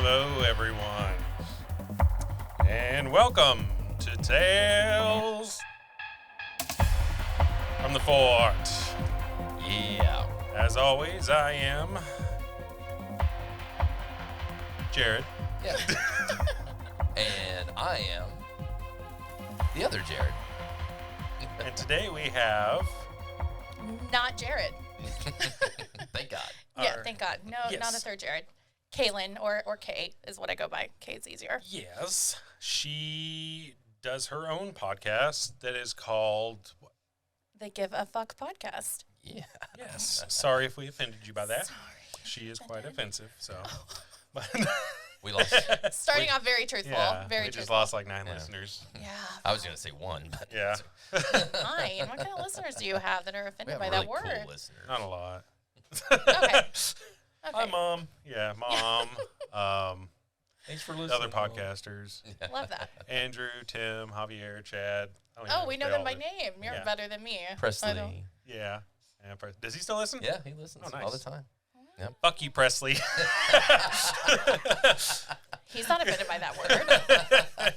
Hello, everyone, and welcome to Tales from the Fort. Yeah. As always, I am Jared. Yeah. And I am the other Jared. And today we have... Not Jared. Thank God. Yeah, thank God. No, Yes. not a third Jared. Kaylin or Kay is what I go by. Kay's easier. Yes, she does her own podcast that is called... The Give a Fuck podcast. Yeah. Yes. Sorry if we offended you by that. Sorry. She is quite offensive, so... But We lost. Starting off very truthful. yeah, very we truthful. just lost like 9 listeners. Yeah. I was going to say one, but Yeah, Fine. What kind of listeners do you have that are we offended have by really that word? cool listeners. not a lot. Okay. Hi, Mom. Yeah, Mom. Thanks for The listening. other podcasters. Love that. Andrew, Tim, Javier, Chad. I don't even Oh, we know they them all by do. name. You're Yeah. better than me. I don't- Presley. Yeah. Does he still listen? Yeah, he listens Oh, nice. all the time. Fuck you, Presley. He's not offended by that word.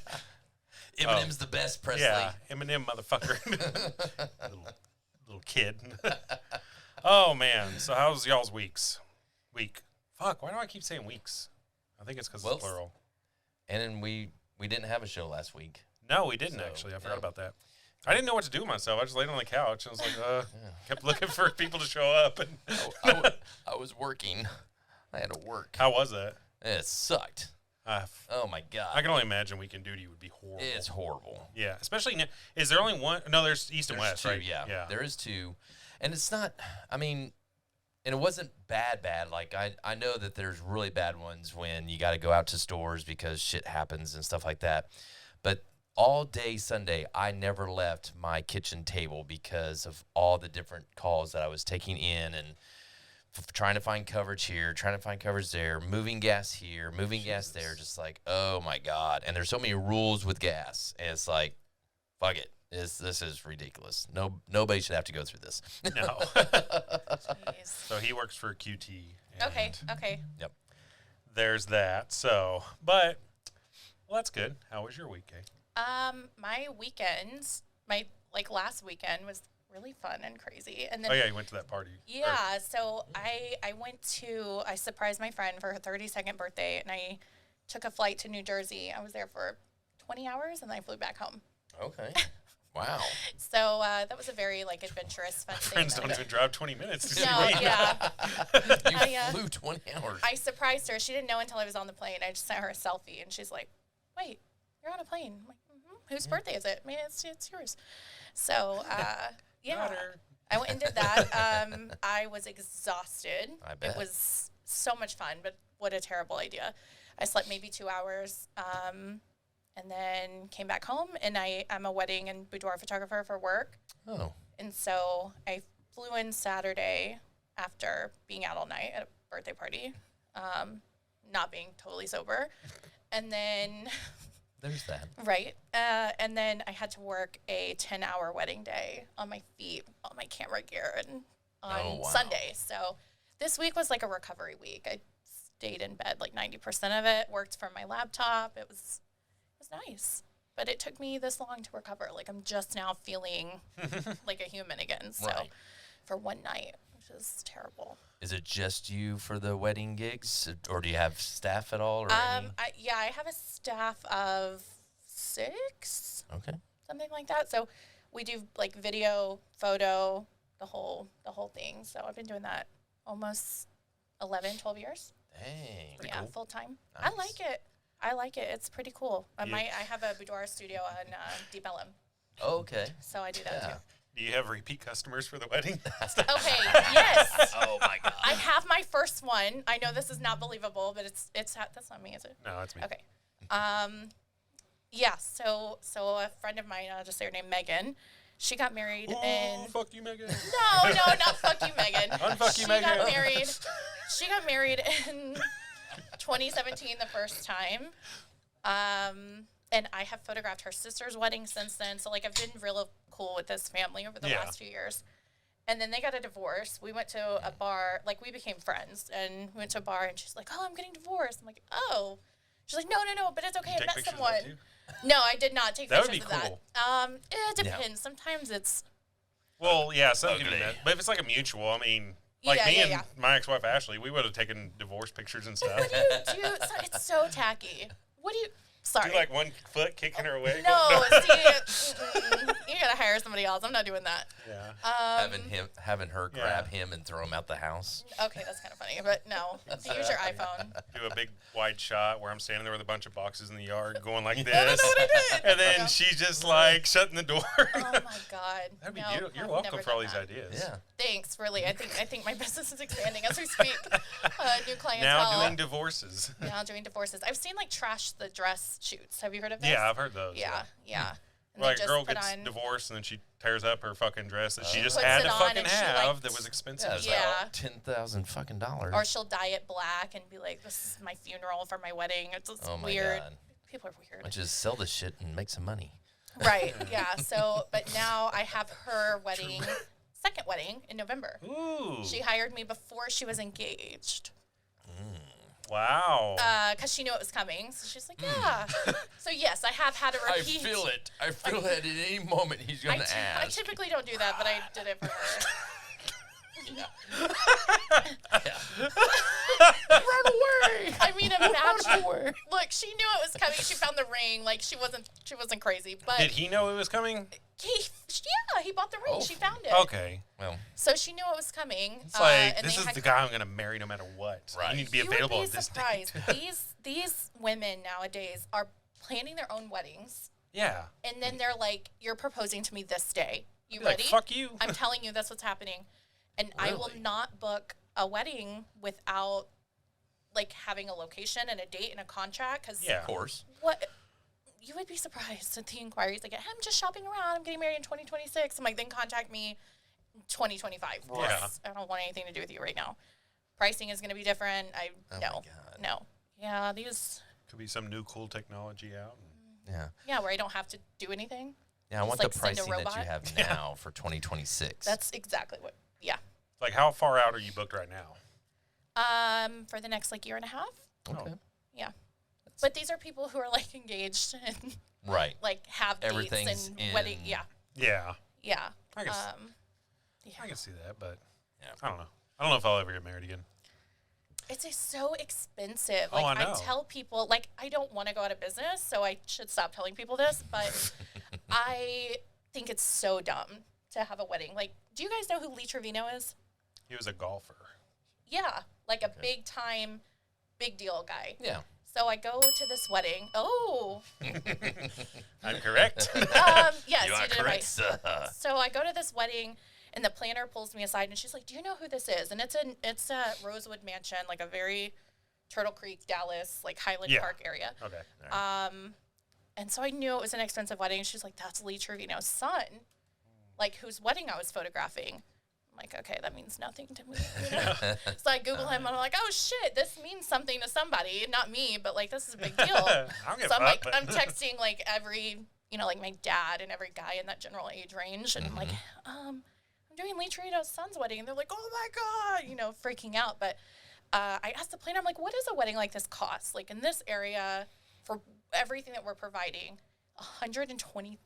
Eminem's the best, Presley. Yeah, Eminem, motherfucker. little kid. Oh, man. So how's y'all's week? Fuck, why do I keep saying weeks? I think it's because Well, it's plural. And then we didn't have a show last week. No, we didn't So, actually. I forgot yeah. about that. I didn't know what to do with myself. I just laid on the couch and was like, kept looking for people to show up. And I was working. I had to work. how was that? It sucked. Oh, my God. I can only imagine Weekend Duty would be horrible. It's horrible. Yeah, especially now. Is there only one? No, there's East and There's West, two, right? yeah. There is two. And it's not, I mean, and it wasn't bad. Like, I know that there's really bad ones when you got to go out to stores because shit happens and stuff like that. But all day Sunday, I never left my kitchen table because of all the different calls that I was taking in and trying to find coverage here, trying to find coverage there, moving gas here, moving gas there. Just like, oh, my God. And there's so many rules with gas. And it's like, fuck it. This is ridiculous. Nobody should have to go through this. No. Jeez. So he works for QT. and Okay. Yep. There's that. So, well, that's good. How was your week, Kay? My weekends, last weekend was really fun and crazy. And then Oh, yeah, you went to that party. yeah, so I surprised my friend for her 32nd birthday, and I took a flight to New Jersey. I was there for 20 hours, and then I flew back home. Okay. Wow. So that was a very adventurous, fun thing. Friends don't even drive 20 minutes to see No, me. yeah. You flew 20 hours. I surprised her. She didn't know until I was on the plane. I just sent her a selfie, and she's like, "Wait, you're on a plane?" I'm like, "Whose birthday is it?" I mean, it's yours. So yeah, Got her. I went and did that. I was exhausted. I bet. It was so much fun, but what a terrible idea. I slept maybe 2 hours, and then came back home, and I'm a wedding and boudoir photographer for work. Oh. And so I flew in Saturday after being out all night at a birthday party, not being totally sober. And then, There's that. right, and then I had to work a 10-hour wedding day on my feet, on my camera gear, and on Oh, wow. Sunday. So this week was like a recovery week. I stayed in bed like 90% of it, worked from my laptop. It was nice. But it took me this long to recover. Like, I'm just now feeling like a human again. So Right. for one night, which is terrible. Is it just you for the wedding gigs, or do you have staff at all? Or any? I have a staff of 6, Okay. something like that. So we do like video, photo, the whole thing. So I've been doing that almost 11, 12 years. Dang. Yeah, full time. Nice. I like it. It's pretty cool. I Yeah. I have a boudoir studio on Deep Ellum, Okay. so I do that Yeah. too. Do you have repeat customers for the wedding? Okay, yes. Oh my God. I have my first one. I know this is not believable, but it's that's not me, is it? No, that's me. Okay. Yeah, so a friend of mine, I'll just say her name, Megan, she got married Ooh, in fuck you, Megan. No, not fuck you, Megan. Unfuck you, She Megan. got married in 2017 the first time. And I have photographed her sister's wedding since then. So, I've been real cool with this family over the Yeah. last few years. And then they got a divorce. We went to a bar, like we became friends, and we went to a bar, and she's like, "Oh, I'm getting divorced." I'm like, "Oh." She's like, "No, but it's okay. I met someone." No, I did not take pictures of that. It depends. Sometimes it's. Well, yeah, some people, but if it's like a mutual, I mean, like me and my ex-wife Ashley, we would have taken divorce pictures and stuff. What do you do? It's so tacky. What do you? Sorry. Do you like one foot kicking her away? No, see, you gotta hire somebody else. I'm not doing that. Yeah. Having her grab him and throw him out the house. Okay, that's kind of funny, but no. Use your iPhone. Do a big wide shot where I'm standing there with a bunch of boxes in the yard, going like this. I don't know what I did. And then she's just like shutting the door. Oh my God. That'd be beautiful. You're welcome for all these ideas. Yeah. Thanks, really. I think my business is expanding as we speak. New clientele. Now doing divorces. I've seen like Trash the Dress shoots. Have you heard of this? Yeah, I've heard those. Yeah. And Like a girl gets divorced and then she tears up her fucking dress that she just Puts had it to on fucking and she, have like, that was expensive. Yeah. $10,000 fucking dollars. Or she'll dye it black and be like, "This is my funeral for my wedding." It's just weird. God. People are weird. Why don't you just sell this shit and make some money? Right. Yeah. So, but now I have her wedding, second wedding in November. Ooh. She hired me before she was engaged. Wow. Because she knew it was coming. So she's like, yeah. So, yes, I have had a repeat. I feel it. I feel that at any moment he's going to ask. I typically don't do that, but I did it for her. Run away! I mean, imagine. Look, she knew it was coming. She found the ring. Like, she wasn't crazy. But Did he know it was coming? He bought the ring. She found it. Okay. Well, So she knew it was coming. It's like, this is the guy I'm going to marry no matter what. Right. You need to be You available would be at this surprised. date. These women nowadays are planning their own weddings, Yeah. and then they're like, "You're proposing to me this day. You Be ready? like, fuck you. I'm telling you, that's what's happening." And I will Really? not book a wedding without like having a location and a date and a contract. Because Yeah. of course. what you would be surprised at the inquiries. Like, I'm just shopping around. I'm getting married in 2026. I'm like, then contact me in 2025. Yeah. Yes, I don't want anything to do with you right now. Pricing is going to be different. my No. God. No. Yeah, these. Could be some new cool technology out. Yeah. Yeah, where I don't have to do anything. Yeah, I want like the send a pricing that you robot. have now for 2026. That's exactly what. Yeah. Like, how far out are you booked right now? For the next like year and a half. okay. Yeah. But these are people who are like engaged and Right. like have Everything's dates and in- wedding. Yeah. Yeah. Yeah. I guess. Yeah. I can see that, but Yeah. I don't know. I don't know if I'll ever get married again. It's just so expensive. Oh, Like I know. tell people, like I don't want to go out of business, so I should stop telling people this. But I think it's so dumb to have a wedding. Like, do you guys know who Lee Trevino is? He was a golfer. Yeah, like a big time, big deal guy. Yeah. So I go to this wedding. Oh, I'm correct. yes, You you are did it correct, right. sir. So I go to this wedding, and the planner pulls me aside, and she's like, "Do you know who this is?" And it's a Rosewood Mansion, like a very Turtle Creek, Dallas, like Highland Yeah. Park area. Okay. And so I knew it was an expensive wedding. She's like, "That's Lee Trevino's son, like whose wedding I was photographing." I'm like, "Okay, that means nothing to me." You know? So I Google him, and I'm like, "Oh shit, this means something to somebody, not me, but like this is a big deal." I don't give So a I'm like, fuck, but- I'm texting like every, like my dad and every guy in that general age range, and I'm like, I'm doing Lee Trevino's son's wedding, and they're like, "Oh my god," freaking out. But I asked the planner, I'm like, "What does a wedding like this cost? Like in this area, for everything that we're providing, $120,000."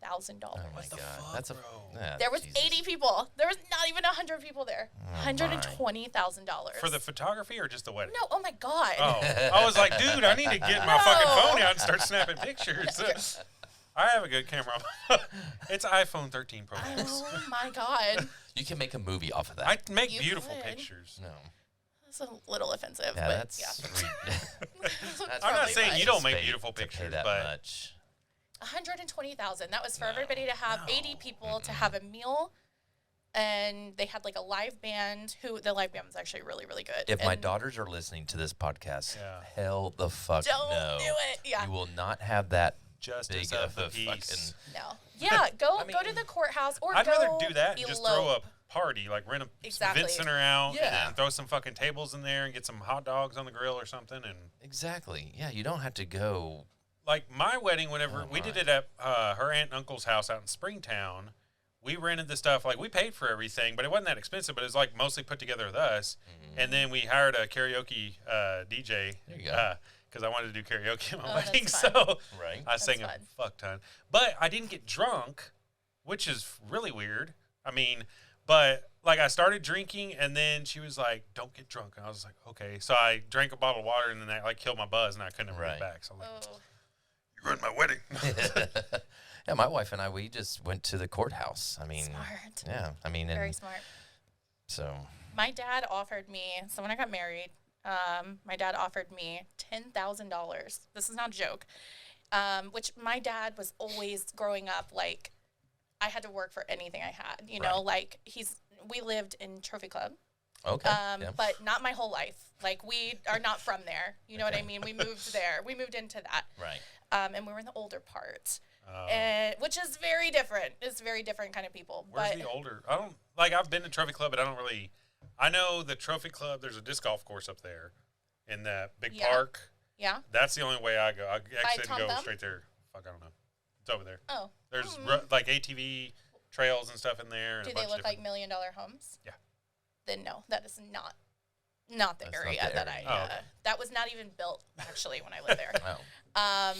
Oh my the God. fuck, That's a. bro? Yeah, There was Jesus. 80 people. There was not even 100 people there. Oh, $120,000 For the photography or just the wedding? No, oh my god. Oh, I was like, dude, I need to get my fucking phone out and start snapping pictures. I have a good camera. It's iPhone 13 Pro Max. Oh my god. You can make a movie off of that. I make You beautiful could. pictures. no. That's a little offensive, Yeah, but that's. yeah. That's I'm not probably saying fine. you don't make pay- beautiful to pay pictures, that but much. 120,000. That was for everybody to have 80 people to have a meal, and they had like a live band. The live band was actually really, really good. If my And daughters are listening to this podcast, Yeah. hell the fuck don't no. do it. Yeah, You will not have that just big as of a a piece. fucking. no. Yeah, go I go to mean, the courthouse or I'd go rather do that and just throw elope. a party, like rent a Exactly. event center out, Yeah. and throw some fucking tables in there and get some hot dogs on the grill or something. And Exactly. Yeah, you don't have to go. like my wedding, whenever Oh, we my. did it at her aunt and uncle's house out in Springtown, we rented the stuff. Like, we paid for everything, but it wasn't that expensive. But it was like mostly put together with us. And then we hired a karaoke DJ. There you go. Because I wanted to do karaoke at my Oh, that's wedding, fun. so Right. I sang fun. a fuck ton. But I didn't get drunk, which is really weird. I mean, but like I started drinking, and then she was like, "Don't get drunk," and I was like, "Okay." So I drank a bottle of water, and then that like killed my buzz, and I couldn't bring it back. So I'm like, Oh. "You ruined my wedding." Yeah, my wife and I, we just went to the courthouse. I mean, Smart. yeah, I mean, Very and smart. so My dad offered me, so when I got married, my dad offered me $10,000. This is not a joke. Which my dad was always growing up, like, I had to work for anything I had, you know, like we lived in Trophy Club. okay, yeah. But not my whole life. Like, we are not from there. You know what I mean? We moved there. We moved into that. Right. And we were in the older part. And, which is very different. It's very different kind of people. Where's but the older? I don't like. I've been to Trophy Club, but I don't really. I know the Trophy Club. There's a disc golf course up there, in that big Yeah. park. yeah. That's the only way I go. I actually Tom go Thumb? straight there. Fuck, I don't know. It's over there. Oh. There's like ATV trails and stuff in there. And Do a they bunch look of like different- $1 million homes? Yeah. Then no, that is not the That's not area the that area. I. Oh, okay. That was not even built actually when I lived there. Wow.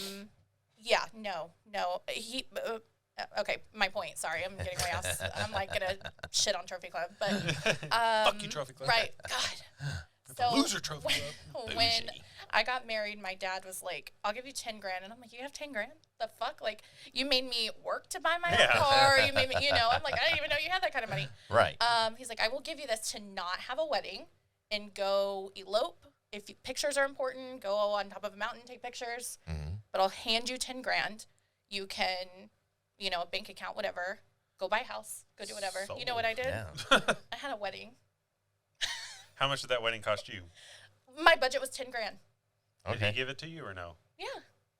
Yeah, no. Okay, my point. Sorry, I'm getting way off. I'm like gonna shit on Trophy Club, but Fuck you, Trophy Club. right, God. So Loser Trophy Club. when Bougie. I got married, my dad was like, "I'll give you 10 grand," and I'm like, "You have 10 grand? The fuck? Like, you made me work to buy my own Yeah. car. You made me, you know." I'm like, I didn't even know you had that kind of money. Right. He's like, "I will give you this to not have a wedding and go elope. If pictures are important, go on top of a mountain, take pictures. But I'll hand you 10 grand. You can, you know, a bank account, whatever. Go buy a house. Go do whatever." You know what I did? Yeah. I had a wedding. How much did that wedding cost you? My budget was 10 grand. Did Okay. he give it to you or no? Yeah.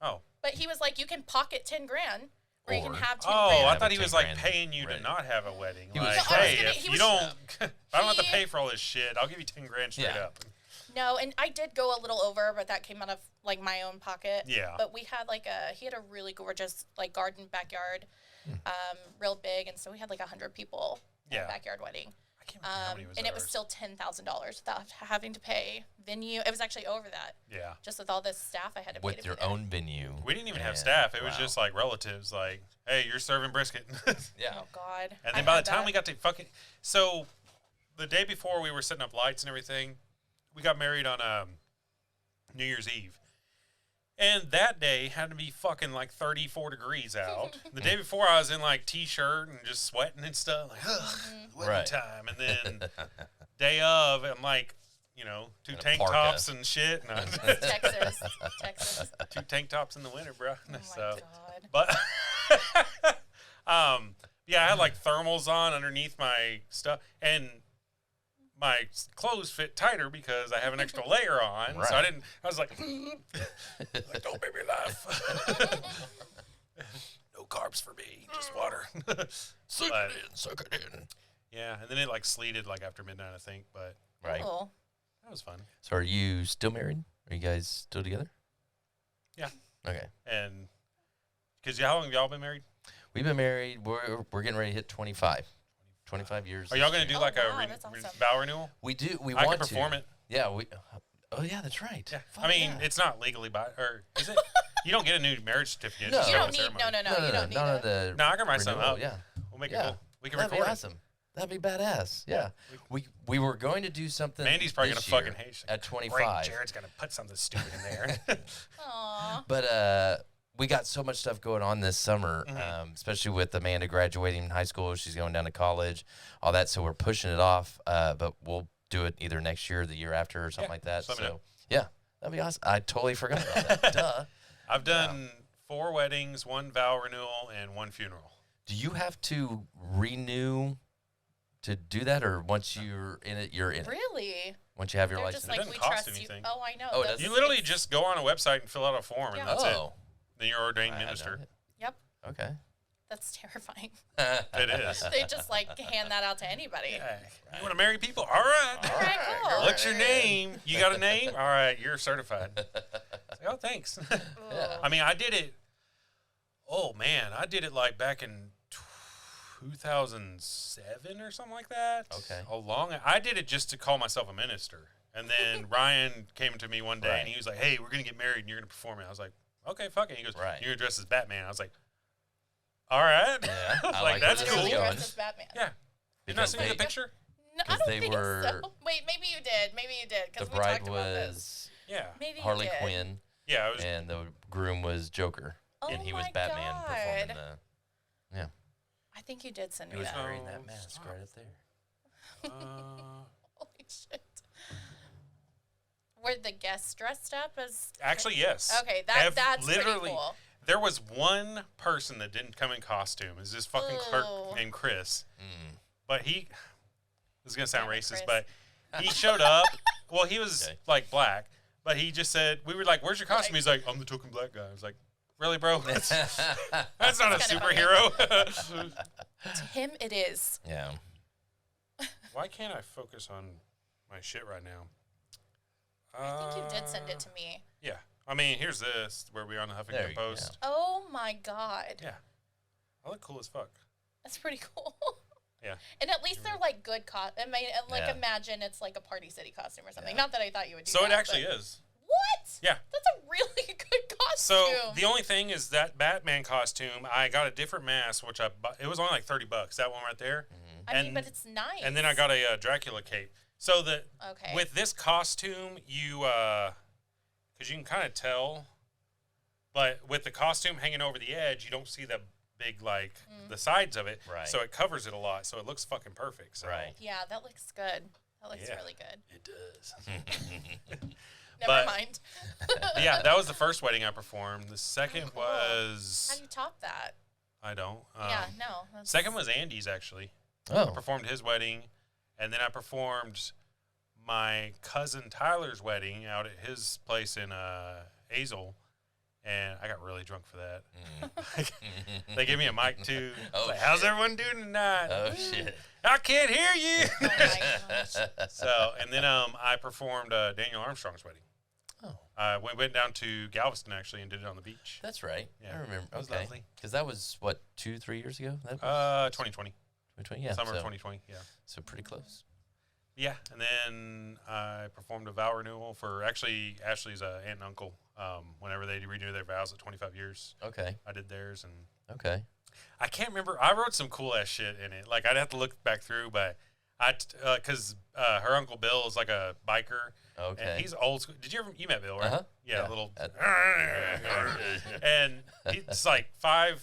Oh. But he was like, "You can pocket 10 grand, or you can Or- have 10 Oh, grand." I Have thought a he was 10 like grand paying you to ready. not have a wedding. He was Like, No, I was hey, gonna- if he you was- don't, if I don't have to he- pay for all this shit, I'll give you 10 grand straight Yeah. up. No, and I did go a little over, but that came out of like my own pocket. Yeah. But we had like he had a really gorgeous like garden backyard, real big, and so we had like 100 people at Yeah. a backyard wedding. I can't remember how many was And it was ours. still $10,000 without having to pay venue. It was actually over that, Yeah. just with all this staff I had to pay With to your be there. own venue. We didn't even have And- staff. It was wow. just like relatives. Like, hey, you're serving brisket. Yeah. Oh God! And I then by had the time that. we got to fucking, so the day before we were setting up lights and everything, we got married on New Year's Eve. And that day had to be fucking like 34 degrees out. The day before I was in like t-shirt and just sweating and stuff. Like, ugh, wedding Right. time. And then day of, I'm like, you know, two In a tank parka. tops and shit. And Texas. two tank tops in the winter, bro. Oh my So, God! but yeah, I had like thermals on underneath my stuff, and my clothes fit tighter because I have an extra layer on. So I Right. didn't. I was like, like, don't make me laugh. No carbs for me, just water. Suck But- it in, suck it in. Yeah, and then it like sleeted like after midnight, I think, but Right. Cool. that was fun. So are you still married? Are you guys still together? Yeah. Okay. And because how long have y'all been married? We've been married. We're getting ready to hit 25. 25 years. Are y'all this gonna do year. Oh, like wow, a that's awesome. vow renewal? We do. We I want can perform to. it. Yeah. We. Oh yeah, that's right. Yeah. Fuck I mean, yeah. it's not legally or is it? You don't get a new marriage certificate. No. just You have don't a need. ceremony. No. You don't need none of it. the. No, I can write something renewal, up. Yeah. We'll make it Yeah. cool. We can That'd be record awesome. That'd be badass. Yeah. We were going to do something. Mandy's probably this gonna fucking year hate it. at Great, 25. Jared's gonna put something stupid in there. Aw. But we got so much stuff going on this summer, Mm-hmm. especially with Amanda graduating high school. She's going down to college, all that. So we're pushing it off. But we'll do it either next year or the year after or something Yeah, like that. just let me know. So yeah, that'd be awesome. I totally forgot about that. Duh. I've done 4 weddings, 1 vow renewal, and 1 funeral. Do you have to renew to do that, or once you're in it, you're in it? Really? Once you have your They're license? just like, doesn't we cost trust anything. you. Oh, I know. Oh, it That's- doesn't? You literally just go on a website and fill out a form, and Yeah. that's it. Oh, Then you're ordained I had no minister. idea. Yep. Okay. That's terrifying. It is. They just like hand that out to anybody. Hey, you want to marry people? All right. All right, cool. What's your name? You got a name? All right, you're certified. It's like, oh, thanks. Yeah. I mean, I did it. Oh man, I did it like back in 2007 or something like that. Okay. I did it just to call myself a minister. And then Ryan came to me one day and he was like, "Hey, we're going to get married and you're going to perform it." I was like, "Okay, fuck it." He goes, "You're going to dress as Batman." I was like, "All right." Yeah, I was like, "That's cool." Literally dressed as Batman. Yeah. Did not see the picture? No, I don't they think were- so. Wait, maybe you did. Maybe you did. The Because we bride talked about this. was Yeah. Maybe Harley you did. Quinn, Yeah, it was. and the groom was Joker, Oh and he was my Batman performing God. the. I think you did send me He was that. wearing that mask right up there. Holy shit. Were the guests dressed up as... Actually, yes. Okay, that's literally, pretty cool. There was one person that didn't come in costume. Is this fucking clerk Ooh. named Chris? Mm. But this is gonna sound Damn it, racist, Chris. but he showed up. Well, he was Okay. like black, but he just said, we were like, "Where's your costume?" He's like, "I'm the token black guy." I was like, "Really, bro? That's not a That's kinda superhero." To him, it is. Yeah. Why can't I focus on my shit right now? I think you did send it to me. Yeah. I mean, here's this where we're on the There Huffington you Post. Oh my God. Yeah. I look cool as fuck. That's pretty cool. Yeah. And at least they're like good I mean, like Yeah. imagine it's like a Party City costume or something. Yeah. Not that I thought you would do So that. it actually but- is. What? Yeah. That's a really good costume. So the only thing is that Batman costume, I got a different mask, which it was only like $30. That one right there. I mean, but it's nice. And then I got a Dracula cape. So Okay. with this costume, you because you can kind of tell, but with the costume hanging over the edge, you don't see the big the sides of it. Right. So it covers it a lot. So it looks fucking perfect. So. Right. Yeah, that looks good. That looks Yeah. really good. It does. Never But- mind. Yeah, that was the first wedding I performed. The second Cool. was How do you top that? I don't. Yeah, no. That's... Second was Andy's actually. I Oh. performed his wedding, and then I performed my cousin Tyler's wedding out at his place in Azle, and I got really drunk for that. They gave me a mic too. Oh, Like, how's shit. everyone doing tonight? Oh shit. I can't hear you. Oh my gosh. So, and then I performed Daniel Armstrong's wedding. Oh. We went down to Galveston actually and did it on the beach. That's right. Yeah. I remember. It was Okay. lovely. Because that was what 2-3 years ago. That 2020. 2020. Yeah. Summer so, 2020. Yeah. So pretty close. Yeah, and then I performed a vow renewal for actually Ashley's aunt and uncle. Whenever they renew their vows at 25 years, Okay. I did theirs, and Okay. I can't remember. I wrote some cool ass shit in it. Like I'd have to look back through, but because her uncle Bill is like a biker, Okay. and he's old school. You met Bill, right? Uh-huh. Yeah, Yeah. little, At- and he's like five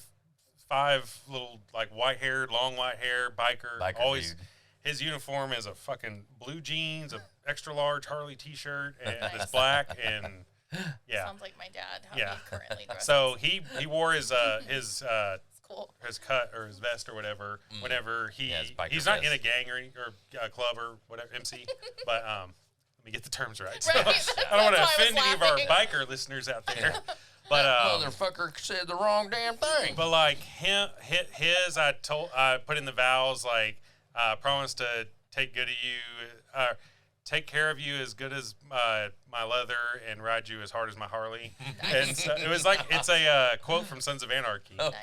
little like long white hair biker. Biker always. dude. His uniform is a fucking blue jeans, a extra large Harley T-shirt, and it's black, and yeah. Sounds like my dad. How Yeah. he currently dresses. So he wore his It's cool. his cut or his vest or whatever whenever Yeah, his biker he's not in vest. a gang or a club or whatever MC, but let me get the terms right. So, Right, I don't want to that's why I offend was any of our laughing. biker listeners out there, but Motherfucker said the wrong damn thing. But like his, I put in the vows like promise to take good of you, take care of you as good as my leather, and ride you as hard as my Harley. And so it was like it's a quote from Sons of Anarchy. Nice.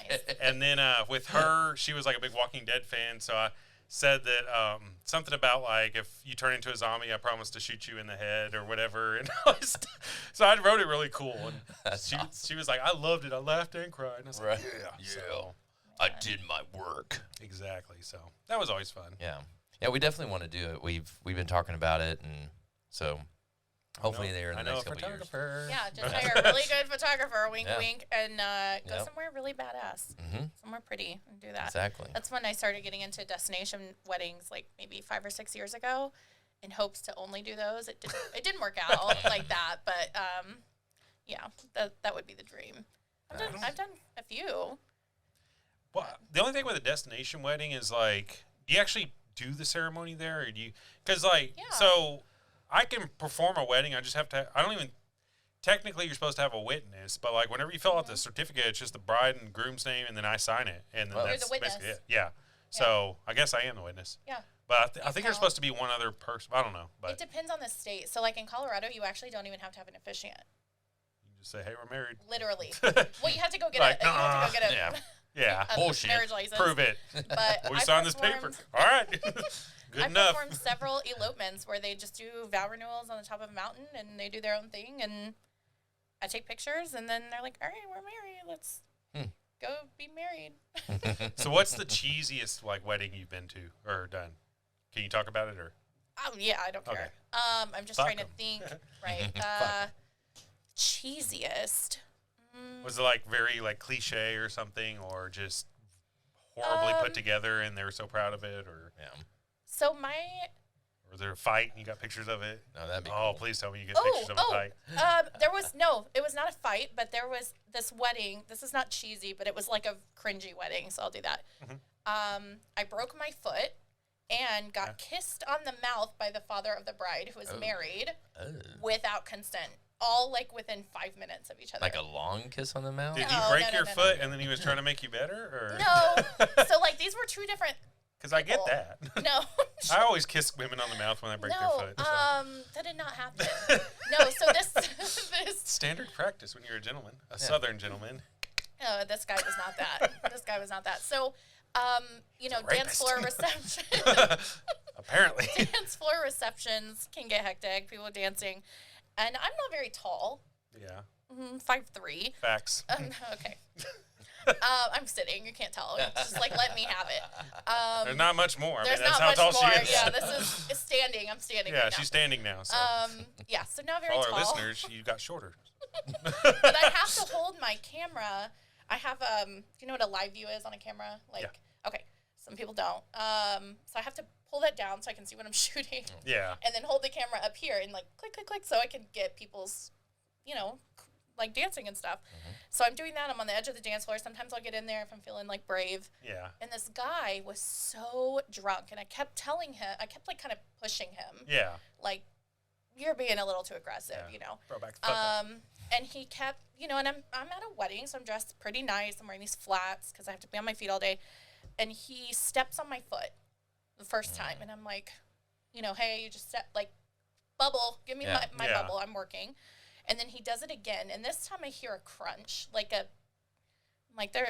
And then with her, she was like a big Walking Dead fan, so I said that something about like if you turn into a zombie, I promise to shoot you in the head or whatever. And so I wrote it really cool, and That's awesome. she was like, I loved it. I laughed and cried. And I was like, Right. yeah. Yeah. So, I did my work. exactly. So that was always fun. Yeah. Yeah, we definitely want to do it. We've been talking about it, and so hopefully there in the next couple of years. Yeah, just hire a really good photographer, wink, Yeah. wink, and go Yep. somewhere really badass, Mm-hmm. somewhere pretty, and do that. Exactly. That's when I started getting into destination weddings, like maybe 5 or 6 years ago, in hopes to only do those. It didn't work out like that, but yeah, that would be the dream. I've done a few. Well, the only thing with a destination wedding is like, do you actually do the ceremony there, or do you? Because like, Yeah. so I can perform a wedding. I just have to. I don't even. Technically, you're supposed to have a witness, but like whenever you fill out the certificate, it's just the bride and groom's name, and then I sign it, and then Well, You're that's the witness. basically it. Yeah. So I guess I am the witness. Yeah. But I think there's count. supposed to be one other person. I don't know, It but depends on the state. So, like in Colorado, you actually don't even have to have an officiant. you just say, "Hey, we're married." Literally. Well, you have to go get Like, You have to go get a. Yeah. Yeah. Bullshit. marriage license. Prove it. But We I signed this paper. performed- All right. Good I enough. performed several elopements where they just do vow renewals on the top of a mountain and they do their own thing, and I take pictures, and then they're like, "All right, we're married. Let's go be married." So what's the cheesiest like wedding you've been to or done? Can you talk about it or? Oh yeah, I don't care. Okay. I'm just Fuck trying to 'em. think. Right. Cheesiest. Was it like very like cliche or something, or just horribly put together and they were so proud of it, or Yeah. So or was there a fight and you got pictures of it? No, that'd be Oh, cool. please tell me you get pictures of a fight. there was it was not a fight, but there was this wedding. This is not cheesy, but it was like a cringy wedding, so I'll do that. I broke my foot and got kissed on the mouth by the father of the bride, who was married, without consent. All like within 5 minutes of each other. Like a long kiss on the mouth? Did he No, break no, your no, foot and then he was trying to make you better, or? No. So like these were two different. Because I get people. that. No. I always kiss women on the mouth when I break their foot. So. That did not happen. No, so this Standard practice when you're a gentleman, a southern gentleman. this guy was not that. This guy was not that. So, dance rapist. floor reception. Apparently. Dance floor receptions can get hectic. People dancing, and I'm not very tall. Yeah. 5'3". Facts. Okay. I'm sitting. You can't tell. It's just like let me have it. There's not much more. I mean, There's that's not how much tall more. she is. Yeah, this is standing. I'm standing. Yeah, right she's standing now. So. now. Yeah, so not very For all tall. our listeners, you got shorter. But I have to hold my camera. I have do you know what a live view is on a camera? Like okay, some people don't. So I have to pull that down so I can see what I'm shooting. Yeah. And then hold the camera up here and like click click click so I can get people's, like dancing and stuff. So I'm doing that. I'm on the edge of the dance floor. Sometimes I'll get in there if I'm feeling like brave. Yeah. And this guy was so drunk, and I kept telling him, I kept like kind of pushing him, Yeah. like, you're being a little too aggressive, Throwback. Fuck And he kept, and I'm at a wedding, so I'm dressed pretty nice. I'm wearing these flats because I have to be on my feet all day. And he steps on my foot the first time, and I'm like, hey, you just step, like, bubble, give me my Yeah. bubble, I'm working. And then he does it again, and this time I hear a crunch, like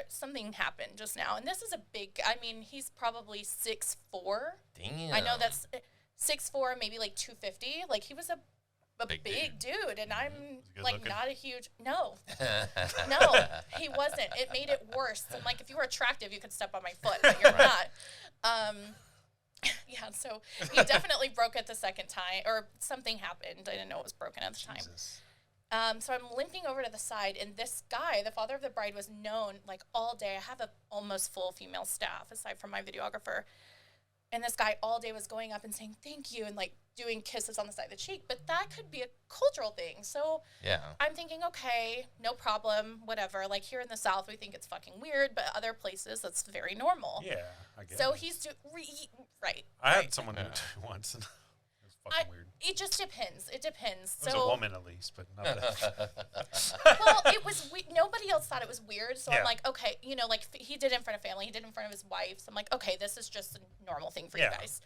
something happened just now. And this is a big, he's probably 6'4". Damn. I know that's 6'4", maybe like 250. Like he was a big dude, and I'm like looking? not a huge no, he wasn't. It made it worse. And like if you were attractive, you could step on my foot, but you're not. Yeah, so he definitely broke it the second time, or something happened. I didn't know it was broken at the time. Jesus. So I'm limping over to the side, and this guy, the father of the bride, was known like all day. I have a almost full female staff aside from my videographer, and this guy all day was going up and saying thank you and like doing kisses on the side of the cheek. But that could be a cultural thing. So Yeah. I'm thinking, okay, no problem, whatever. Like here in the South, we think it's fucking weird, but other places that's very normal. Yeah, I guess. So he's right. I had someone do it once, and it was fucking weird. It just depends. It depends. It was a woman at least, but not that. Well, it was nobody else thought it was weird, so Yeah. I'm like, okay, like he did it in front of family, he did it in front of his wife, so I'm like, okay, this is just a normal thing for you guys.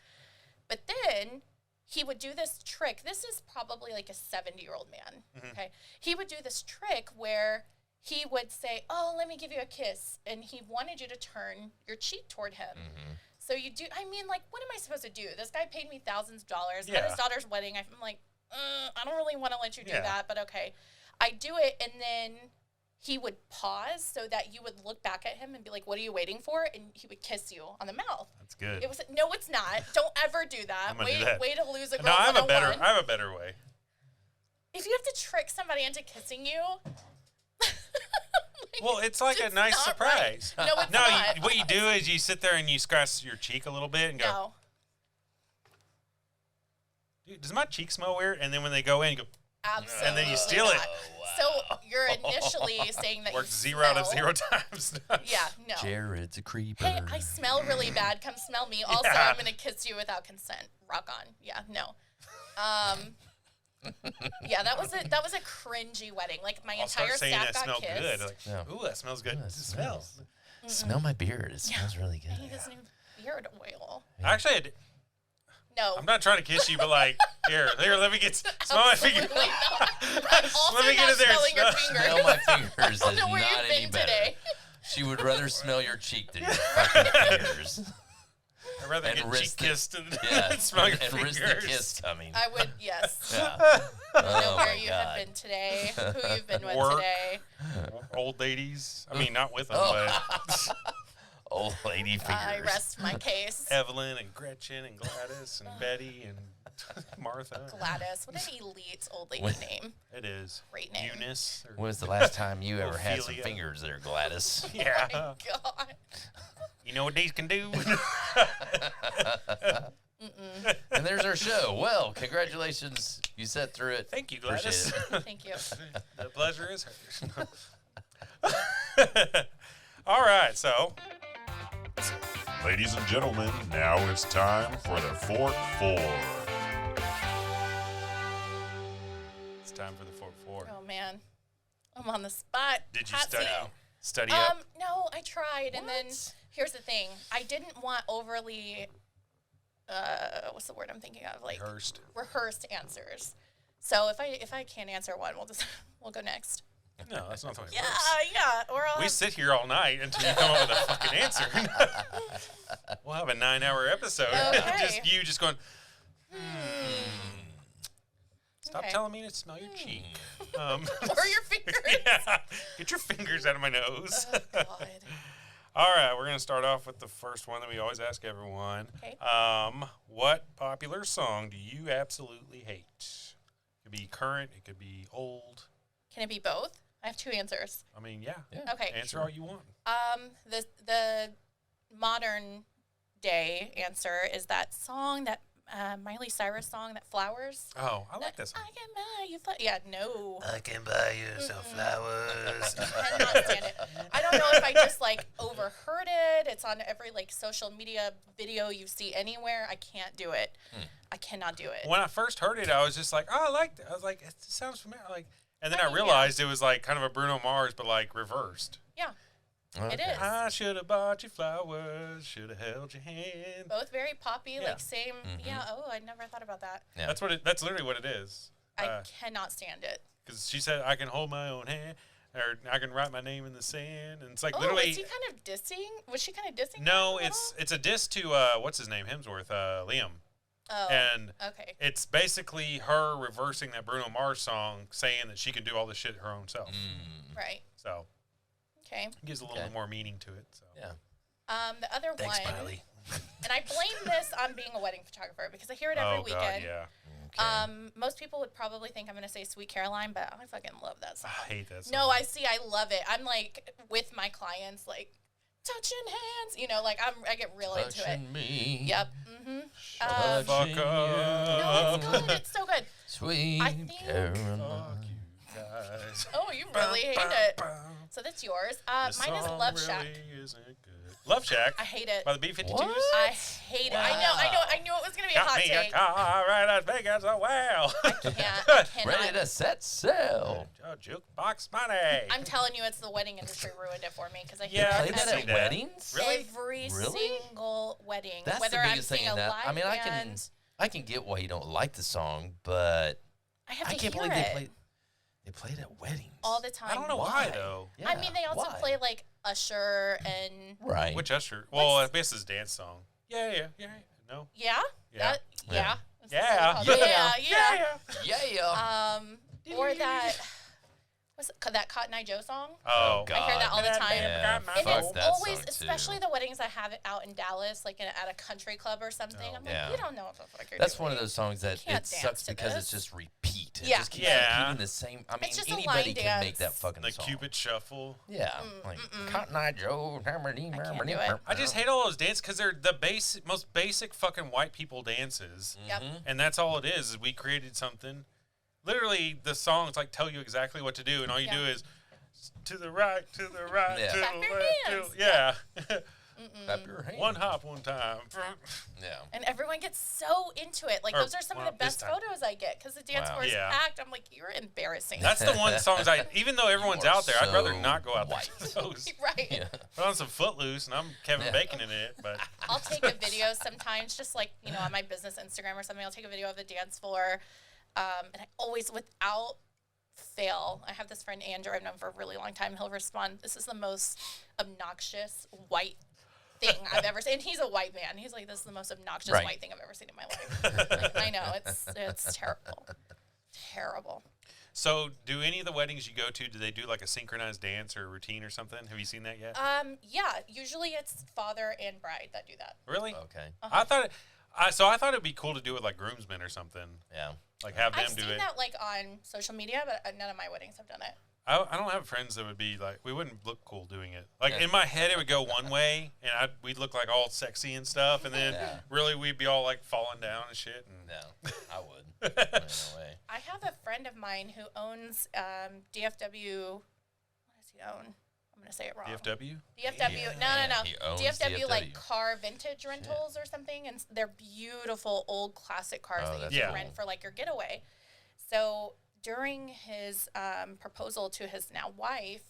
But then he would do this trick. This is probably like a 70-year-old man. Okay, he would do this trick where he would say, "Oh, let me give you a kiss," and he wanted you to turn your cheek toward him. So you do. Like, what am I supposed to do? This guy paid me thousands of dollars at his daughter's wedding. I'm like, I don't really want to let you do that, but okay. I do it, and then he would pause so that you would look back at him and be like, "What are you waiting for?" And he would kiss you on the mouth. That's good. It was no, it's not. Don't ever do that. I'm gonna do that. Way to lose a girl. No, I have a 101. better way. If you have to trick somebody into kissing you. Well, it's like a nice not surprise. right. No, it's not. What you do is you sit there and you scratch your cheek a little bit and go, No. "Dude, does my cheek smell weird?" And then when they go in, you go, Absolutely. and then you steal it. not. So you're initially saying that Works you 0 out of smell. 0 times. Yeah, no. Jared's a creeper. Hey, I smell really bad. Come smell me. Also, Yeah. I'm gonna kiss you without consent. Rock on. Yeah, no. Yeah, that was a cringy wedding. Like my I'll start entire saying staff that got smell kissed. good. Like, Yeah. ooh, that smells good. Yeah, It smells. Smell my beard. It smells really I need good. this new beard oil. Actually, No. I'm not trying to kiss you, but like, here, let me get smell my finger. Absolutely not. I'm also Let me get not in there and smelling your smell- fingers. Smell my fingers I don't is know where not you've any been better. today. She would rather smell your cheek than your fucking fingers. I'd rather And get wrist cheek kissed and smell your and fingers. risk the kiss coming. I would, yes. Yeah. I know Oh where my you God. have been today, who you've been with Work. today. Old ladies. I mean, not with them, Oh. but Old lady fingers. I rest my case. Evelyn and Gretchen and Gladys and Betty and Martha. Gladys. What an elite old lady What? name. It is. Great name. Eunice. Or, When was the last time you ever had some Ophelia. fingers there, Gladys? yeah. Oh my God. You know what these can do? And there's our show. Well, congratulations. You sat through it. Thank you, Appreciate Gladys. Thank you. The pleasure is hers. All right, so Ladies and gentlemen, now it's time for the Fort Four. it's time for the Fort Four. Oh man. I'm on the spot. Did you Hot study? seat. Study up? No, I tried, and then What? here's the thing: I didn't want overly, what's the word I'm thinking of? Like Rehearsed. rehearsed answers. So if I can't answer one, we'll go next. No, that's not the way it Yeah, works. yeah. Or We sit here all night until you come up with a fucking answer. We'll have a 9-hour episode. Okay. just going, Stop Okay. telling me to smell your cheek. or your fingers. Yeah. Get your fingers out of my nose. Oh God. All right, we're going to start off with the first one that we always ask everyone. Okay. What popular song do you absolutely hate? It could be current, it could be old. Can it be both? I have two answers. I mean, yeah. Okay. Answer all you want. The modern day answer is that song, that Miley Cyrus song, that Flowers. Oh, I like that song. I can buy you flowers. Yeah, no. I can buy you some flowers. I cannot stand it. I don't know if I just like overheard it. It's on every like social media video you see anywhere. I can't do it. I cannot do it. When I first heard it, I was just like, oh, I liked it. I was like, it sounds familiar. Like, and then I I mean, realized it was like kind of a Bruno Mars, but like reversed. Yeah, Okay. it is. I should have bought you flowers, should have held your hand. Both very poppy, Yeah. like same. Yeah. Oh, I never thought about that. Yeah. That's literally what it is. I cannot stand it. Because she said, I can hold my own hand, or I can write my name in the sand. And it's like Oh, literally. is he kind of dissing? Was she kind of dissing? No, him at it's a diss to, what's his name? Hemsworth, Liam. all? Oh, And okay. it's basically her reversing that Bruno Mars song, saying that she can do all this shit her own self. Right. So Okay. it gives a little Okay. more meaning to it. So. Yeah. The other Thanks, one, Miley. and I blame this on being a wedding photographer because I hear it every Oh, weekend. God, yeah. Most people would probably think I'm going to say Sweet Caroline, but I fucking love that song. I hate that song. No, I love it. I'm like with my clients, like touching hands, like I get real into it. Touching me. Yep. Fuck Touching up. No, it's good. It's so good. Sweet I think- Caroline. Fuck you guys. Oh, you really hate it. So that's yours. This Mine is song Love Shack. really isn't good. Love Shack I hate it. by the B-52s. What? I hate it. I knew it was gonna be a Got hot me a take. car right as big as a whale. I cannot. Ready to set sail. Jukebox money. I'm telling you, it's the wedding industry ruined it for me because I hate Yeah, I Play can that see at that. weddings? Really? every Really? single wedding. That's whether the I'm biggest thing seeing in a that. live I mean, band, I can get why you don't like the song, but I have I to can't hear believe it they played at weddings. all the time. I don't know why though. Yeah, I mean, they also why? play like Usher and Right. Which Usher? Well, I guess his dance song. Yeah. No. yeah, Yeah. that, Yeah. That's Yeah. what they call it. Yeah. Yeah. Or that what's it, that Cotton Eye Joe song. Oh, God. I hear that all the time. Yeah, And fuck it's that always, song, too. especially the weddings I have it out in Dallas, like at a country club or something. I'm like, Yeah. you don't know what the fuck you're That's doing. one of those songs that can't it dance sucks to because this. it's just repeat. It Yeah. just keeps Yeah. repeating the same. I mean, It's just a anybody line can make that dance. fucking the song. Cupid Shuffle. Yeah. Like Cotton Eye Joe. do it. I just hate all those dances because they're the most basic fucking white people dances, Yep. and that's all it is we created something. Literally, the songs like tell you exactly what to do, and all you Yeah. do is to the right, to the right, Yeah. to Clap the your left. hands. Yeah. Clap your hands. One hop, one time. Yeah. And everyone gets so into it. Like, Or, those are some well, of the this best time. photos I get because the dance Wow. floor is Yeah. packed. I'm like, you're embarrassing. That's the one songs even though everyone's You are out there, I'd rather so not go out there. white. to those. right. Yeah. Put on some Footloose, and I'm Kevin Yeah. Bacon in it. But I'll take a video sometimes, just like, on my business Instagram or something. I'll take a video of the dance floor. And I always, without fail. I have this friend, Andrew, I've known for a really long time. He'll respond, this is the most obnoxious white thing I've ever seen. And he's a white man. He's like, this is the most obnoxious white thing I've ever seen in my life. Like, I know, it's terrible. Terrible. So, do any of the weddings you go to, do they do like a synchronized dance or a routine or something? Have you seen that yet? Yeah, usually it's father and bride that do that. Really? Okay. I thought it'd be cool to do it like groomsmen or something. Yeah. Like have them I've do seen it. that like on social media, but none of my weddings have done it. I don't have friends that would be like, we wouldn't look cool doing it. Like in my head, it would go one way, and we'd look like all sexy and stuff, and then really we'd be all like falling down and shit. And No, I would. No way. I have a friend of mine who owns DFW. What does he own? I'm going to say it wrong. DFW? DFW. No. He owns DFW, like DFW. car vintage rentals or something. And they're beautiful old classic cars that you can rent for like your getaway. So during his proposal to his now wife,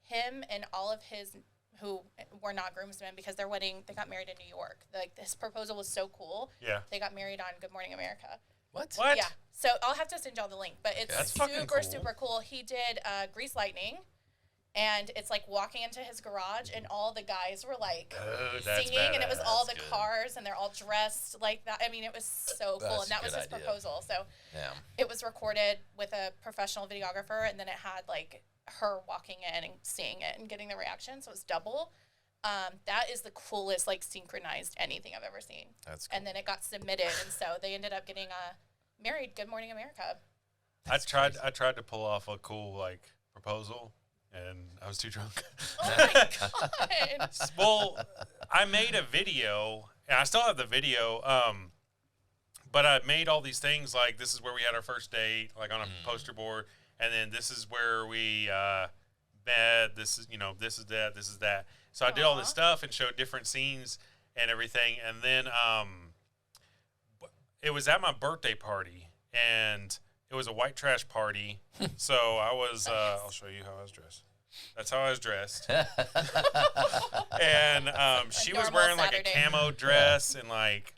him and all of his, who were not groomsmen because their wedding, they got married in New York. Like this proposal was so cool. Yeah. They got married on Good Morning America. What? Yeah. So I'll have to send y'all the link, but it's That's fucking super, cool. super cool. He did Grease Lightning, and it's like walking into his garage, and all the guys were like that's singing, and it was badass. all the That's good. cars, and they're all dressed like that. I mean, it was so cool, That's and that a was good his idea. proposal. So Yeah. it was recorded with a professional videographer, and then it had like her walking in and seeing it and getting the reaction, so it was double. That is the coolest, like, synchronized anything I've ever seen. That's cool. And then it got submitted, and so they ended up getting married. Good Morning America. I tried to pull off a cool like proposal, and I was too drunk. Oh my god! Well, I made a video, and I still have the video. But I made all these things like this is where we had our first date, like on a poster board, and then this is where we met. This is this is that, this is that. So I did all this stuff and showed different scenes and everything, and then it was at my birthday party, and it was a white trash party. So I was I'll show you how I was dressed. That's how I was dressed. And she was normal wearing like Saturday. a camo dress and like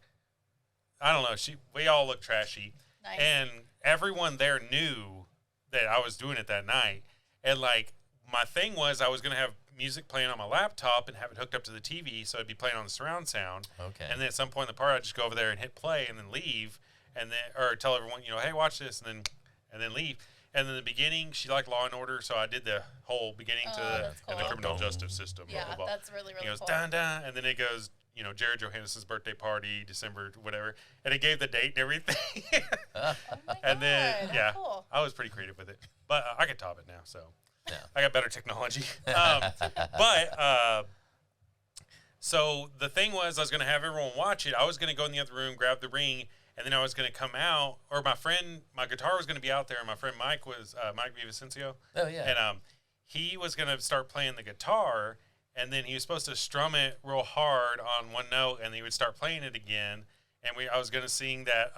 I don't know. We all looked trashy, Nice. and everyone there knew that I was doing it that night. And like my thing was, I was gonna have music playing on my laptop and have it hooked up to the TV, so it'd be playing on the surround sound. Okay. And then at some point in the party, I'd just go over there and hit play, and then leave, and then or tell everyone, hey, watch this, and then leave. And in the beginning, she liked Law and Order, so I did the whole beginning to that's and the cool. criminal justice system. Yeah, blah, blah, blah. that's really, really He goes cool. dun dun, and then it goes, Jared Johanneson's birthday party, December whatever, and it gave the date and everything. Oh my And then God, yeah, how cool. I was pretty creative with it, but I could top it now. So Yeah. I got better technology. So the thing was, I was gonna have everyone watch it. I was gonna go in the other room, grab the ring, and then I was gonna come out, or my guitar was gonna be out there, and my friend Mike Vicencio. Oh yeah. And he was gonna start playing the guitar, and then he was supposed to strum it real hard on one note, and he would start playing it again. And I was gonna sing that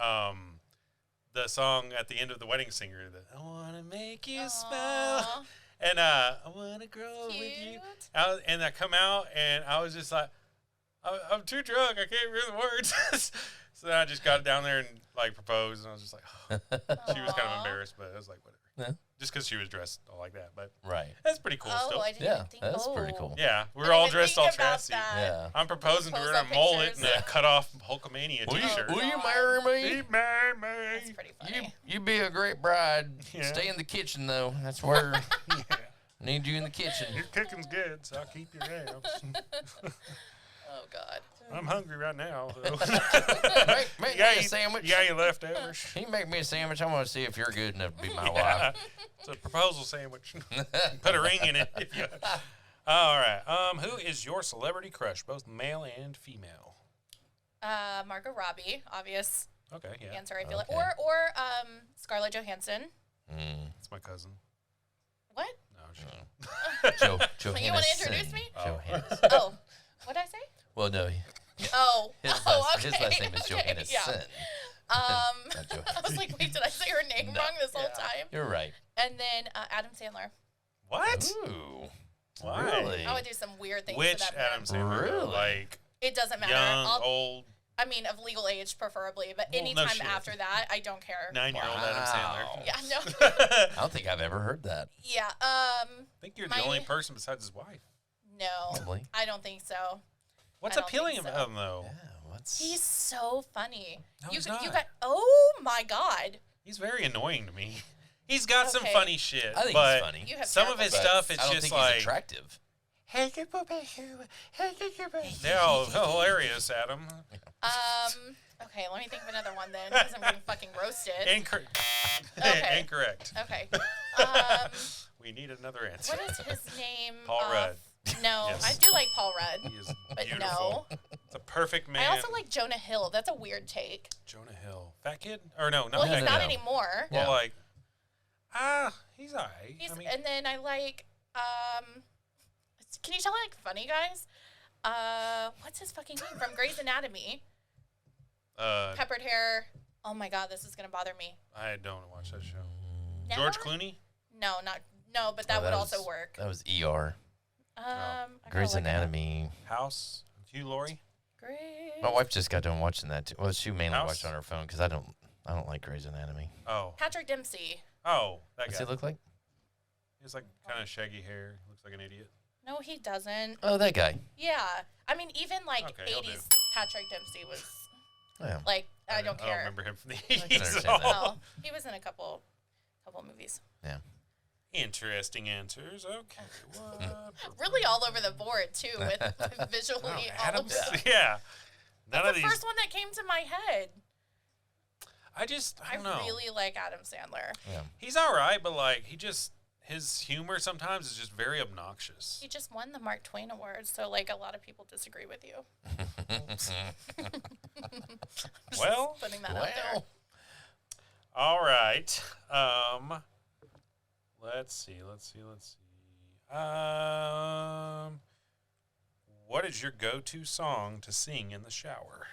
the song at the end of the Wedding Singer, that I wanna make you smile, and I wanna grow with you. Cute. And I come out, and I was just like, I'm too drunk, I can't hear the words. So then I just got down there and like proposed, and I was just like, she was kind of Aw. embarrassed, but I was like, whatever. Yeah. Just because she was dressed all like that, but Right. that's pretty cool Oh, still. I didn't Yeah, even think. that's pretty cool. Yeah, we I were all didn't dressed think all about trashy. that. Yeah. I'm proposing to her in Pose a up mullet pictures. and a cut off Hulkamania Will t-shirt. you, will you God. marry me? He married me. That's pretty funny. You be a great bride. Yeah. Stay in the kitchen though. That's where Yeah. need you in the kitchen. Your cooking's good, so I'll keep your house. Oh God. I'm hungry right now. So. Make You got me a any- sandwich. You got any leftovers? Can you make me a sandwich? I want to see if you're good enough to be my Yeah. wife. It's a proposal sandwich. Put a ring in it. If you... All right. Who is your celebrity crush, both male and female? Margot Robbie, obvious Okay, yeah. answer. I feel like, Okay. or Scarlett Johansson. Mm. It's my cousin. What? No, she... Johannesson. You wanna introduce me? Johannesson. Oh, what did I say? Well, no. Oh, His okay. last name is Okay, Johannesson. yeah. Not Johansson. I was like, wait, did I say her name No. wrong this whole Yeah. time? You're right. And then Adam Sandler. What? Ooh. Why? Really? I would do some weird things Which to that man. Adam Sandler? Really? Like It doesn't matter. young, I'll, old? I mean, of legal age, preferably, but Well, no anytime shit. after that, I don't care. 9-year-old Adam Sandler. Yeah, no. I don't think I've ever heard that. Yeah, I think you're the My- only person besides his wife. no. Probably. I don't think so. What's I don't appealing think so. about him, though? Yeah, what's... He's so funny. No, you he's got, you not. got, oh my God. He's very annoying to me. He's got some Okay. funny shit, I think but he's funny. You have some of terrible his taste. stuff, I it's don't just think like... he's attractive. They're all hilarious, Adam. Okay, let me think of another one then, because I'm getting fucking roasted. Okay. Incorrect. Okay. We need another answer. What is his name? Paul Rudd. No, Yes. I do like Paul Rudd, He is but beautiful. no. It's a perfect man. I also like Jonah Hill. That's a weird take. Jonah Hill. Fat kid? Or no, not Well, fat he's kid. not no. anymore. Well, Yeah. like, he's all right. He's, I mean, and then I like, can you tell I like Funny Guys? What's his fucking name from Grey's Anatomy? Peppered hair. Oh my God, this is gonna bother me. I don't watch that show. Never? George Clooney? No, but that Oh, would was- also work. That was ER. I gotta Grey's look it up. Anatomy. House? Hugh Laurie? Grey's. My wife just got done watching that too. Well, she mainly House? watched on her phone because I don't like Grey's Anatomy. Oh. Patrick Dempsey. Oh, that What's guy. he look like? He has like kind of shaggy hair. Looks like an idiot. No, he doesn't. Oh, that guy. Yeah, I mean, even like Okay, he'll 80s Patrick Dempsey was Yeah. like, I don't I care. don't remember him from the can 80s at understand that. all. No, he was in a couple movies. Yeah. Interesting answers. Okay. What? Really all over the board too, with visually Oh, all of Adam's, them. yeah. None That's of the these. first one that came to my head. I I don't know. really like Adam Sandler. Yeah. He's all right, but like his humor sometimes is just very obnoxious. He just won the Mark Twain Award, so like a lot of people disagree with you. Well, Putting that out there. Well, all right. Let's see. What is your go-to song to sing in the shower?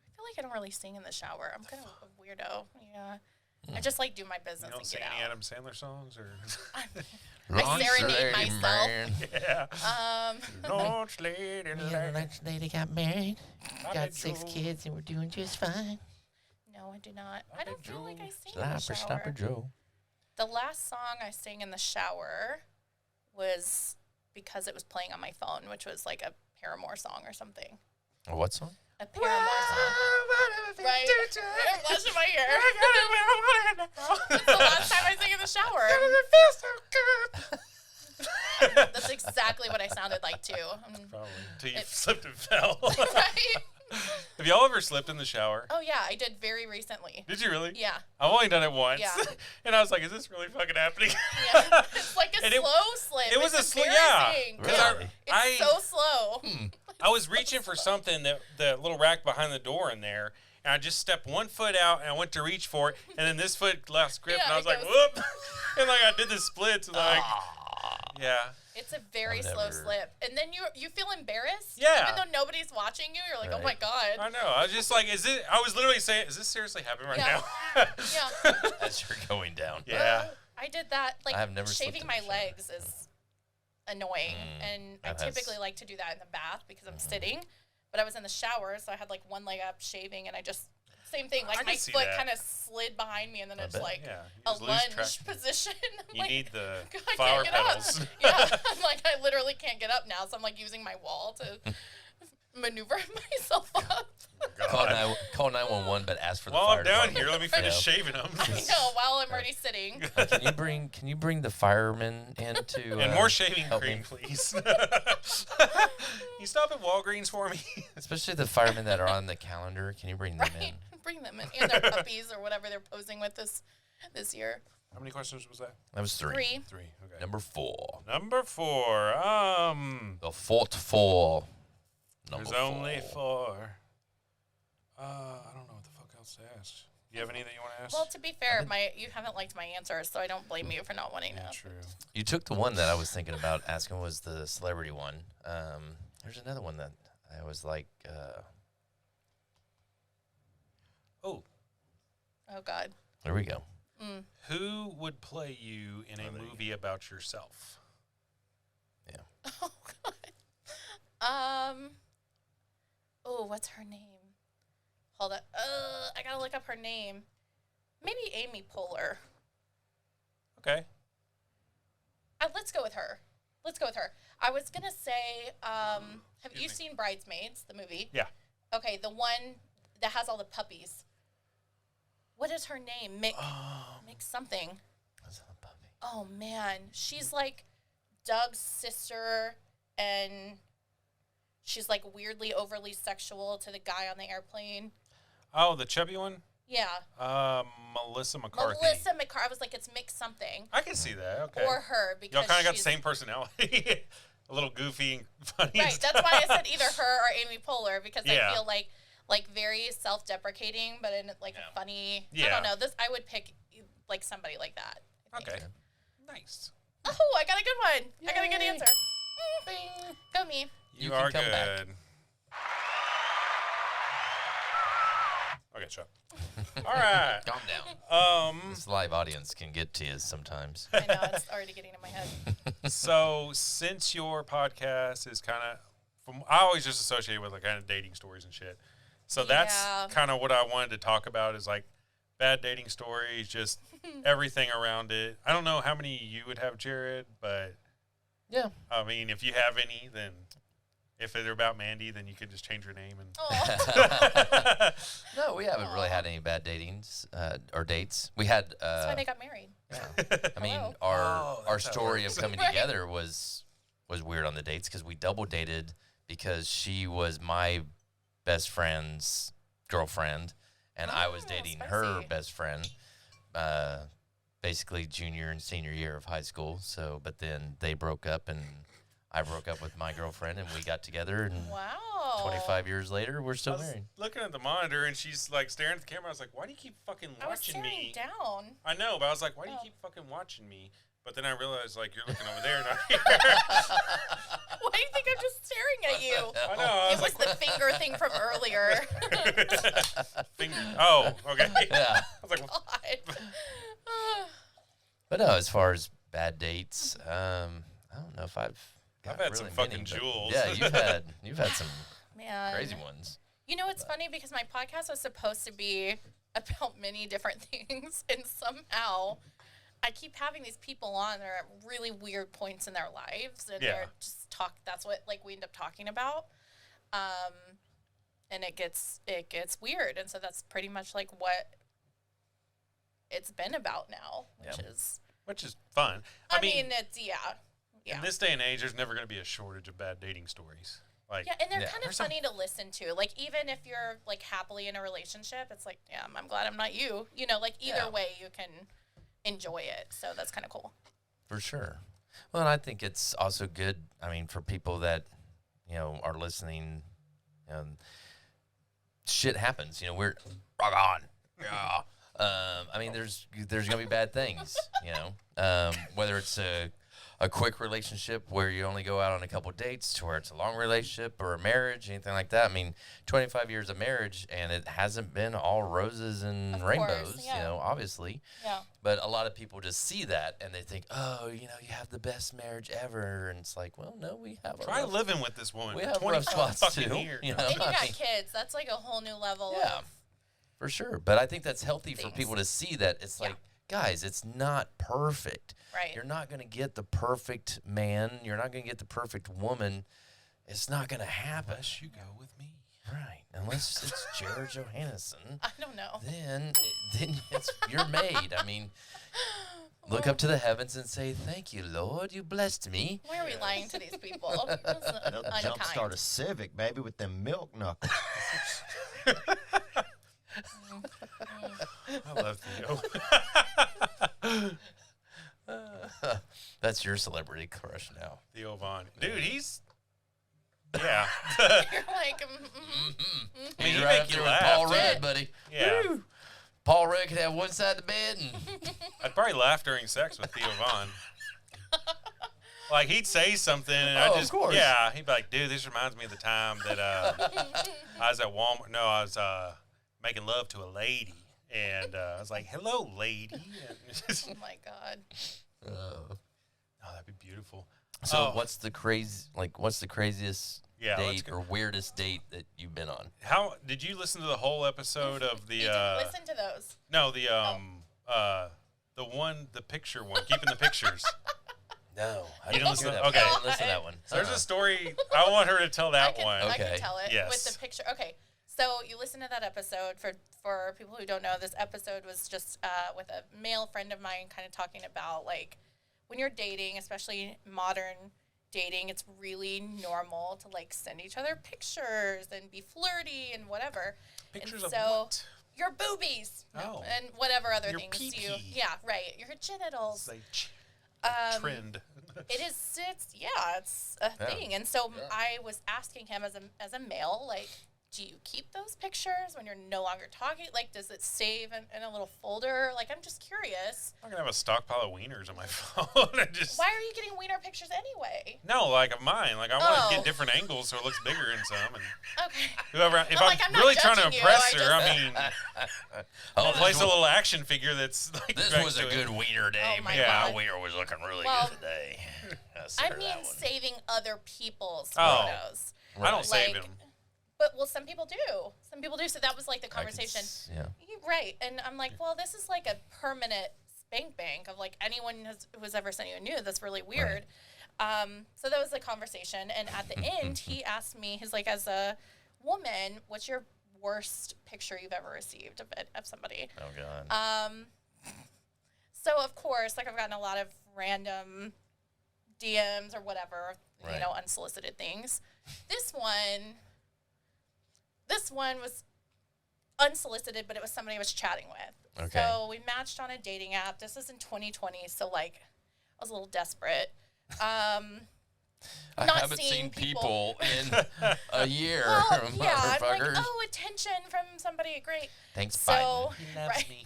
I feel like I don't really sing in the shower. I'm kind of a weirdo. Yeah. I just like do my You business don't and sing get any out. Adam Sandler songs, or I serenade myself. yeah. Launch lady, lady got married, got 6 kids, and we're doing just fine. No, I do not. I don't feel like I sing in Slapper, the shower. slapper, Joe. The last song I sang in the shower was because it was playing on my phone, which was like a Paramore song or something. A what song? A Paramore song. Right? I'm blushing my hair. That's the last time I sang in the shower. That's exactly what I sounded like too. Probably. Until you It- slipped and fell. Right? Have y'all ever slipped in the shower? Oh yeah, I did very recently. Did you really? Yeah. I've only done it once. Yeah. And I was like, is this really fucking happening? Yeah. It's like a And it- slow slip. it was It's a slow- yeah. embarrassing. 'Cause Really? It's so slow. I was reaching for something, the little rack behind the door in there, and I just stepped one foot out, and I went to reach for it, and then this foot left grip, Yeah, and I was it like, goes- whoop. And like I did the splits, and like, yeah. It's a very I've slow never- slip. And then you feel embarrassed. Yeah. Even though nobody's watching you, you're like, oh Right. my God. I know. I was just like, I was literally saying, is this seriously happening right Yeah. now? Yeah. As you're going down. Yeah. I did that. Like, I've never slipped shaving in my the shower. legs is annoying. And I that has- typically like to do that in the bath because I'm sitting. But I was in the shower, so I had like one leg up shaving, and I just, same thing. I Like, can my see foot that. kind of slid behind me, and then it's bet. like Yeah. You a just lose lunge track. position. I'm You like, need the I can't flower get up. petals. Yeah, I'm like, I literally can't get up now, so I'm like using my wall to maneuver myself up. Call 911, but ask for the While fire I'm down department. here, let me finish Yeah. shaving them. I know, while I'm already sitting. Can you bring the firemen in to And more shaving help cream, me? please. You stop at Walgreens for me? Especially the firemen that are on the calendar. Can you bring them Right. in? Bring them in. And their puppies or whatever they're posing with this year. How many questions was that? That was 3. 3. 3. Okay. Number 4. Number 4. The fort 4. Number There's only 4. 4. I don't know what the fuck else to ask. Do you have any that you want to ask? Well, to be fair, you haven't liked my answers, so I don't blame you for not wanting Yeah, to. true. You took the one that I was thinking about asking was the celebrity one. There's another one that I was like, Oh, Oh, God. there we go. who would play you in a movie about yourself? Oh, God. Oh, what's her name? Hold on. I gotta look up her name. Maybe Amy Poehler. Okay. Let's go with her. I was gonna say, have you seen Bridesmaids, the movie? Yeah. Okay, the one that has all the puppies. What is her name? Mick something. What's the puppy? Oh man, she's like Doug's sister, and she's like weirdly overly sexual to the guy on the airplane. Oh, the chubby one? Yeah. Melissa McCarthy. I was like, it's Mick something. I can see that. Okay. Or her, because y'all kind of got the she's- same personality. A little goofy and funny. and Right, stuff. that's why I said either her or Amy Poehler, because Yeah. I feel like very self-deprecating, but in like a funny. I Yeah. don't know. I would pick like somebody like that. I think. Okay. Nice. Oh, I got a good one. I got a good Yay. answer. Bing. Go me. You can are come good. back. Okay, shut up. All right. Calm down. Um. This live audience can get to you sometimes. I know it's already getting in my head. So since your podcast is kind of, I always just associate with like kind of dating stories and shit. So that's Yeah. kind of what I wanted to talk about is like bad dating stories, just everything around it. I don't know how many you would have, Jared, but Yeah. I mean, if you have any, then if they're about Mandy, then you could just change your name and. Oh, No, we haven't really had any bad datings or dates. We had. that's why they got married. I mean, Hello. our that's how it story works. of coming Right. together was weird on the dates because we double dated because she was my best friend's girlfriend and I was Oh, dating her spicy. best friend, basically junior and senior year of high school. So, but then they broke up and I broke up with my girlfriend and we got together and Wow. 25 years later we're I still was married. looking at the monitor and she's like staring at the camera. I was like, "Why do you keep fucking I was watching staring me?" down. I know, but I was like, "Why do you Oh. keep fucking watching me?" But then I realized like you're looking over there, not here. Why do you think I'm just staring at you? I know. I It was the finger thing from earlier. Oh, okay. Yeah. I was like, God. But no, as far as bad dates, I don't know if I've got had some really fucking many, but jewels. Yeah, you've had some Man. crazy ones. You know, it's funny because my podcast was supposed to be about many different things, and somehow I keep having these people on. They're at really weird points in their lives, and Yeah. they're just that's what like we end up talking about, and it gets weird, and so that's pretty much like what it's been about now, which is fun. I mean it's yeah. In this day and age, there's never going to be a shortage of bad dating stories. Like, Yeah, and they're Yeah. kind of There's some- funny to listen to. Like, even if you're, like, happily in a relationship, it's like, yeah, I'm glad I'm not you. You know, like, either Yeah. way, you can enjoy it. So that's kind of cool. For sure. Well, and I think it's also good, I mean, for people that, are listening, shit happens. We're rock on. Yeah. I mean, there's going to be bad things, whether it's a quick relationship where you only go out on a couple dates to where it's a long relationship or a marriage, anything like that. I mean, 25 years of marriage and it hasn't been all roses and Of rainbows, course, yeah. Obviously. Yeah. But a lot of people just see that and they think, oh, you have the best marriage ever. And it's like, well, no, we have try rough, living with this woman we for have 20 rough spots fucking too. years. You know? And you I got mean, kids. That's, like, a whole new level Yeah. of... for sure. But I think that's healthy for Things. people to see that it's Yeah. like, guys, it's not perfect. Right. You're not going to get the perfect man. You're not going to get the perfect woman. It's not going to happen. Unless you go with me. Right. Unless it's Jared Johannesson. I don't know. Then you're made. I mean, look up to the heavens and say, thank you, Lord. You blessed me. Why are we lying to these people? That's They'll jumpstart a unkind. Civic, baby, with them milk knuckles. I love Theo. That's your celebrity crush now. Theo Vaughn. Dude, he's. Yeah. You're like, I mean, He's he right make up you there with laugh, Paul too. Rudd, buddy. Yeah. Woo. Paul Rudd could have one side of the bed. And I'd probably laugh during sex with Theo Vaughn. Like, he'd say something, and Oh, I of just, course. yeah, he'd be like, dude, this reminds me of the time that I was at Walmart. No, I was making love to a lady. And I was like, hello, lady. And it's just, oh, my God. oh, that'd be beautiful. So Oh. what's the craziest, Yeah, let's date go. or weirdest date that you've been on? How did you listen to the whole episode of the? You didn't listen to those. No, the picture one, keeping the pictures. No, I You didn't listen hear to- that. okay. I didn't listen to that one. So there's a story. I want her to tell that I one. can Okay. tell it Yes. with the picture. Okay, so you listen to that episode. For people who don't know, this episode was just with a male friend of mine, kind of talking about like when you're dating, especially modern dating, it's really normal to like send each other pictures and be flirty and whatever. Pictures and of so what? your boobies, Oh. and whatever other Your things pee-pee. yeah, right, your genitals. It's a trend. It's a thing. And so I was asking him as a male, like, do you keep those pictures when you're no longer talking? Like, does it save in a little folder? Like, I'm just curious. I'm gonna have a stockpile of wieners on my phone. Why are you getting wiener pictures anyway? No, like of mine. Like I want Oh. to get different angles so it looks bigger in some. And Okay. whoever, if I'm I'm, like, I'm not really trying to judging you, impress I her, I mean, Oh, place a little action figure that's like. This right was to a it. good wiener day. Oh my Man, God. my wiener was looking really Well, good today. I mean, saving other people's Oh. photos. I don't save Like, them. But, some people do. Some people do. So that was like the I could conversation. yeah. Right. And I'm like, well, this is like a permanent spank bank of like anyone who's ever sent you a nude. That's really weird. So that was the conversation. And at the end, he asked me, he's like, as a woman, what's your worst picture you've ever received of somebody? Oh, God. So, of course, like I've gotten a lot of random DMs or whatever, Right. unsolicited things. This one was unsolicited, but it was somebody I was chatting with. Okay. So we matched on a dating app. This was in 2020, so like I was a little desperate. I not haven't seeing seen people. people in a year, Well, yeah, I'm like, motherfuckers. oh, attention from somebody, great. Thanks, So, Biden. He loves right. me.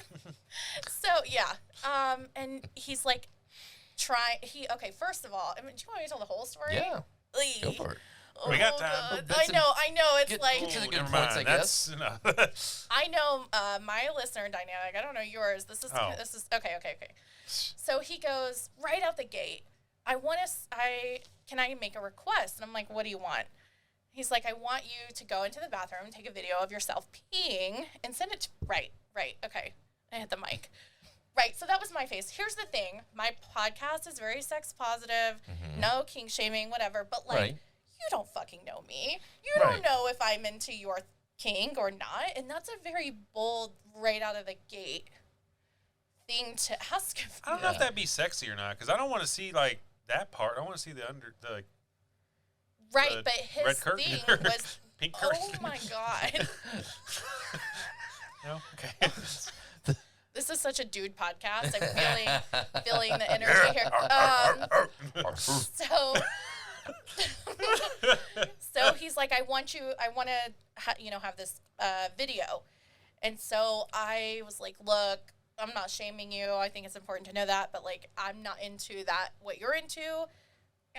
So yeah, and he's like, okay, first of all, I mean, do you want me to tell the whole story? Yeah, Lee. go for it. We got Oh, time. God. That's I know. It's Get- like get to the good Never points, mind. I guess. That's I know my listener dynamic. I don't know yours. This is Oh. okay. So he goes right out the gate. Can I make a request? And I'm like, what do you want? He's like, I want you to go into the bathroom and take a video of yourself peeing and send it to right. Okay. I hit the mic. Right, so that was my face. Here's the thing. My podcast is very sex positive, no kink shaming, whatever. But, like, Right. you don't fucking know me. You Right. don't know if I'm into your kink or not. And that's a very bold, right out of the gate thing to ask of I don't know if that'd be sexy or not, because I don't want to see like that part. I want to see the Right, the but his red curtain thing or was, pink oh curtain. my God. No? Okay. This is such a dude podcast. I'm feeling the energy here. So he's like, I want to have this video. And so I was like, look, I'm not shaming you. I think it's important to know that, but like, I'm not into that, what you're into.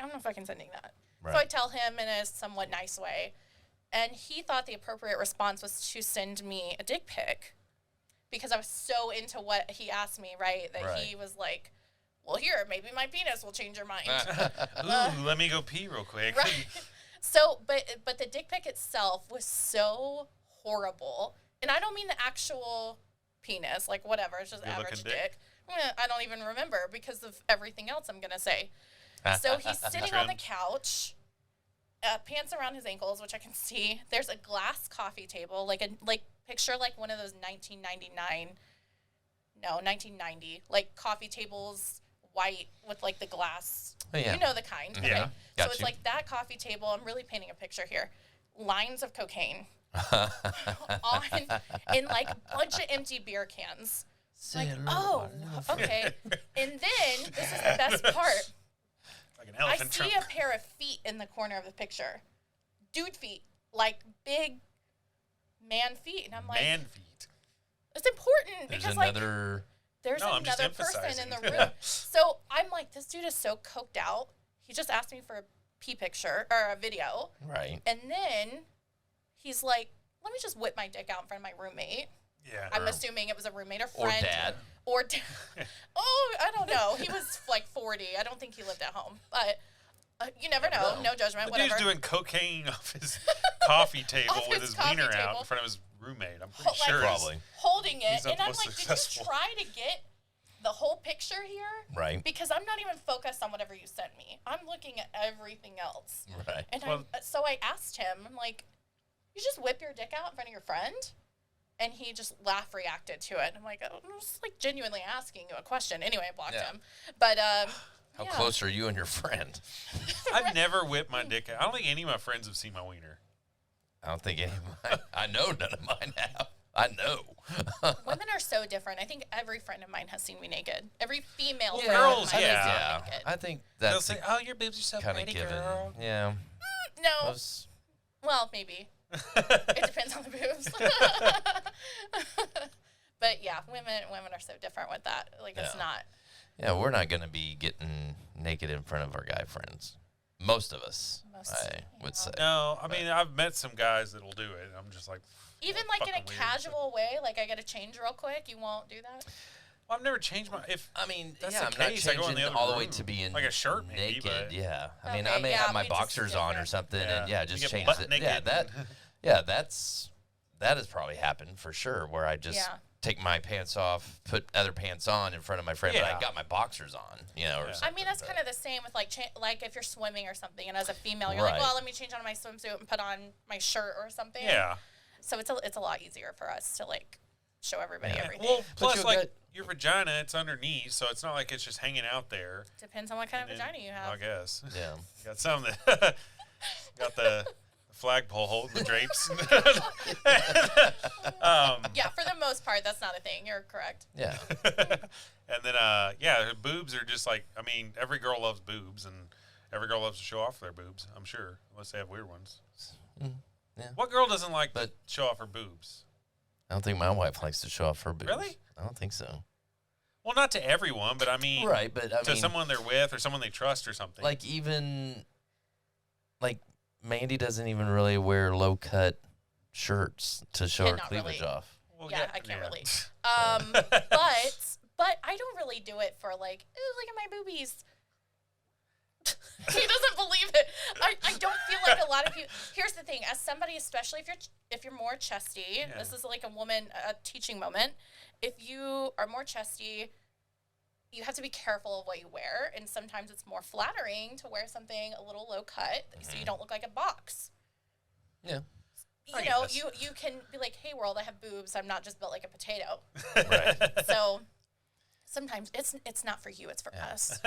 I'm not fucking sending that. Right. So I tell him in a somewhat nice way. And he thought the appropriate response was to send me a dick pic because I was so into what he asked me, right? That Right. he was like, well, here, maybe my penis will change your mind. Ooh, let me go pee real quick. Right. So, but the dick pic itself was so horrible. And I don't mean the actual penis, like whatever. It's just Good-looking average dick. dick. I don't even remember because of everything else I'm going to say. So he's sitting on the couch, pants around his ankles, which I can see. There's a glass coffee table, picture like one of those 1990, like coffee tables, white with like the glass. Oh, yeah. You know the kind. Yeah. Okay. Got So it's you. like that coffee table. I'm really painting a picture here. Lines of cocaine in like a bunch of empty beer cans. Like, oh, okay. And then this is the best part. Like an I elephant see trunk. a pair of feet in the corner of the picture. Dude feet, like big man feet. And I'm like, Man feet. it's important There's because like another. there's No, I'm just another person in emphasizing. the room. So I'm like, this dude is so coked out. He just asked me for a pee picture or a video. Right. And then he's like, let me just whip my dick out in front of my roommate. Yeah. I'm assuming it was a roommate or Or friend. dad. Or dad. Oh, I don't know. He was like 40. I don't think he lived at home. But You never know. No judgment. The Whatever. dude's doing cocaine off his coffee table Off with his his coffee wiener out table. in front of his roommate. I'm pretty Like, sure. Probably. Holding it, He's the and I'm most like, successful. did you try to get the whole picture here? Right. Because I'm not even focused on whatever you sent me. I'm looking at everything else. Right. And Well- so I asked him, I'm like, you just whip your dick out in front of your friend? And he just reacted to it. I'm like, oh, I'm just like genuinely asking you a question. Anyway, I blocked Yeah. him. But How yeah. close are you and your friend? I've never whipped my dick out. I don't think any of my friends have seen my wiener. I don't think any of mine. I know none of mine have. I know. Women are so different. I think every friend of mine has seen me naked. Every female Yeah, friend Girls, of mine yeah. has seen me Yeah. naked. I think They'll that's say, "Oh, your boobs are so kind of pretty, given. girl." Yeah. No. Those- Well, maybe. It depends on the boobs. But yeah, women are so different with that. Like it's Yeah. not. Yeah, we're not going to be getting naked in front of our guy friends. Most of us, Most, I would yeah. say. No, I mean I've met some guys that'll do it. I'm just like, Even like in a fucking weird. casual way, like I got to change real quick. You won't do that. Well, I've never changed my. If I mean, That's yeah, the I'm not case, I go in changing the other all the way room. to being Like a shirt maybe, naked. but- Yeah, I mean, Okay, I may yeah, have my we just boxers on or different. something, and Yeah. yeah, You just get change butt it. naked. Yeah, that has probably happened for sure. Where I just Yeah. take my pants off, put other pants on in front of my friend, but Yeah. I got my boxers on, you know. Or Yeah. something, I mean, that's but- kind of the same with like like if you're swimming or something, and as a female, you're Right. like, well, let me change out of my swimsuit and put on my shirt or something. yeah. So it's a lot easier for us to like show everybody Yeah. everything. Well, plus you like got- your vagina, it's underneath, so it's not like it's just hanging out there. Depends on what kind of And vagina you I have. guess. Yeah. You got some that got the flagpole holding the drapes. Yeah, for the most part, that's not a thing. You're correct. Yeah. And then, yeah, boobs are just like, I mean, every girl loves boobs, and every girl loves to show off their boobs, I'm sure, unless they have weird ones. yeah. What girl doesn't like to But- show off her boobs? I don't think my wife likes to show off her boobs. Really? I don't think so. Well, not to everyone, but I mean, Right, but I to mean, someone they're with or someone they trust or something. like even like Mandy doesn't even really wear low cut shirts to show her Cannot cleavage relate. off. Well, Yeah, I can't yeah. relate. But I don't really do it for like, ooh, look at my boobies. He doesn't believe it. I don't feel like a lot of people. Here's the thing: as somebody, especially if you're more chesty, Yeah. this is like a teaching moment. If you are more chesty, you have to be careful of what you wear, and sometimes it's more flattering to wear something a little low cut, so you don't look like a box. Yeah. I You know, guess. you can be like, hey world, I have boobs. I'm not just built like a potato. Right. So sometimes it's not for you, it's for us.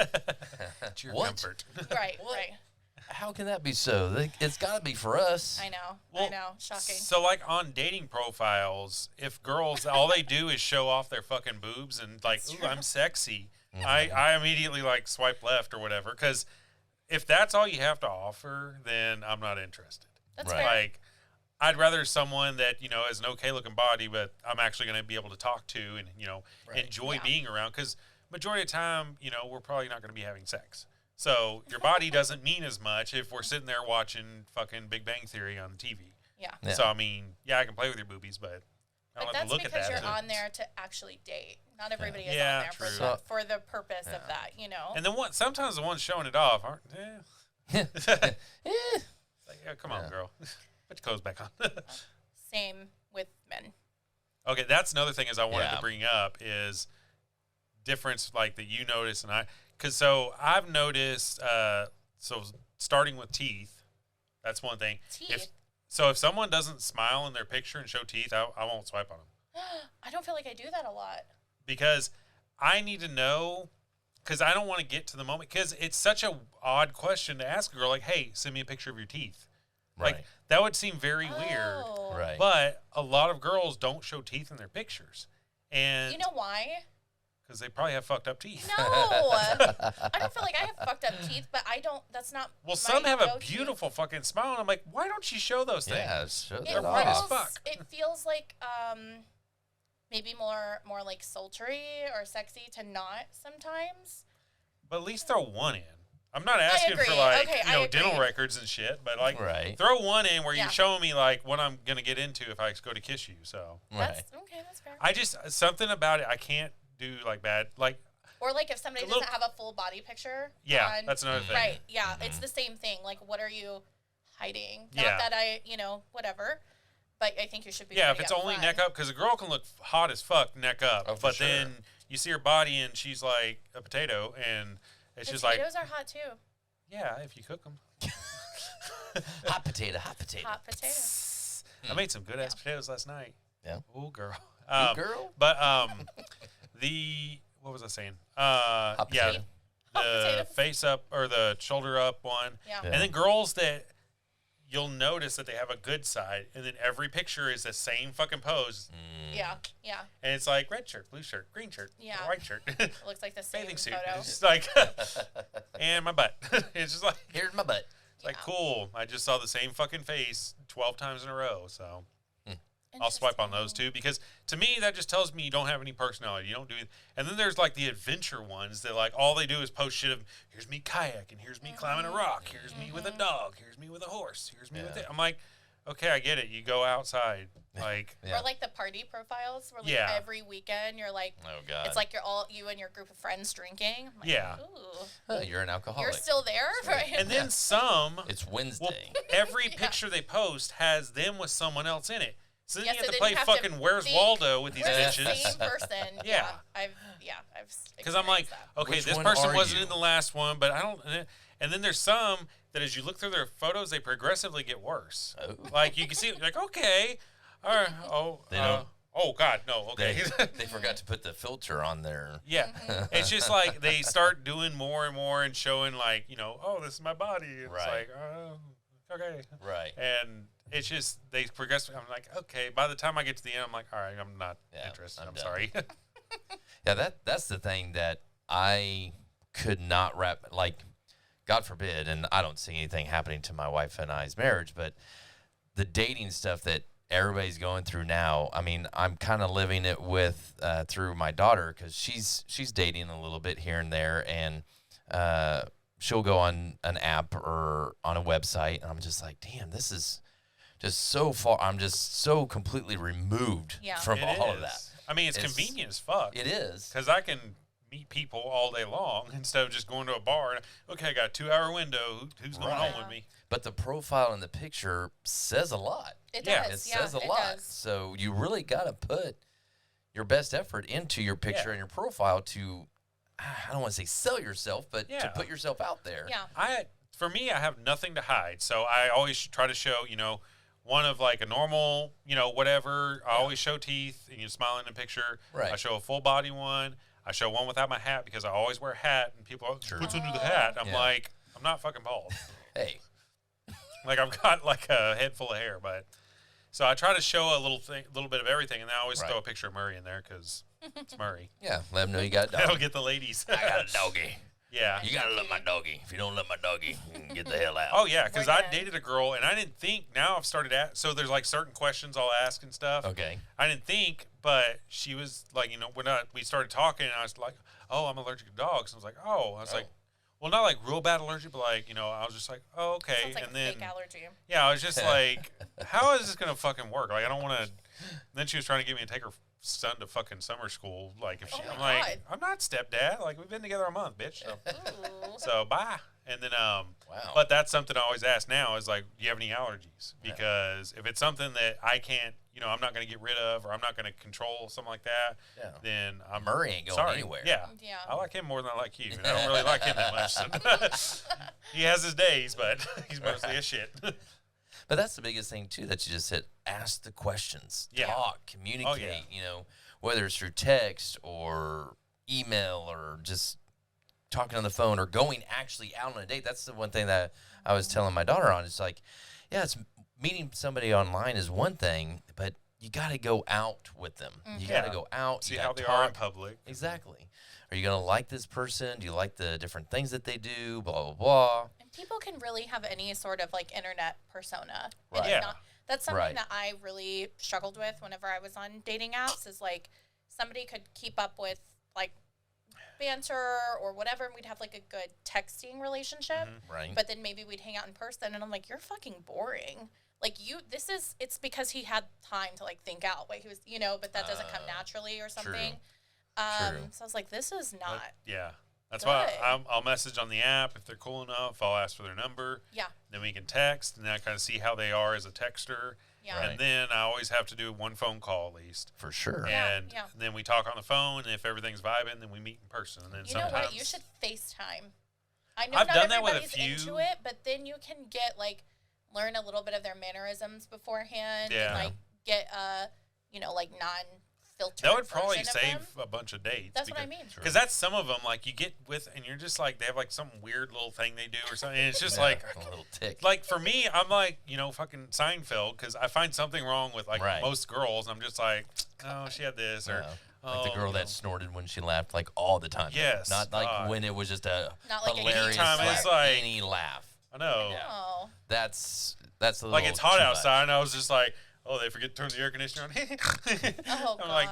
It's your What? comfort. Right, What? right. How can that be so? It's got to be for us. I know. Well, I know. Shocking. So, like on dating profiles, if girls all they do is show off their fucking boobs and like, ooh, I'm sexy, I immediately like swipe left or whatever. Because if that's all you have to offer, then I'm not interested. That's Right. fair. Like, I'd rather someone that has an okay looking body, but I'm actually going to be able to talk to and Right. enjoy Yeah. being around. Because majority of the time, we're probably not going to be having sex. So your body doesn't mean as much if we're sitting there watching fucking Big Bang Theory on TV. Yeah. Yeah. So I mean, yeah, I can play with your boobies, but I But don't have that's to look at because that. you're on there to actually date. Not everybody is Yeah, on there true. for the purpose of Yeah. that, And then sometimes the ones showing it off aren't. Like, yeah, come on, Yeah. girl, put your clothes back on. Same with men. Okay, that's another thing is I wanted Yeah. to bring up is difference like that you notice and because so I've noticed so starting with teeth, that's one thing. Teeth. If someone doesn't smile in their picture and show teeth, I won't swipe on them I don't feel like I do that a lot. because I need to know because I don't want to get to the moment because it's such a odd question to ask a girl like, hey, send me a picture of your teeth. Right. Like that would seem very weird. Oh. Right. But a lot of girls don't show teeth in their pictures. And You know why? because they probably have fucked up teeth. No. I don't feel like I have fucked up teeth, but I don't. That's not. Well, my some have a go-to. beautiful fucking smile, and I'm like, why don't you show those things? Yeah, show It that white as off. fuck. It feels like maybe more like sultry or sexy to not sometimes. But at least throw one in. I'm not asking for agree. like Okay, I dental agree. records and shit, but like Right. throw one in where Yeah. you're showing me like what I'm gonna get into if I go to kiss you. So Right. That's okay. That's fair. I just something about it I can't do like bad like Or like if somebody A little- doesn't have a full body picture. Yeah, on- that's another thing. Right. Yeah, it's the same thing. Like, what are you hiding? Not Yeah. that whatever. But I think you should be. Yeah, if pretty it's only upfront. neck up, because a girl can look hot as fuck neck up, Oh, for but sure. then you see her body and she's like a potato, and it's just like, Potatoes are hot too. yeah, if you cook them. Hot potato, hot potato. Hot potato. I made some good ass potatoes last night. Yeah. Ooh, girl. Ooh, girl. But what was I saying? Yeah, potato. Hot the potatoes. face up or the shoulder up one, Yeah. Yeah. and then girls that you'll notice that they have a good side, and then every picture is the same fucking pose, Yeah. Yeah. and it's like red shirt, blue shirt, green shirt, Yeah. white shirt, It looks like the same bathing suit. photo. It's just like, and my butt. It's just like, Here's my butt. it's like cool. I just saw the same fucking face 12 times in a row, so. I'll swipe on those too, because to me that just tells me you don't have any personality. You don't do it. And then there's like the adventure ones that like all they do is post shit of here's me kayaking, here's me climbing a rock, here's me with a dog, here's me with a horse, here's me with it. I'm like, okay, I get it. You go outside, like Yeah. Or like the party profiles where like Yeah. every weekend you're like, Oh God. it's like you and your group of friends drinking. I'm like, Yeah. Ooh, Oh, you're an alcoholic. you're still there, right? and then some. It's Wednesday. Well, every picture they post has them with someone else in it. So then Yeah, you so have to then play you have to fucking Where's think, Waldo with these Where's the bitches. same person? Yeah. I've Because I'm like, experienced that. okay, Which this one person are wasn't you? in the last one, but I don't. And then there's some that as you look through their photos, they progressively get worse. Oh. Like you can see, like okay, all right, They don't- oh God, no, okay. They forgot to put the filter on there. Yeah, it's just like they start doing more and more and showing like oh, this is my body. It's Right. like okay, Right. and it's just they progress. I'm like okay. By the time I get to the end, I'm like all right, I'm not Yeah, interested. I'm I'm done. sorry. Yeah, that's the thing that I could not wrap, like, God forbid, and I don't see anything happening to my wife and I's marriage, but the dating stuff that everybody's going through now, I mean, I'm kind of living it with through my daughter because she's dating a little bit here and there, and she'll go on an app or on a website, and I'm just like, damn, this is just so far. I'm just so completely removed Yeah. from It all of is. that. I mean, it's It's- convenient as fuck. It is. Because I can meet people all day long instead of just going to a bar. And, okay, I got a 2-hour window. Who's going Right. home with me? But the profile in the picture says a lot. It Yeah. does. It Yeah, says a it lot. does. So you really got to put your best effort into your picture Yeah. and your profile to, I don't want to say sell yourself, but Yeah. to put yourself out there. Yeah. For me, I have nothing to hide. So I always try to show, one of like a normal, whatever. I always show teeth and you smile in the picture. Right. I show a full body one. I show one without my hat because I always wear a hat and people Sure. what's under the hat. I'm Yeah. like, I'm not fucking bald. Hey, Like I've got like a head full of hair, but so I try to show a little bit of everything, and I always Right. throw a picture of Murray in there because it's Murray. yeah, let them know you got a That'll dog. get the ladies. I got a doggy. Yeah. You got to love my doggy. If you don't love my doggy, you can get the hell out. Oh yeah, because We're I done. dated a girl, and I didn't think. Now I've started so there's like certain questions I'll ask and stuff. Okay. I didn't think, but she was like, when we started talking, and I was like, oh, I'm allergic to dogs. And I was like, oh, I was like, well, not like real bad allergic, but like, I was just like, oh, okay. Sounds like and a then, fake allergy. yeah, I was just like, how is this gonna fucking work? Like, I don't want to. Then she was trying to get me to take her son to fucking summer school. Like, if she, Oh I'm my like, God. I'm not stepdad. Like, we've been together a month, bitch. So, Ooh. so bye. And then, Wow. but that's something I always ask now is like, do you have any allergies? Because if it's something that I can't, I'm not going to get rid of, or I'm not going to control something like that, Yeah. then I'm Murray ain't going sorry. anywhere. Yeah. Yeah. I like him more than I like you. And I don't really like him that much. So. He has his days, but he's mostly a shit. But that's the biggest thing too that you just said. Ask the questions, Yeah. talk, communicate. Whether it's through text or email or just talking on the phone or going actually out on a date. That's the one thing that I was telling my daughter on. It's like, yeah, it's meeting somebody online is one thing, but you got to go out with them. You got to Yeah. go out. See you how gotta they are in talk. public. Exactly. Are you gonna like this person? Do you like the different things that they do? Blah blah blah. And people can really have any sort of like internet persona. Right. And Yeah. that's something Right. that I really struggled with whenever I was on dating apps is like somebody could keep up with like banter or whatever and we'd have like a good texting relationship. Right. But then maybe we'd hang out in person and I'm like, you're fucking boring. Like it's because he had time to like think out what he was, but that doesn't come naturally or something. True. So I was like, this is not. Yeah. That's why Good. I'll message on the app if they're cool enough. I'll ask for their number. Yeah. Then we can text, and then I kind of see how they are as a texter. Yeah. Right. And then I always have to do one phone call at least. For sure. Yeah. And then we talk on the phone, and if everything's vibing, then we meet in person. And then You know sometimes what? You should FaceTime. I know I've not done that with a everybody's few. into it, but then you can get learn a little bit of their mannerisms beforehand. Yeah. And get like non-filtered. that would probably version of save them. a bunch of dates. That's what I mean. Because that's some of them, like you get with, and you're just like, they have like some weird little thing they do or something. And it's just Yeah, like, a little tick. like for me, I'm like, fucking Seinfeld, because I find something wrong with like Right. most girls. I'm just like, oh, she had this, or Like the oh, girl that snorted when she laughed, like all the time. Yes, Not like God. when it was just a Not like a hilarious anytime, laugh, it's like- any laugh. I know. Yeah. Oh. That's a little Like it's hot too outside, much. and I was just like, oh, they forget to turn the air conditioner on. Oh I'm God. like,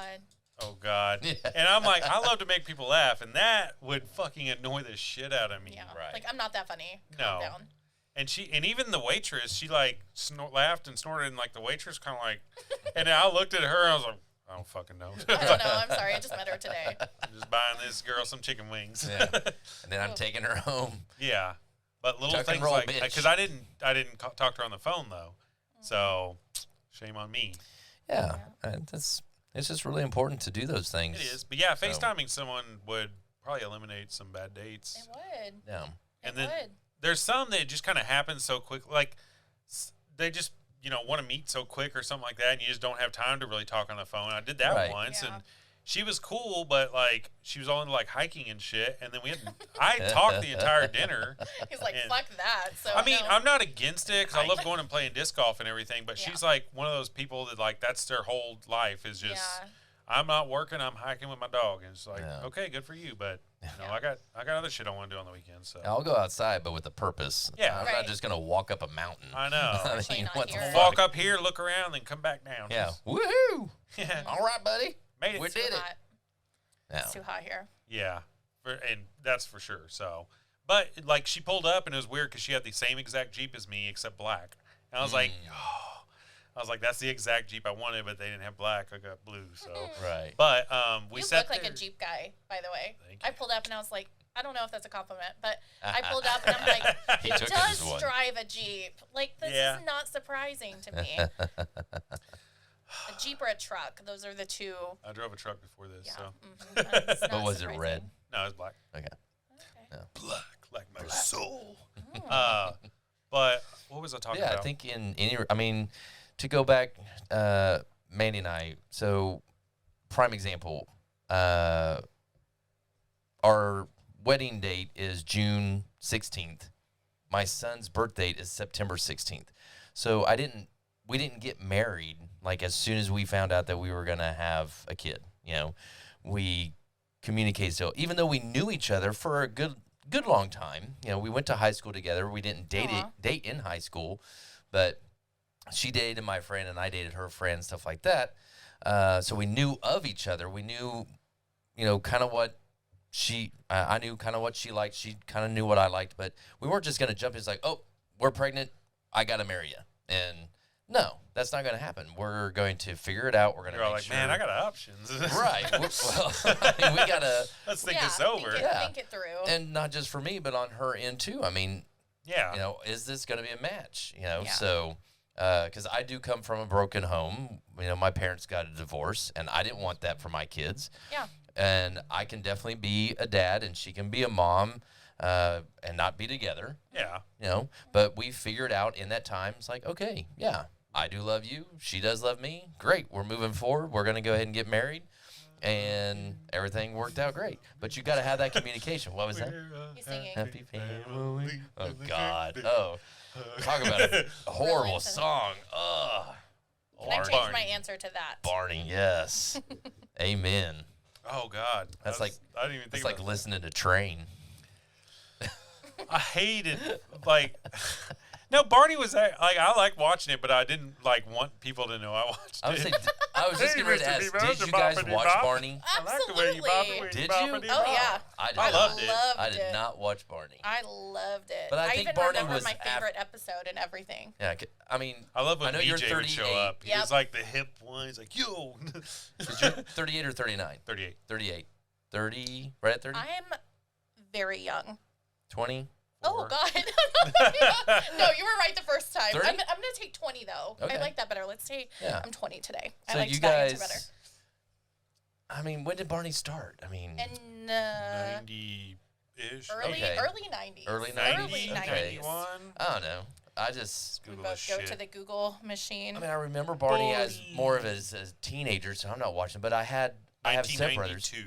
oh God. Yeah. And I'm like, I love to make people laugh, and that would fucking annoy the shit out of me. Yeah. Right. Like I'm not that funny. No. Calm down. And even the waitress, she like laughed and snorted, and like the waitress kind of like, and I looked at her, and I was like, I don't fucking know. I don't know. I'm sorry. I just met her today. I'm just buying this girl some chicken wings. Yeah. And then I'm taking her home. Yeah. But little Tuck and things roll, like, bitch. because I didn't talk to her on the phone though, so shame on me. Yeah. And it's just really important to do those things. It is, but yeah, FaceTiming someone would probably eliminate some bad dates. It would. Yeah. And It then would. there's some that just kind of happen so quick, like they just want to meet so quick or something like that, and you just don't have time to really talk on the phone. I did that Right. once, Yeah. and she was cool, but like she was all into like hiking and shit, and then I talked the entire dinner. He's like, And- fuck that. So I mean, no. I'm not against it because I love going and playing disc golf and everything, but Yeah. she's like one of those people that like that's their whole life is just Yeah. I'm not working, I'm hiking with my dog, and it's like Yeah. okay, good for you, but I got other shit I want to do on the weekend, so I'll go outside, but with a purpose. Yeah. I'm Right. not just gonna walk up a mountain. I know. Especially not what the here. fuck? Walk up here, look around, then come back down. Yeah. Woohoo! Yeah. All right, buddy. Made it. We It's too did it. hot. Yeah. It's too hot here. Yeah, and that's for sure. So, but like she pulled up and it was weird because she had the same exact Jeep as me except black. And I was like, oh, that's the exact Jeep I wanted, but they didn't have black. I got blue. So, Right. but we You sat look like there. a Jeep guy, by the way. Thank I you. pulled up and I was like, I don't know if that's a compliment, but I pulled up and I'm like, He he took it does as one. drive a Jeep. Like, this Yeah. is not surprising to me. A Jeep or a truck. Those are the two. I drove a truck before this, Yeah. so That's not But was it surprising. red? no, it was black. Okay. Okay. Black, like my soul. But what was I talking Yeah, about? I think to go back, Mandy and I, so prime example, our wedding date is June 16th. My son's birth date is September 16th. So we didn't get married like as soon as we found out that we were going to have a kid. We communicated still, even though we knew each other for a good long time. We went to high school together. We didn't date in high school, but she dated my friend and I dated her friend, stuff like that. So we knew of each other. We knew, kind of what I knew kind of what she liked. She kind of knew what I liked, but we weren't just going to jump in. It's like, oh, we're pregnant. I got to marry you. And no, that's not going to happen. We're going to figure it out. We're going to You're all make like, sure. man, I got options. Right. We got to, Let's think Yeah, this over. Think it through. and not just for me, but on her end too. I mean, Yeah. is this going to be a match? Yeah. So, because I do come from a broken home. My parents got a divorce, and I didn't want that for my kids. Yeah. And I can definitely be a dad, and she can be a mom, and not be together. Yeah. But we figured out in that time, it's like, okay, yeah, I do love you. She does love me. Great. We're moving forward. We're going to go ahead and get married. And everything worked out great. But you got to have that communication. What was that? He's singing. Happy family. Oh, God. Oh, talk about a horrible Ruined it. song. Ugh. Can I change Barney. my answer to that? Barney, yes. Amen. Oh God. That's like I didn't even think It's like about listening to Train. I hated like No, Barney was like I like watching it, but I didn't like want people to know I watched I was, it. I was just Hey, getting ready to Mr. ask, Bebop, did you guys Boppity watch Bop. Barney? I like the way you bop it, way Did bop you? it, Oh, bop. yeah. I did I not. loved it. I did not watch Barney. I loved it. But I think even Barney remember was my favorite episode and everything. Yeah, I mean, I love when I know you're BJ would show 38. up. He Yep. was like the hip one. He's like, yo. is you 38 or 39? 38. 38. 30, right at 30? I am very young. 20? Oh, God. No, you were right the first time. 30? I'm going to take 20, though. Okay. I like that better. Let's say Yeah. I'm 20 today. So I liked you that answer guys, better. I mean, when did Barney start? I mean, And 90-ish. early Okay. 90s. Early 90, 90s? 90s. Okay. 91. I don't know. I just, We Google both this go shit. to the Google machine. I mean, I remember Barney as more of as a teenager, so I'm not watching, but I have stepbrothers. 1992.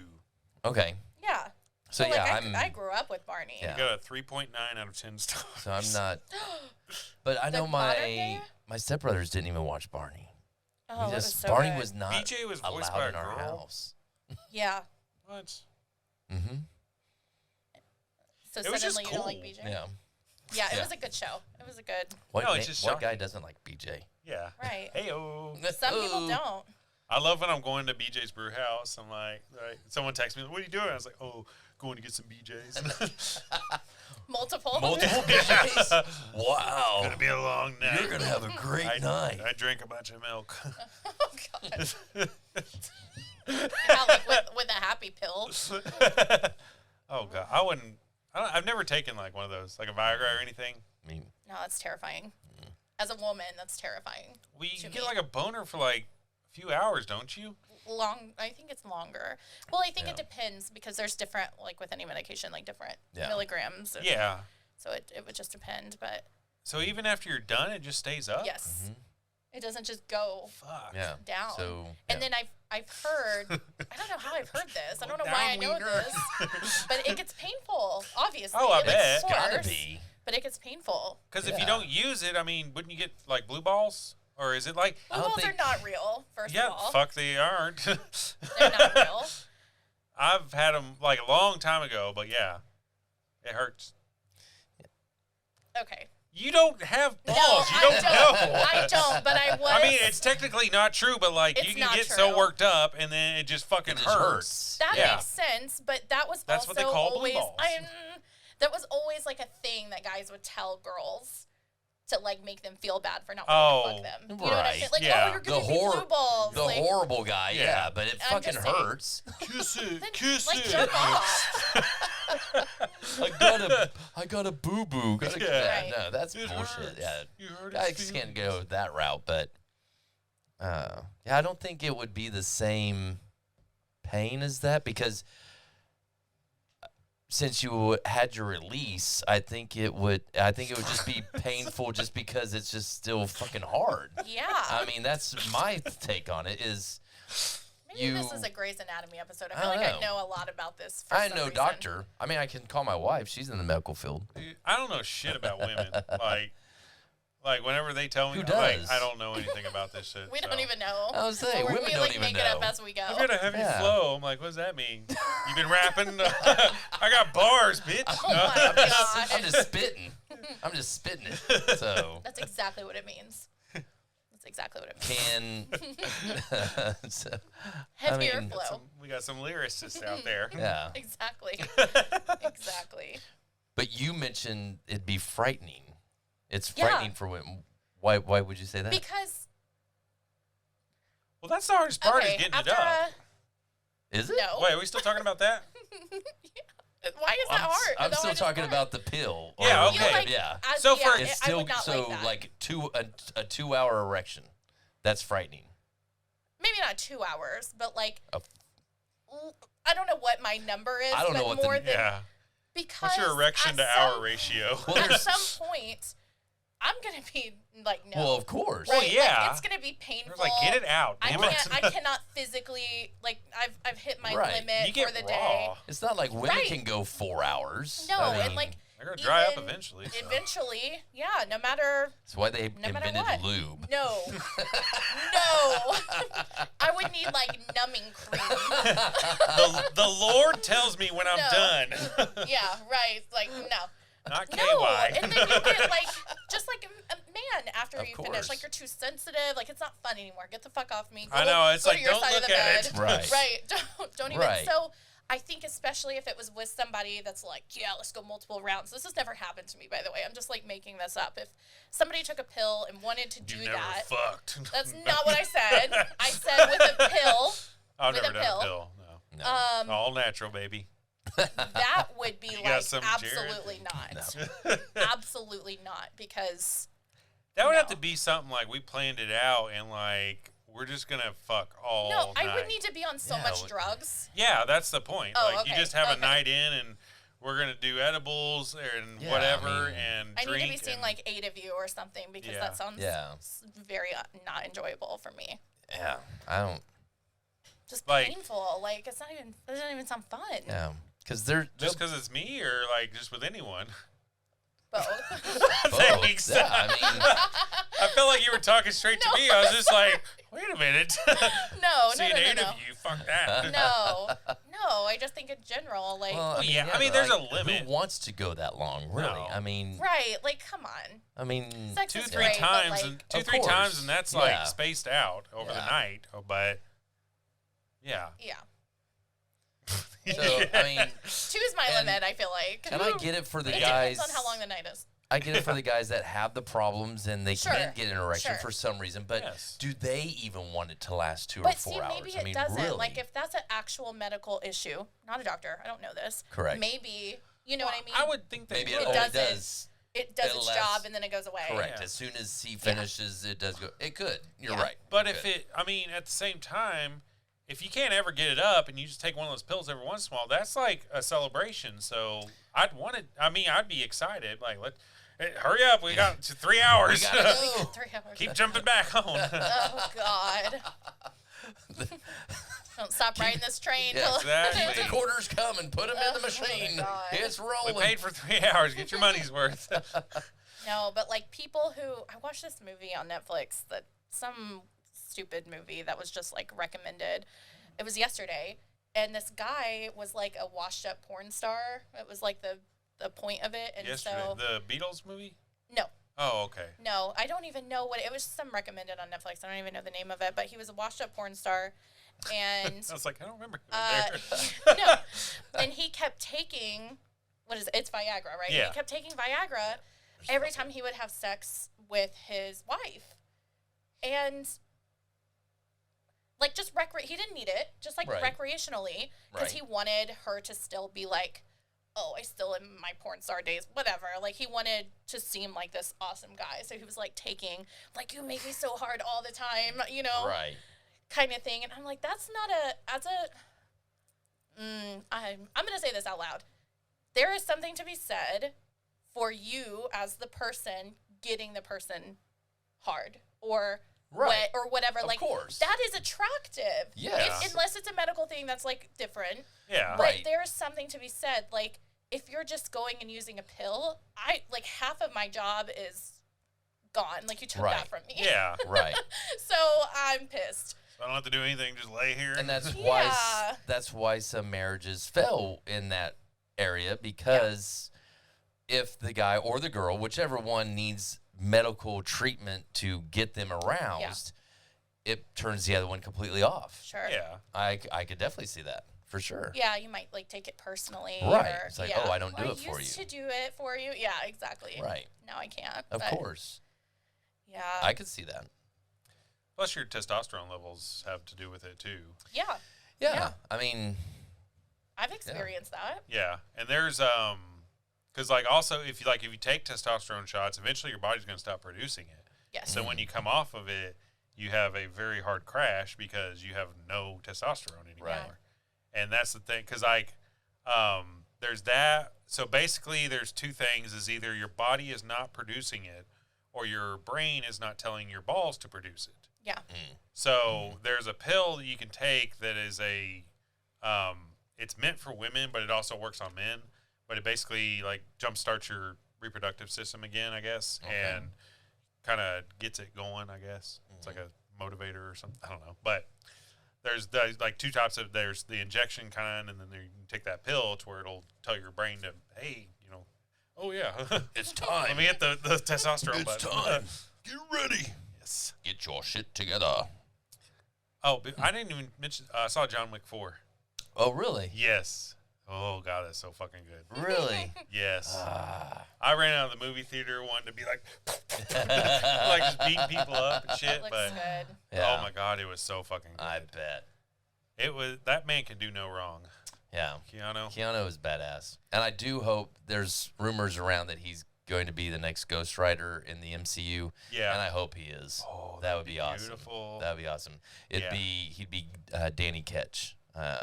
Okay. Yeah. So Well, yeah, like, I grew up with Barney. Yeah. I got a 3.9 out of 10 stars. So I'm not, but I The know modern day? my stepbrothers didn't even watch Barney. Oh, We it was just, so Barney good. was not BJ was voiced by allowed a in our girl. house. Yeah. What? Mm-hmm. So It was just suddenly you don't like cool. BJ? Yeah. Yeah, it Yeah. was a good show. It was a good. What, No, it's just what shocking. guy doesn't like BJ? Yeah. Right. Hey-oh. Some people don't. I love when I'm going to BJ's brew house. I'm like, someone texts me, what are you doing? I was like, oh, going to get some BJ's. Multiple. Multiple BJs? Wow. Gonna be a long night. You're going to have a great night. I drank a bunch of milk. Oh, God. Yeah, like with a happy pill. Oh, God. I've never taken like one of those, like a Viagra or anything. I mean, No, that's terrifying. As a woman, that's terrifying. Well, you To get me. like a boner for like a few hours, don't you? I think it's longer. Well, I think Yeah. it depends because there's different, like with any medication, like different Yeah. milligrams. And Yeah. So it would just depend, but So even after you're done, it just stays up? yes, it doesn't just go Fuck. yeah. down. So, And yeah. then I've heard, I don't know how I've heard this. I don't know Down, why I know wiener. this, but it gets painful. Obviously, Oh, I of bet. It's got to course, be. but it gets painful. Because if you Yeah. don't use it, I mean, wouldn't you get like blue balls? Or is it like, I don't Blue balls are think- not real. First yeah, of all, fuck, they aren't. they're not real. I've had them like a long time ago, but yeah, it hurts. Okay. You don't have balls. No, you I don't don't. know. I don't. But I was. I mean, it's technically not true, but like It's you can not get so true. worked up, and then it just fucking It just hurts. That Yeah. makes sense, but that was That's also what they call blue always balls. that was always like a thing that guys would tell girls to like make them feel bad for not Oh, wanting to fuck them. You know what I right. mean? Like, Yeah. oh, you're gonna be blue balls. The like, horrible guy, Yeah. yeah, but it I'm fucking just saying. hurts. Kiss it, then, kiss like it. jerk off. I got a boo boo. Yeah. Right. No, that's It bullshit. hurts. Yeah, You hurt guys his can't feelings. go that route, but yeah, I don't think it would be the same pain as that because since you had your release, I think it would just be painful just because it's just still fucking hard. Yeah. I mean, that's my take on it is Maybe this is a Grey's Anatomy episode. I I feel like don't I know. know a lot about this. For I some know reason. doctor. I mean, I can call my wife. She's in the medical field. Dude, I don't know shit about women. Like whenever they tell me, Who I'm like, does? I don't know anything about this shit. We so. don't even know. I was saying, Or women we don't like even make know. it up as we go. I've got a heavy Yeah. flow. I'm like, what does that mean? You been rapping? I got bars, bitch. Oh my god. I'm just spitting. I'm just spitting it. So That's exactly what it means. That's exactly what it means. can so, Heavier mean, flow. We got some lyricists out there. yeah. Exactly. Exactly. But you mentioned it'd be frightening. It's Yeah. frightening for women. Why would you say that? Because Well, that's the hardest part is okay, getting it after up. Is it? no. Wait, are we still talking about that? Why is that hard? I'm No, still it is talking hard. about the pill. Yeah, or- okay. Like, yeah. So for- It's I still would not so like that. a 2-hour erection. That's frightening. Maybe not 2 hours, but like A- I don't know what my number is. I don't but know what the- more than Yeah. because What's your erection at to some- hour ratio? Well, At there's some point, I'm gonna be like no. well, of course. Well, Right? yeah. Like, it's gonna be painful. Like, get it out. I Damn can't. it. I cannot physically like. I've hit my Right. limit You get for the raw. day. It's not like women Right. can go 4 hours. No, I and mean, like They're gonna dry up even- eventually. so. Eventually, yeah. No matter. that's why they No matter invented what. lube. No. No. I would need like numbing cream. The Lord tells me when I'm No. done. Yeah. Right. Like no. not KY. No, and then you get like just like a man after Of you course. finish. Like you're too sensitive. Like it's not fun anymore. Get the fuck off me. I know, it's go like, to your don't side of look the at bed. it. Right. Right. Don't even. Right. So I think especially if it was with somebody that's like, yeah, let's go multiple rounds. This has never happened to me, by the way. I'm just like making this up. If somebody took a pill and wanted to do You never that, fucked. that's not what I said. I said with a pill. I've with never a done pill. a pill. No. No. All natural, baby. That would be got like some, Jared? absolutely not. Absolutely not, because That would have No. to be something like we planned it out and like we're just gonna fuck all no, I night. would need to be on so Yeah, much what- drugs. Yeah, that's the point. Oh, like you okay, just have a okay. night in and we're gonna do edibles and Yeah, whatever I mean- and I drink. need to be seeing and- like 8 of you or something, because Yeah. that sounds Yeah. very not enjoyable for me. Yeah. I don't. Just Like- painful. Like it doesn't even sound fun. Yeah. Because they're just because it's me or like just with anyone. Both. Thanks. Yeah, I mean, I felt like you were talking straight to me. I was just like, wait a minute. No, Seeing no, 8 no. of you, fuck that. No, I just think in general, like, well, yeah, I mean, there's a like, limit. Who wants to go that long? Really? No. I mean, right, like, come on. I mean, Sex Two, is three great, times, but, like, and two, Of three course. times, and that's Yeah. like spaced out over the Yeah. night. Oh, but yeah, yeah. so I mean, 2 is my And- limit, I feel like. and I get it for the It guys. depends on how long the night is. I get it for the guys that have the problems and they Sure, can't get an erection sure. for some reason. But Yes. do they even want it to last 2 or But 4 see, hours? maybe I it mean, doesn't. really? Like, if that's an actual medical issue, not a doctor, I don't know this. Correct. Maybe, you know what I mean? I would think they maybe would. it It only doesn't. does. It does it its lasts- job and then it goes away. Correct. Yeah. As soon as he finishes, it does go. It could. You're Yeah. right. But It if could. it, I mean, at the same time, if you can't ever get it up and you just take one of those pills every once in a while, that's like a celebration. So I'd want it. I mean, I'd be excited. Like, hurry up. We got 3 hours. We gotta go. 3 hours. Keep jumping back on. Oh, God. Don't stop riding this train. Yeah, till- exactly. the quarters come and put them in the Oh my machine. God. It's We rolling. paid for 3 hours. Get your money's worth. No, but like people who I watched this movie on Netflix, that some stupid movie that was just like recommended. It was yesterday, and this guy was like a washed up porn star. It was like the point of it, and Yesterday, so the Beatles movie. no. Oh, okay. No, I don't even know what it was. Some recommended on Netflix. I don't even know the name of it, but he was a washed up porn star, and I was like, I don't remember. Who Uh, was there. no, and he kept taking what is it? It's Viagra, right? Yeah. He kept taking Viagra every time he would have sex with his wife, and like just he didn't need it, just like Right. recreationally, because Right. he wanted her to still be like, oh, I still am my porn star days, whatever. Like he wanted to seem like this awesome guy, so he was like taking like, you make me so hard all the time, you know, Right. kind of thing. And I'm like, that's not I'm gonna say this out loud. There is something to be said for you as the person getting the person hard or Right. wet or whatever. Of like course. that is attractive. Yes. Unless it's a medical thing that's like different. Yeah. But Right. there's something to be said. Like if you're just going and using a pill, like half of my job is gone. Like you took Right. that from me. Yeah. Right. So I'm pissed. I don't have to do anything. Just lay here. And that's Yeah. why some marriages fail in that area, because if the guy or the girl, whichever one, needs medical treatment to get them aroused, it turns the other one completely off. Sure. Yeah. I could definitely see that for sure. Yeah, you might like take it personally. Right. Or, It's like, yeah. oh, I don't do Well, it for used you. to do it for you. Yeah, exactly. Right. Now I can't. Of but, course. Yeah. I could see that. Plus, your testosterone levels have to do with it too. Yeah. Yeah. Yeah. I mean, I've experienced that. Yeah, and there's because like also if you take testosterone shots, eventually your body's going to stop producing it. Yes. So when you come off of it, you have a very hard crash because you have no testosterone anymore. Right. And that's the thing, because like there's that. So basically, there's two things: is either your body is not producing it, or your brain is not telling your balls to produce it. Yeah. So there's a pill that you can take that is it's meant for women, but it also works on men. But it basically like jumpstarts your reproductive system again, I guess, Okay. and kind of gets it going, I guess. It's like a motivator or something. I don't know. But there's like two types of, there's the injection kind, and then you can take that pill to where it'll tell your brain to, hey, Oh, yeah. It's time. Let me hit the testosterone button. Get ready. Yes. Get your shit together. Oh, but I didn't even mention, I saw John Wick 4. Oh, really? Yes. Oh, God, that's so fucking good. Really? Yes. I ran out of the movie theater wanting to be like, like just beating people up and shit. That looks But good. Yeah. oh my God, it was so fucking good. I bet. It was, that man can do no wrong. Yeah. Keanu. Keanu is badass. And I do hope there's rumors around that he's going to be the next Ghost Rider in the MCU. Yeah. And I hope he is. Oh, that would be awesome. beautiful. That would be awesome. Yeah. He'd be Danny Ketch.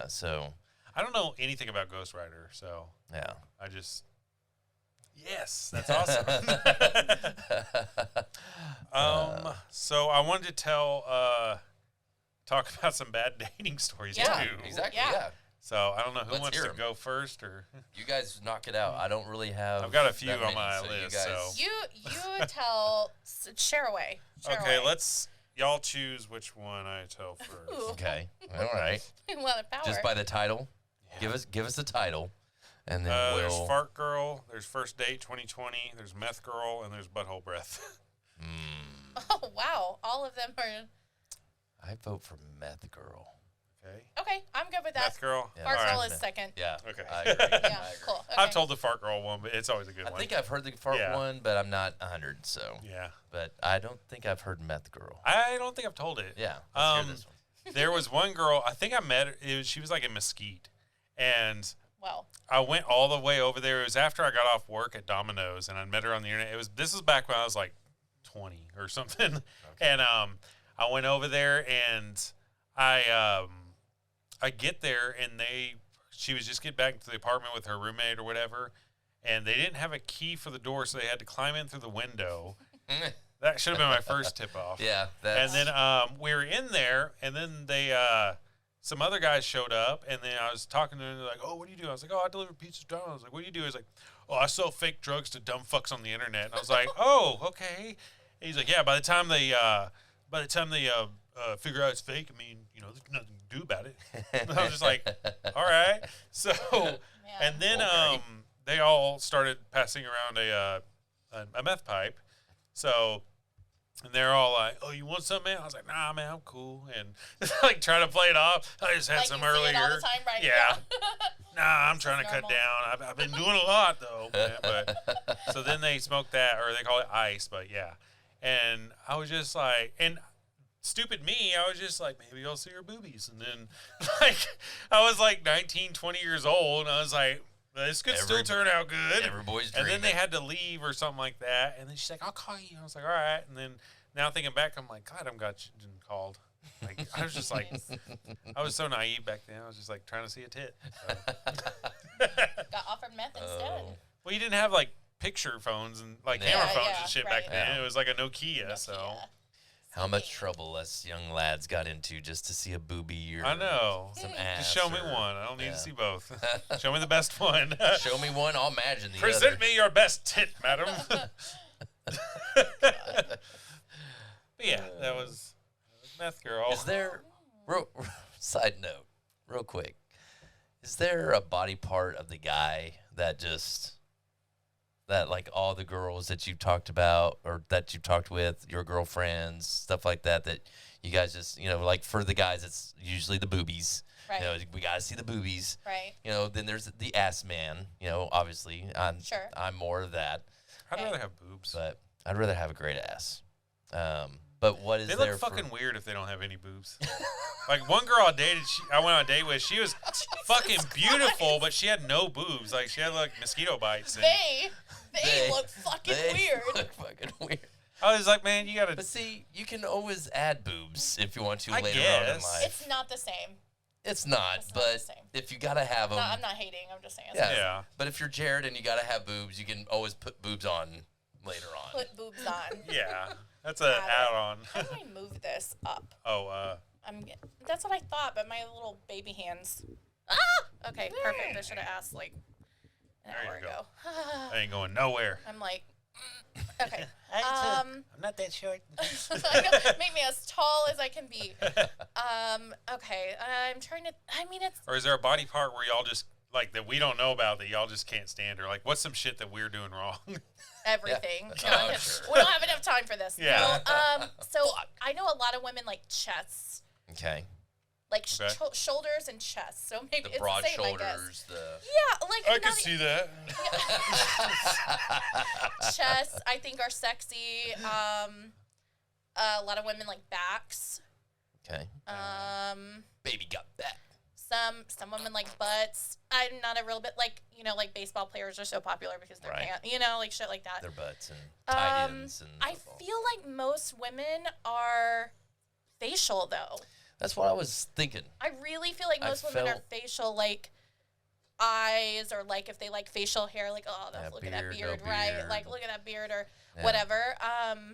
So I don't know anything about Ghost Rider, so yeah. I just, yes, that's awesome. So I wanted to talk about some bad dating stories Yeah, too. Exactly. Yeah. Yeah. So I don't know who Let's wants hear to 'em. go first, or You guys knock it out. I don't really have. I've got a few that on many, my so you list, guys- so- You tell, share away. Share okay, away. let's y'all choose which one I tell first. Ooh. Okay. All right. A lot of power. Just by the title. Give us the title, and then There's we'll. Fart Girl, there's First Date 2020, there's Meth Girl, and there's Butthole Breath. Oh, wow. All of them are. I vote for Meth Girl. Okay. Okay, I'm good with that. Meth Girl. Yeah. Fart All right. Girl is second. Yeah. Okay. I agree. Yeah, I agree. cool. Okay. I've told the Fart Girl one, but it's always a good I one. think I've heard the fart Yeah. one, but I'm not 100. So, Yeah. but I don't think I've heard Meth Girl. I don't think I've told it. Yeah. Let's hear this one. There was one girl, I think I met her, she was like in Mesquite. And Well, I went all the way over there. It was after I got off work at Domino's, and I met her on the internet. This was back when I was like 20 or something. And I went over there, and I get there, and she was just getting back to the apartment with her roommate or whatever, and they didn't have a key for the door, so they had to climb in through the window. That should have been my first tip off. Yeah. And then we were in there, and then they some other guys showed up, and then I was talking to them. They're like, "Oh, what do you do?" I was like, "Oh, I deliver pizzas down." I was like, "What do you do?" He's like, "Oh, I sell fake drugs to dumb fucks on the internet." And I was like, "Oh, okay." And he's like, "Yeah, by the time they figure out it's fake, I mean, you know, there's nothing to do about it." And I was just like, "All right." So, and then Okay. they all started passing around a meth pipe. So. And they're all like, "Oh, you want some, man?" I was like, "Nah, man, I'm cool." And like trying to play it off. I just had like some you see earlier. it all the time, right? Yeah. Nah, I'm trying to cut normal. down. I've been doing a lot though. But so then they smoked that, or they call it ice. But yeah, and I was just like, and stupid me, I was just like, maybe I'll see her boobies. And then like I was like 19, 20 years old, and I was like, this could still turn out good. Every boy's And dreaming. then they had to leave or something like that. And then she's like, "I'll call you." I was like, "All right." And then now thinking back, I'm like, God, I'm glad she didn't called. Like, I was just like, I was so naive back then. I was just like trying to see a tit. So. Got offered meth instead. Oh. Well, you didn't have like picture phones and like Yeah. camera Yeah, phones yeah, and shit right. back then. Yeah. It was like a Nokia. So Nokia. How much trouble us young lads got into just to see a boobie or I know. some ass. Just show me or- one. I don't need yeah. to see both. Show me the best one. Show me one, I'll imagine the Present other. me your best tit, madam. But yeah, that was Meth Girl. Is there, side note, real quick, is there a body part of the guy that like all the girls that you've talked about or that you've talked with, your girlfriends, stuff like that, that you guys just, like for the guys, it's usually the boobies. Right. We got to see the boobies. Right. Then there's the ass man, obviously. Sure. I'm more of that, I'd rather have boobs. but I'd rather have a great ass. But what is They there look for- fucking weird if they don't have any boobs. Like one girl I dated, I went on a date with. She was fucking beautiful, but she had no boobs. Like she had like mosquito bites. And They look fucking they weird. look fucking weird. I was like, man, you gotta. But see, you can always add boobs if you want to I later on in guess. life. It's not the same. It's not, It's not but the same. if you gotta have them, No, I'm not hating. I'm just saying. It's yeah. not- Yeah. But if you're Jared and you gotta have boobs, you can always put boobs on later on. Put boobs on. Yeah, that's an Got it. add-on. How do I move this up? Oh, That's what I thought, but my little baby hands. Ah! Okay, perfect. I should have asked like an There hour you go. ago. I ain't going nowhere. I'm like, okay. I'm not that short. Make me as tall as I can be. Okay, I'm trying to. I mean, it's Or is there a body part where y'all just like that we don't know about that y'all just can't stand, or like what's some shit that we're doing wrong? Everything. Yeah. Oh, sure. We don't have enough time for this. Yeah. No, so I know a lot of women like chests, Okay. like Okay. shoulders and chests. So maybe The it's broad the same, I guess. shoulders, the Yeah, like I not can e- see that. chests. I think are sexy. A lot of women like backs. okay. Baby got back. Some women like butts. I'm not a real bit like like baseball players are so popular because they're Right. like shit like that. Their butts and tight ends and I football. feel like most women are facial though. That's what I was thinking. I really feel like I most women are felt- facial, like eyes, or like if they like facial hair, like Yeah, look at that beard, no beard, right? beard. Like look at that beard or Yeah. whatever.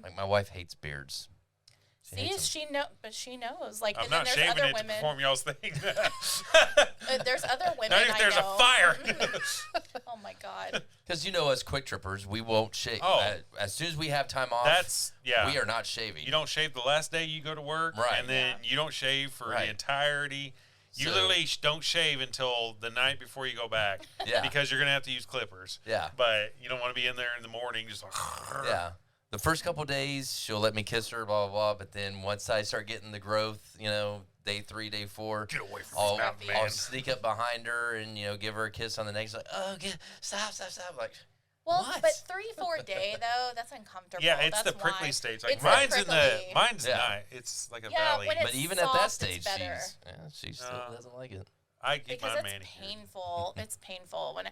Like my wife hates beards. See, hates but she knows. Like, I'm and then not there's shaving other it to women. perform y'all's thing. There's other women. Not if I there's know. a fire. Oh my god. Because us quick trippers, we won't shave. Oh. As soon as we have time off, That's we are not shaving. You don't shave the last day you go to work, Right. and then you don't shave for Right. the entirety. You So- literally don't shave until the night before you go back, Yeah. because you're gonna have to use clippers. Yeah. But you don't want to be in there in the morning just like. Yeah. The first couple days, she'll let me kiss her, blah, blah, blah. But then once I start getting the growth, day 3, day 4, Get away from I'll, this mountain, I'll man. sneak up behind her and, give her a kiss on the neck. She's like, oh, stop. Like, Well, What? but 3-4 day though, that's uncomfortable. Yeah, it's that's the prickly why. stage. Like It's the mine's prickly. mine's Yeah. not. It's like a Yeah, valley. when but it's even at that soft, it's stage, better. she still No. doesn't like it. I keep Because mine it's manicured. painful. It's painful when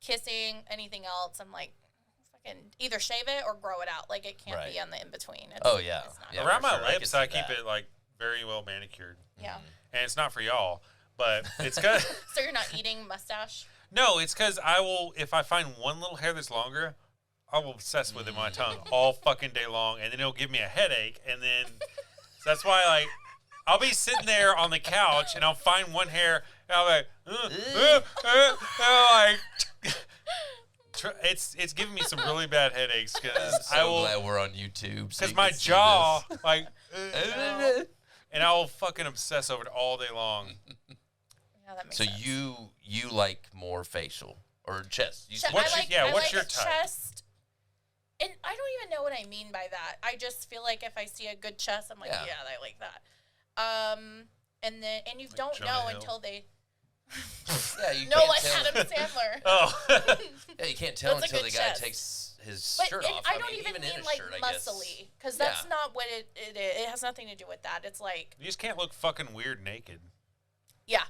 kissing anything else. I'm like, fucking either shave it or grow it out. Like it can't Right. be on the in between. Oh, yeah. It's not Yeah, good. Around for my sure. I lips, can I see keep that. it like very well manicured, Yeah. and it's not for y'all, but it's good. So you're not eating mustache? No, it's because I will, if I find one little hair that's longer, I will obsess with it in my tongue all fucking day long, and then it'll give me a headache, and then so that's why, like, I'll be sitting there on the couch, and I'll find one hair, and I'll be like, it's giving me some really bad headaches, because So I will, glad we're on YouTube. So because you my can see jaw, this. like, No. and I will fucking obsess over it all day long. Yeah, that makes So sense. you like more facial or chest? You Che- said What's I your- like, yeah, I what's like your a type? chest. And I don't even know what I mean by that. I just feel like if I see a good chest, I'm like, Yeah. yeah, I like that. And you don't Jonah know Hill. until they. Yeah, you No, can't like tell. Adam Sandler. Oh, Yeah, you can't tell That's a until the good guy chest. takes his But shirt it, off. I don't mean, even in mean a like shirt, I guess. muscly, because that's Yeah. not what it is. It has nothing to do with that. It's like, you just can't look fucking weird naked, yeah,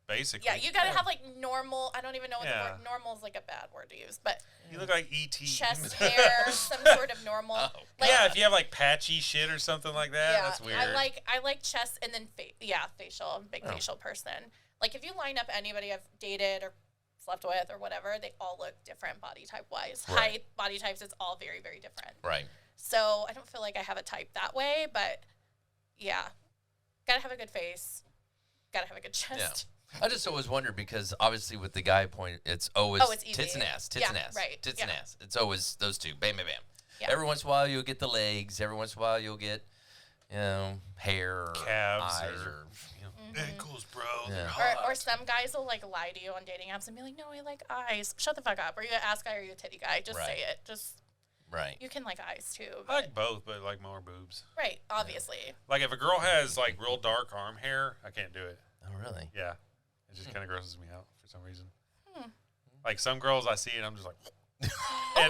basically. yeah. You gotta have like normal. I don't even know what Yeah. the word. Normal is like a bad word to use, but You look like E.T. chest hair, some sort of normal. Oh, Like, Yeah, if you have like patchy shit or something like that, yeah, that's weird. I like chest and then facial. I'm a big Oh. facial person. Like if you line up anybody I've dated or slept with or whatever, they all look different body type wise. Right. Height, body types, it's all very, very different. Right. So I don't feel like I have a type that way, but yeah, gotta have a good face, gotta have a good chest. I just always wondered because obviously with the guy point, it's always Oh, it's easy. tits and ass, tits Yeah, and ass, right, tits yeah. and ass. It's always those two, bam, bam, bam. Yeah. Every once in a while you'll get the legs. Every once in a while you'll get, hair or Calves eyes or- or Ankles, bro. Yeah. They're Or hot. some guys will like lie to you on dating apps and be like, no, I like eyes. Shut the fuck up. Are you an ass guy or are you a titty guy? Just Right. say it. Just right. you can like eyes too. I But, like both, but like more boobs. right, obviously. Like if a girl has like real dark arm hair, I can't do it. Oh really? Yeah, it just kind of grosses me out for some reason. Like some girls I see and I'm just like, and,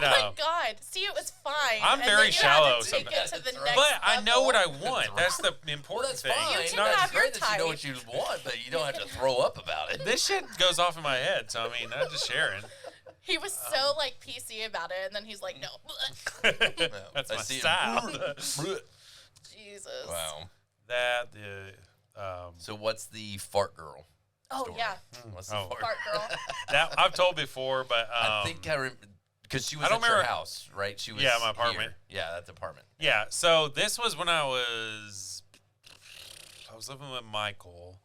Oh my god! See, it was fine. I'm and very then you shallow Had to take it to sometimes. the But next but I know level. what I want. That's the Well, important that's thing. fine. You It's can not- have It's your great that you know type. what you want, but you don't have to throw up about it. this shit goes off in my head, so I mean, I'm just sharing. He was so like PC about it, and then he's like, "No, That's I my see it. style. Jesus." Wow. That So what's the fart girl? Oh story? yeah, What's the Oh. fart? fart girl. that I've told before, but I think I remember because she was I don't at your remember- house, right? She was Yeah, my apartment. here. Yeah, that's apartment. yeah. So this was when I was living with Michael.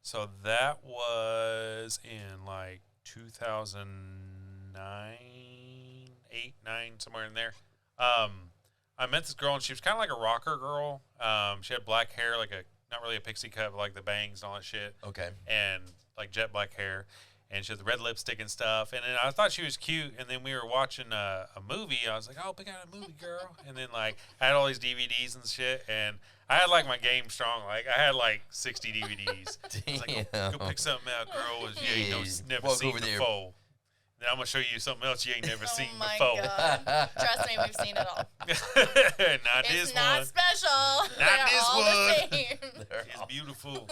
So that was in like 2009, 8, 9, somewhere in there. I met this girl and she was kind of like a rocker girl. She had black hair, like not really a pixie cut, but like the bangs and all that shit. Okay. And like jet black hair. and she had the red lipstick and stuff. And then I thought she was cute. And then we were watching a movie. I was like, oh, pick out a movie, girl. And then like I had all these DVDs and shit. And I had like my game strong. Like I had like 60 DVDs. I was like, go pick something out, girl. You ain't never Walk seen over there. before. Then I'm gonna show you something else you ain't never seen Oh my before. God. Trust me, we've seen it all. Not It's this not one. special. Not They're this all one. the same. It's beautiful.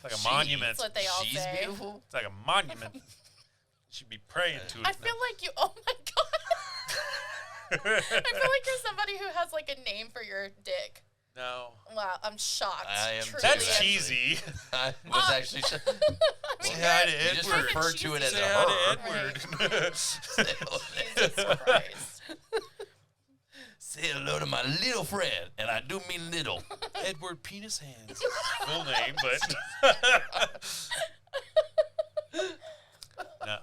Like a monument. That's what they all She's say. beautiful. It's like a monument. You should be praying to it. I feel like you. Oh my God. I feel like you're somebody who has like a name for your dick. No. Wow, I'm shocked. I am Truly. That's actually. cheesy. I was actually. I mean, Say hi to You just Edward. referred to it as Say a hi her. to Edward. Jesus Christ. Say hello to my little friend, and I do mean little. Edward Penis Hands. Full name, but. No,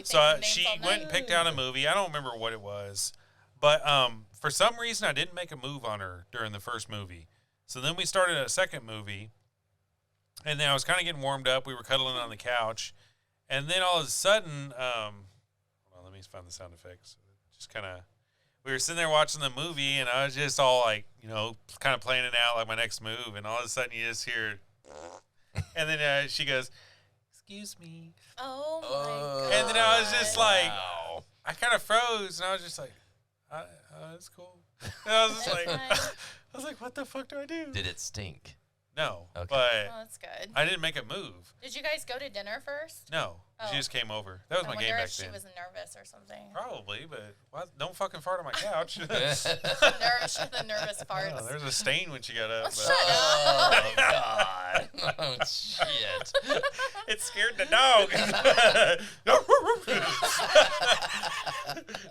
so Names she on went and that? picked out a movie. I don't remember what it was, but for some reason I didn't make a move on her during the first movie. So then we started a second movie, and then I was kind of getting warmed up. We were cuddling on the couch, and then all of a sudden, hold on, let me find the sound effects. Just kind of, we were sitting there watching the movie, and I was just all like, kind of playing it out like my next move, and all of a sudden you just hear, and then she goes, "Excuse me," Oh my God. and then I was just like, Wow. I kind of froze, and I was just like, "That's cool." And I was just That's like, nice. I was like, "What the fuck do I do?" Did it stink? No, Okay. but Oh, that's good. I didn't make a move. Did you guys go to dinner first? No, Oh. she just came over. That was I my wonder game back if she then. was nervous or something. Probably, but don't fucking fart on my couch. Nervous, the nervous farts. Oh, there's a stain when she got up. but- Shut up. Oh God! Oh shit! It scared the dog.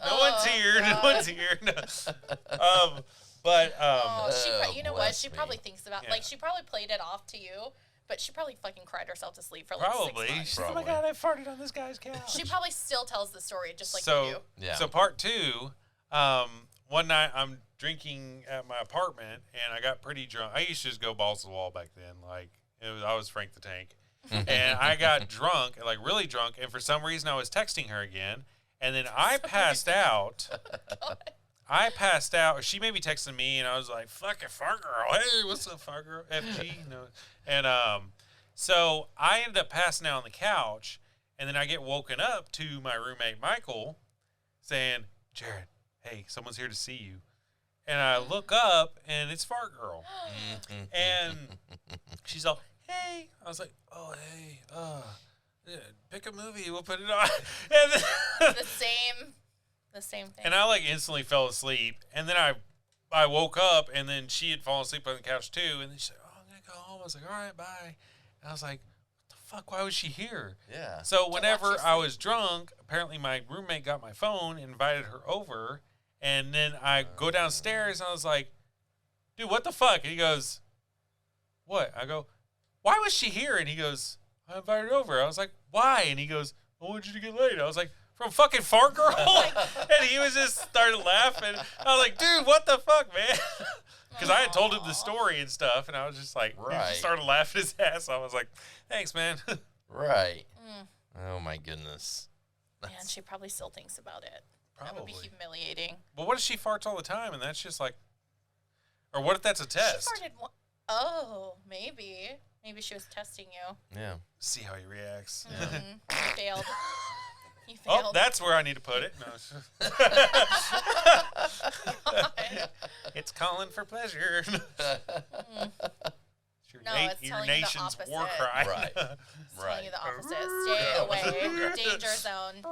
No one's here. No one's here. No. Oh, Oh, you know what? bless She me. probably thinks about Yeah. like she probably played it off to you, but she probably fucking cried herself to sleep for like Probably. 6 months. She's, oh my Probably. God, I farted on this guy's couch. She probably still tells the story just like so, you do. Yeah. So part two, one night I'm drinking at my apartment and I got pretty drunk. I used to just go balls to the wall back then. Like I was Frank the Tank. And I got drunk, like really drunk, and for some reason I was texting her again, and then I passed out. I passed out. She maybe texted me, and I was like, "Fucking fart girl, hey, what's up, fart girl?" FG, And so I ended up passing out on the couch, and then I get woken up to my roommate Michael saying, "Jared, hey, someone's here to see you." And I look up, and it's fart girl, and she's all, "Hey," I was like, "Oh, hey, yeah, pick a movie, we'll put it on." And then, The same thing. and I like instantly fell asleep, and then I woke up, and then she had fallen asleep on the couch too, and then she said, "Oh, I'm gonna go home." I was like, "All right, bye." And I was like, "What the fuck? Why was she here?" Yeah. So watch whenever you I sleep. was drunk, apparently my roommate got my phone, invited her over, and then I go downstairs, and I was like, "Dude, what the fuck?" And he goes, "What?" I go, "Why was she here?" And he goes, "I invited her over." I was like, "Why?" And he goes, "I wanted you to get laid." I was like, "From fucking fart girl?" And he was just started laughing. I was like, "Dude, what the fuck, man?" Because I had told him the story and stuff, and I was just like, he Right. just started laughing his ass off. I was like, "Thanks, man." Right. Mm. Oh my goodness. Man, she probably still thinks about it. That would be Probably. humiliating. But what if she farts all the time, and that's just like, or what if that's a test? She farted Oh, maybe. Maybe she was testing you. Yeah. See how he reacts. Mhm. You failed. You failed. Oh, that's where I need to put it. No, it's calling for pleasure. It's your, No, it's your telling you the nation's war opposite. cry. Right. It's telling Right. you the opposite. Stay away. Danger zone.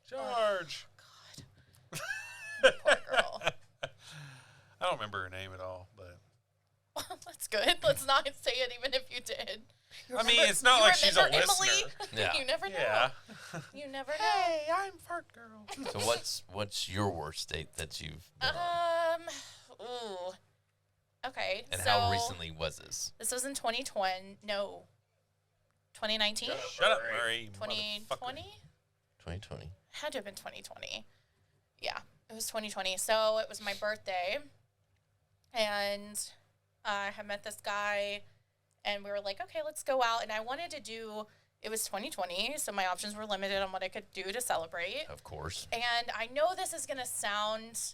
Charge. Poor girl. I don't remember her name at all, but That's good. Let's not say it even if you did. I mean, it's not You like she's a remember listener. Emily? Yeah. You never know. Yeah. You never know. Hey, I'm Fart Girl. So what's your worst date that you've been on? Ooh. Okay. And so how recently was this? this was in 2020. No. 2019? Shut up, Murray. you 2020? motherfucker. 2020. Had to have been 2020. Yeah, it was 2020. So it was my birthday, and I had met this guy And we were like, okay, let's go out. And I wanted to do, it was 2020, so my options were limited on what I could do to celebrate. Of course. And I know this is going to sound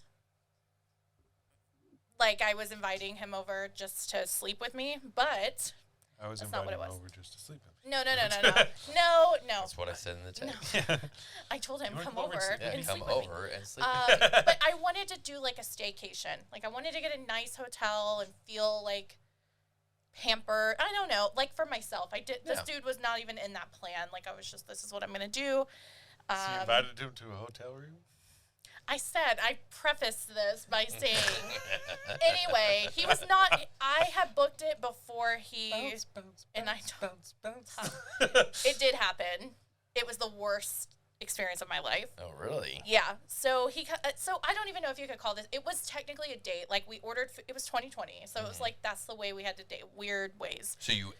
like I was inviting him over just to sleep with me, but I was that's not what inviting it him was. over just to sleep with me. No. No. That's what I said in the text. I told him, You wanna come come over over and sleep- Yeah, and come sleep with me. over and sleep. But I wanted to do like a staycation. Like I wanted to get a nice hotel and feel like pampered. I don't know, like for myself. I did. This dude was not even in that plan. Like I was just, this is what I'm gonna do. So you invited him to a hotel room? I prefaced this by saying, anyway, he was not. I had booked it before he. And I bounce. It did happen. It was the worst experience of my life. Oh, really? Yeah. So so I don't even know if you could call this. It was technically a date. Like we ordered. It was 2020, so it was like that's the way we had to date. Weird ways. So you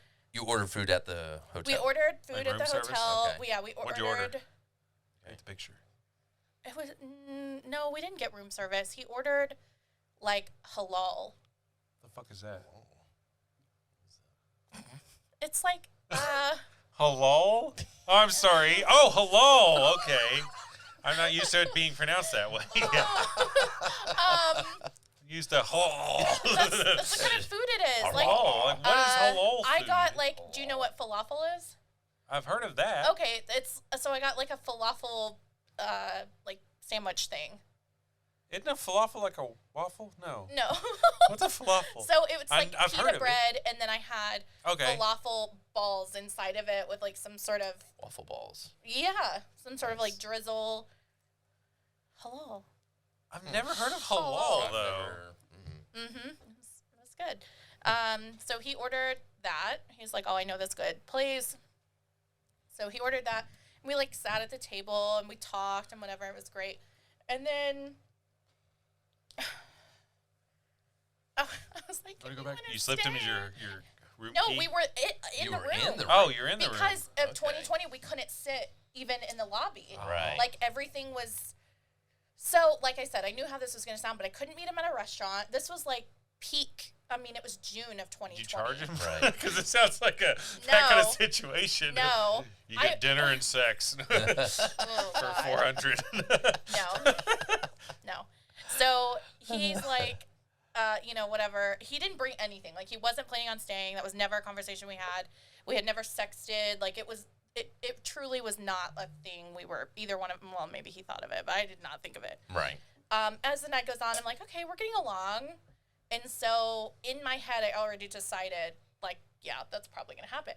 ordered food at the hotel? We ordered food Like at room the service? hotel. Okay. Yeah, we ordered. What'd you order? Get the picture. It was no, we didn't get room service. He ordered like halal. The fuck is that? It's like Halal? Oh, I'm sorry. Oh, halal. Okay. I'm not used to it being pronounced that way. Used to halal. that's the kind of food it is. Like Halal? Like, what is halal I food? got like, do you know what falafel is? I've heard of that. Okay, it's so I got like a falafel like sandwich thing. Isn't a falafel like a waffle? No. No. What's a falafel? So it was like I've heard pita of bread, and then I had Okay. falafel balls inside of it with like some sort of Waffle balls. some sort of like drizzle. Halal. I've never heard of Oh. halal I've though. never- It was good. So he ordered that. He's like, "Oh, I know that's good. Please." So he ordered that. And we like sat at the table and we talked and whatever. It was great. And then I was like, Want to go "You back? wanna You slipped him stay?" your room No, key? we were in You the were room. in the room. Oh, you're in the room. Because of Okay. 2020, we couldn't sit even in the lobby. Right. Like everything was. So, like I said, I knew how this was going to sound, but I couldn't meet him at a restaurant. This was like peak. I mean, it was June of 2020. Did you charge him? Right. Because it sounds like that kind of No. situation. No. You get dinner and sex Oh, for God. 400. No. No. So he's like, whatever. He didn't bring anything. Like he wasn't planning on staying. That was never a conversation we had. We had never sexted. Like it truly was not a thing we were either one of them. Well, maybe he thought of it, but I did not think of it. Right. As the night goes on, I'm like, okay, we're getting along. And so in my head, I already decided, like, yeah, that's probably going to happen.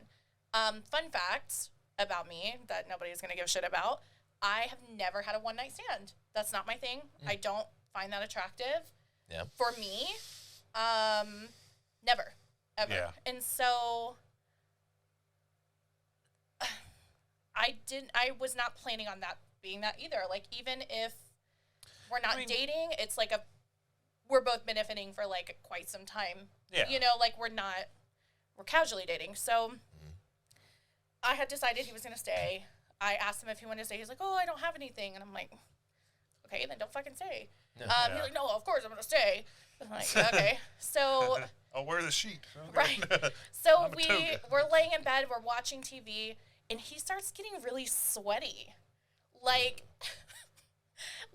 Fun fact about me that nobody's going to give a shit about. I have never had a one-night stand. That's not my thing. I don't find that attractive. Yeah. For me, never, ever. Yeah. And so I was not planning on that being that either. Like, even if we're not dating, it's like we're both benefiting for like quite some time. Yeah. Like we're casually dating. So I had decided he was going to stay. I asked him if he wanted to stay. He's like, "Oh, I don't have anything." And I'm like, "Okay, then don't fucking stay." He's like, "No, of course I'm going to stay." I'm like, "Okay." So I'll wear the sheet. Okay. right. So I'm a toga. we're laying in bed, we're watching TV, and he starts getting really sweaty. Like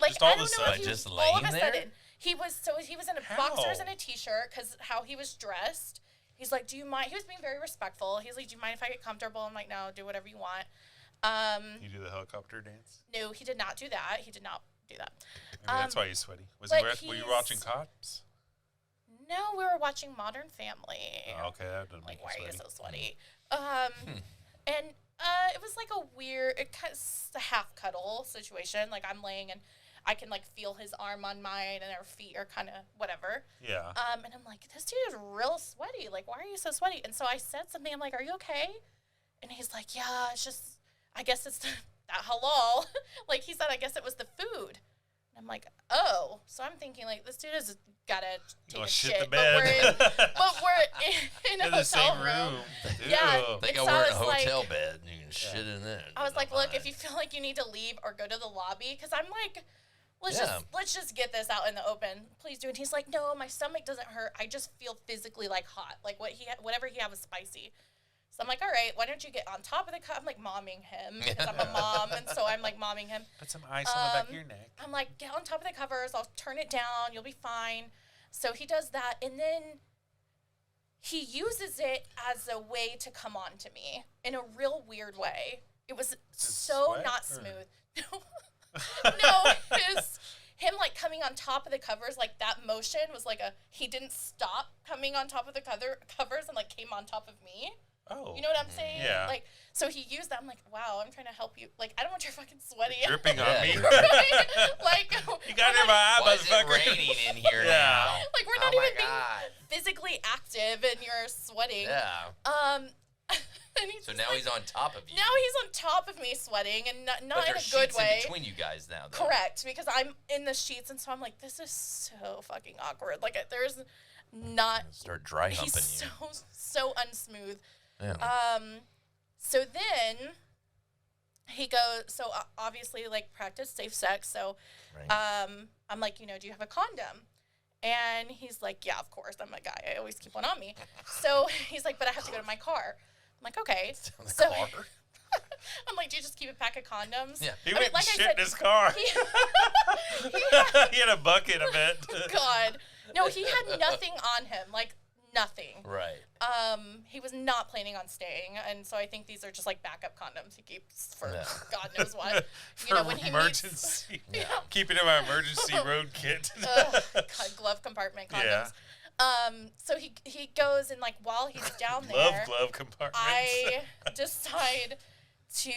Just all I of a don't know sudden? if you, Just all laying of a there? sudden. He was in a How? boxers and a t-shirt because how he was dressed. He's like, "Do you mind?" He was being very respectful. He's like, "Do you mind if I get comfortable?" I'm like, "No, do whatever you want." You do the helicopter dance? No, he did not do that. He did not do that. Maybe that's why he's sweaty. Were you he's- watching Cops? No, we were watching Modern Family. Oh, okay, that doesn't Like, make why you are you sweaty. so sweaty? And it was like a weird, a half cuddle situation. Like I'm laying and I can like feel his arm on mine and our feet are kind of whatever. Yeah. And I'm like, this dude is real sweaty. Like, why are you so sweaty? And so I said something. I'm like, "Are you okay?" And he's like, "Yeah, it's just, I guess it's that halal." Like he said, I guess it was the food. And I'm like, "Oh." So I'm thinking like, this dude has got to take Gonna a shit shit. the bed. But we're in a In the hotel same room. room. Yeah. Ew. Think And I so were I in a was hotel like- bed and you can shit in there. I was like, "Look, if you feel like you need to leave or go to the lobby," because I'm like let's just get this out in the open. Please do. And he's like, no, my stomach doesn't hurt. I just feel physically like hot. Like whatever he had was spicy. So I'm like, all right, why don't you get on top of the cup? I'm like momming him because I'm a mom, and so I'm like momming him. Put some ice on the back of your neck. I'm like, get on top of the covers. I'll turn it down. You'll be fine. So he does that, and then he uses it as a way to come on to me in a real weird way. It was so not smooth. No, him like coming on top of the covers, like that motion was like he didn't stop coming on top of the covers and like came on top of me. Oh. You know what I'm saying? Yeah. Like, so he used that. I'm like, wow, I'm trying to help you. Like, I don't want your fucking sweaty. Dripping on me. Like, you got it in my eye, Why is it motherfucker. raining in here Yeah. now? Like, we're not even being physically active and you're sweating. Yeah. And he's So just now like, he's on top of you. Now he's on top of me sweating and not But in there's a good sheets way. in between you guys now, though. Correct, because I'm in the sheets, and so I'm like, this is so fucking awkward. Like, there's not. Start dry humping He's you. so unsmooth. Yeah. So then he goes. So obviously, like, practice safe sex. So, Right. I'm like, do you have a condom? And he's like, yeah, of course. I'm a guy. I always keep one on me. So he's like, but I have to go to my car. I'm like, okay. So car? I'm like, do you just keep a pack of condoms? Yeah. He I mean, went like I shit said, in his car. He had a bucket, I bet. God. No, he had nothing on him. Like, nothing. Right. He was not planning on staying, and so I think these are just like backup condoms he keeps for Yeah. God knows what. For When he emergency. meets, Keep it in my emergency road kit. God, glove compartment condoms. Yeah. So he goes and like while he's down Love there, glove compartments. I decide to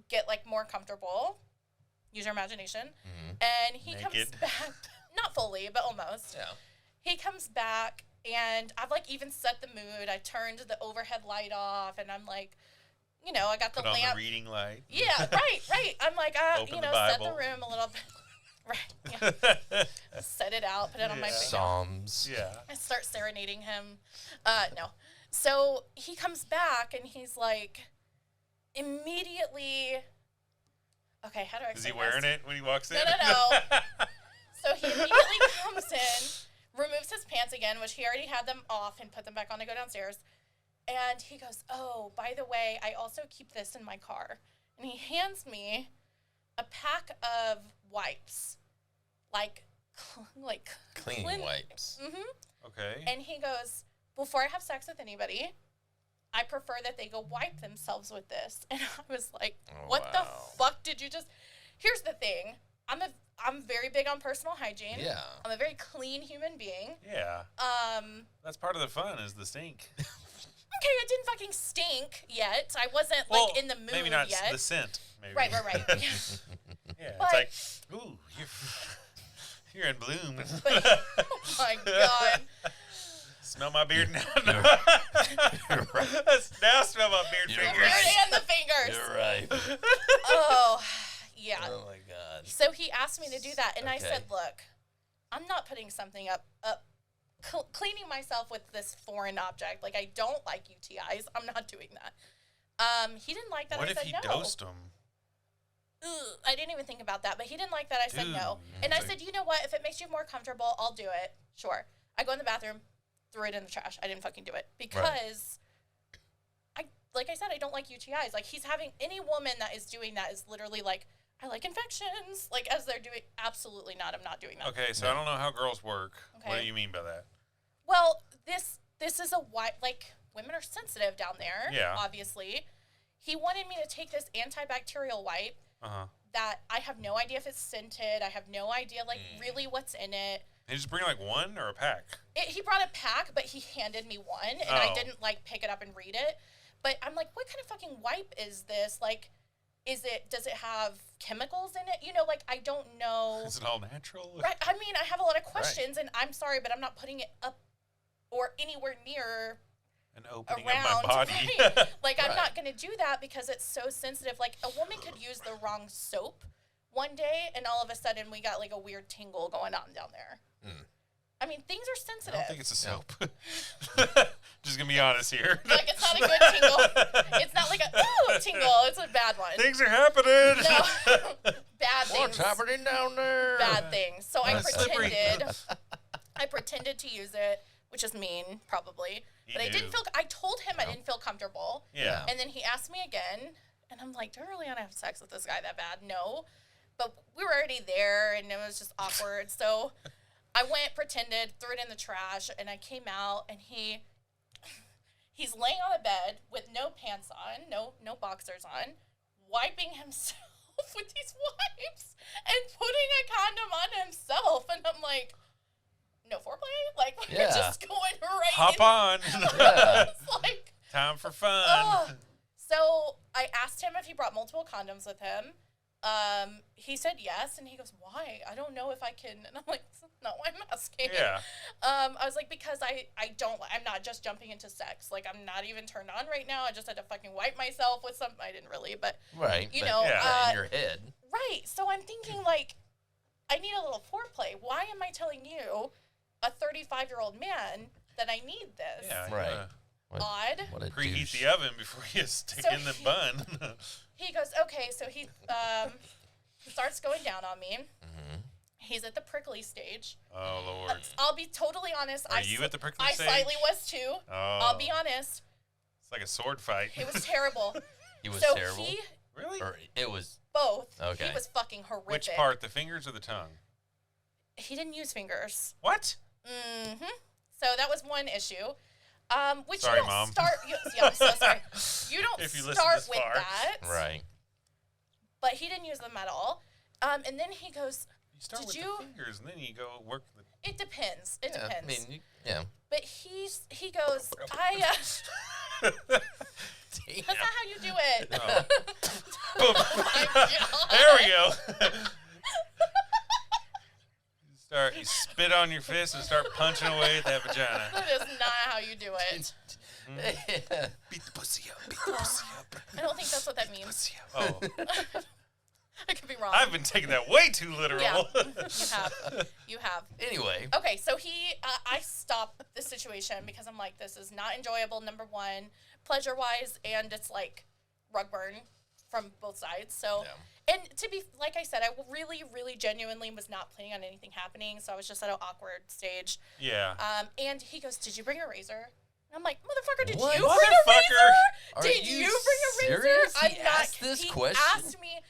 get like more comfortable. Use your imagination, and he comes Naked. back, not fully, but almost. Yeah. He comes back, and I've like even set the mood. I turned the overhead light off, and I'm like, I got the Put on lamp. the reading light. Yeah, right. I'm like, Open the set the Bible. room a little bit. Right. Yeah. Set it out. Put it on my Yeah. finger. Psalms. Yeah. I start serenading him. No. So he comes back, and he's like, immediately. Okay, how do I? Is he explain wearing this? it when he walks in? No. So he immediately comes in, removes his pants again, which he already had them off, and put them back on to go downstairs. And he goes, oh, by the way, I also keep this in my car. And he hands me a pack of wipes, like Cleaning wipes. Mm-hmm. Okay. And he goes, before I have sex with anybody, I prefer that they go wipe themselves with this. And I was like, what the fuck did you just... Here's the thing. I'm very big on personal hygiene. Yeah. I'm a very clean human being. Yeah. That's part of the fun is the stink. Okay, it didn't fucking stink yet. I wasn't Well, like in the mood maybe not yet. the scent. Maybe. Right. Yeah. Yeah. But- It's like, ooh, you're in bloom. But, oh my God. Smell my beard now. You're right. Now smell my beard You're fingers. Beard and the fingers. You're right. Oh, yeah. Oh my God. So he asked me to do that, and I Okay. said, look, I'm not putting something up cleaning myself with this foreign object. Like, I don't like UTIs. I'm not doing that. He didn't like that. What I if said he no. dosed him? Ugh, I didn't even think about that, but he didn't like that. I said no. Dude. And I said, you know what? If it makes you more comfortable, I'll do it. Sure. I go in the bathroom, threw it in the trash. I didn't fucking do it because like I said, I don't like UTIs. Like, he's having any woman that is doing that is literally like, I like infections. Like, as they're doing, absolutely not. I'm not doing that. Okay, so I don't know how girls work. What Okay. do you mean by that? Well, this is a like, women are sensitive down there. Yeah. Obviously. He wanted me to take this antibacterial wipe Uh-huh. that I have no idea if it's scented. I have no idea, like, really what's in it. Did you just bring like one or a pack? He brought a pack, but he handed me one, and I Oh. didn't, like, pick it up and read it. But I'm like, what kind of fucking wipe is this? Like, does it have chemicals in it? Like, I don't know. Is it all natural? Right. I mean, I have a lot of questions, and I'm sorry, but I'm not putting it up or anywhere near An opening around. of my body. Right. Like, I'm Right. not going to do that because it's so sensitive. Like, a woman could use the wrong soap one day, and all of a sudden we got, like, a weird tingle going on down there. I mean, things are I sensitive. don't think it's a soap. Just gonna be honest here. Like, it's not a good tingle. It's not like a, ooh, tingle. It's a bad one. Things are happening. No. Bad bad things. What's happening down there? Bad things. So That's slippery. I pretended to use it, which is mean, probably. But I didn't do. I told him I didn't feel comfortable. Yeah. And then he asked me again, and I'm like, do I really want to have sex with this guy that bad? No. But we were already there, and it was just awkward. So I went, pretended, threw it in the trash, and I came out, and he's laying on a bed with no pants on, no boxers on, wiping himself with these wipes and putting a condom on himself. And I'm like, no foreplay? Like, we're Yeah. just going right Hop in. on. Yeah. It's like, Time for fun. So I asked him if he brought multiple condoms with him. He said yes, and he goes, why? I don't know if I can. And I'm like, that's not why I'm asking. Yeah. I was like, because I'm not just jumping into sex. Like, I'm not even turned on right now. I just had to fucking wipe myself with something. I didn't really, but Right. you but know, yeah, in your head. right. So I'm thinking, like, I need a little foreplay. Why am I telling you, a 35-year-old man, that I need this? Yeah. Right. yeah. Odd. What a Preheat douche. the oven before you stick So in the bun. He goes, okay, so he starts going down on me. Mm-hmm. He's at the prickly stage. Oh, Lord. I'll be totally honest. Are you at the prickly I stage? slightly was too. Oh. I'll be honest. It's like a sword fight. It was terrible. He was so terrible. he Really? Or it was. both. Okay. He was fucking horrific. Which part? The fingers or the tongue? He didn't use fingers. What? Mm-hmm. So that was one issue. Which Sorry, you don't Mom. start. Yeah, I'm so sorry. You don't If you listen start this with far. that. Right. But he didn't use them at all. And then he goes, You start Did with you- the fingers, and then you go work the... it depends. It Yeah, depends. I mean, yeah. But he goes, Damn. that's not how you do it. Oh. Oh my God. There we go. You spit on your fist and start punching away at that vagina. That is not how you do it. Beat the pussy up. Beat the pussy up. I don't think that's what that means. Oh, I could be wrong. I've been taking that way too literal. Yeah, you have. You have. Anyway. Okay, so I stopped the situation because I'm like, this is not enjoyable, number one, pleasure-wise, and it's like rug burn from both sides. So, and to be, like I said, I really, really genuinely was not planning on anything happening, so I was just at an awkward stage. Yeah. And he goes, did you bring a razor? And I'm like, motherfucker, did What? you bring a Motherfucker. razor? Are Did you you bring a razor? serious? He asked this he question? asked me,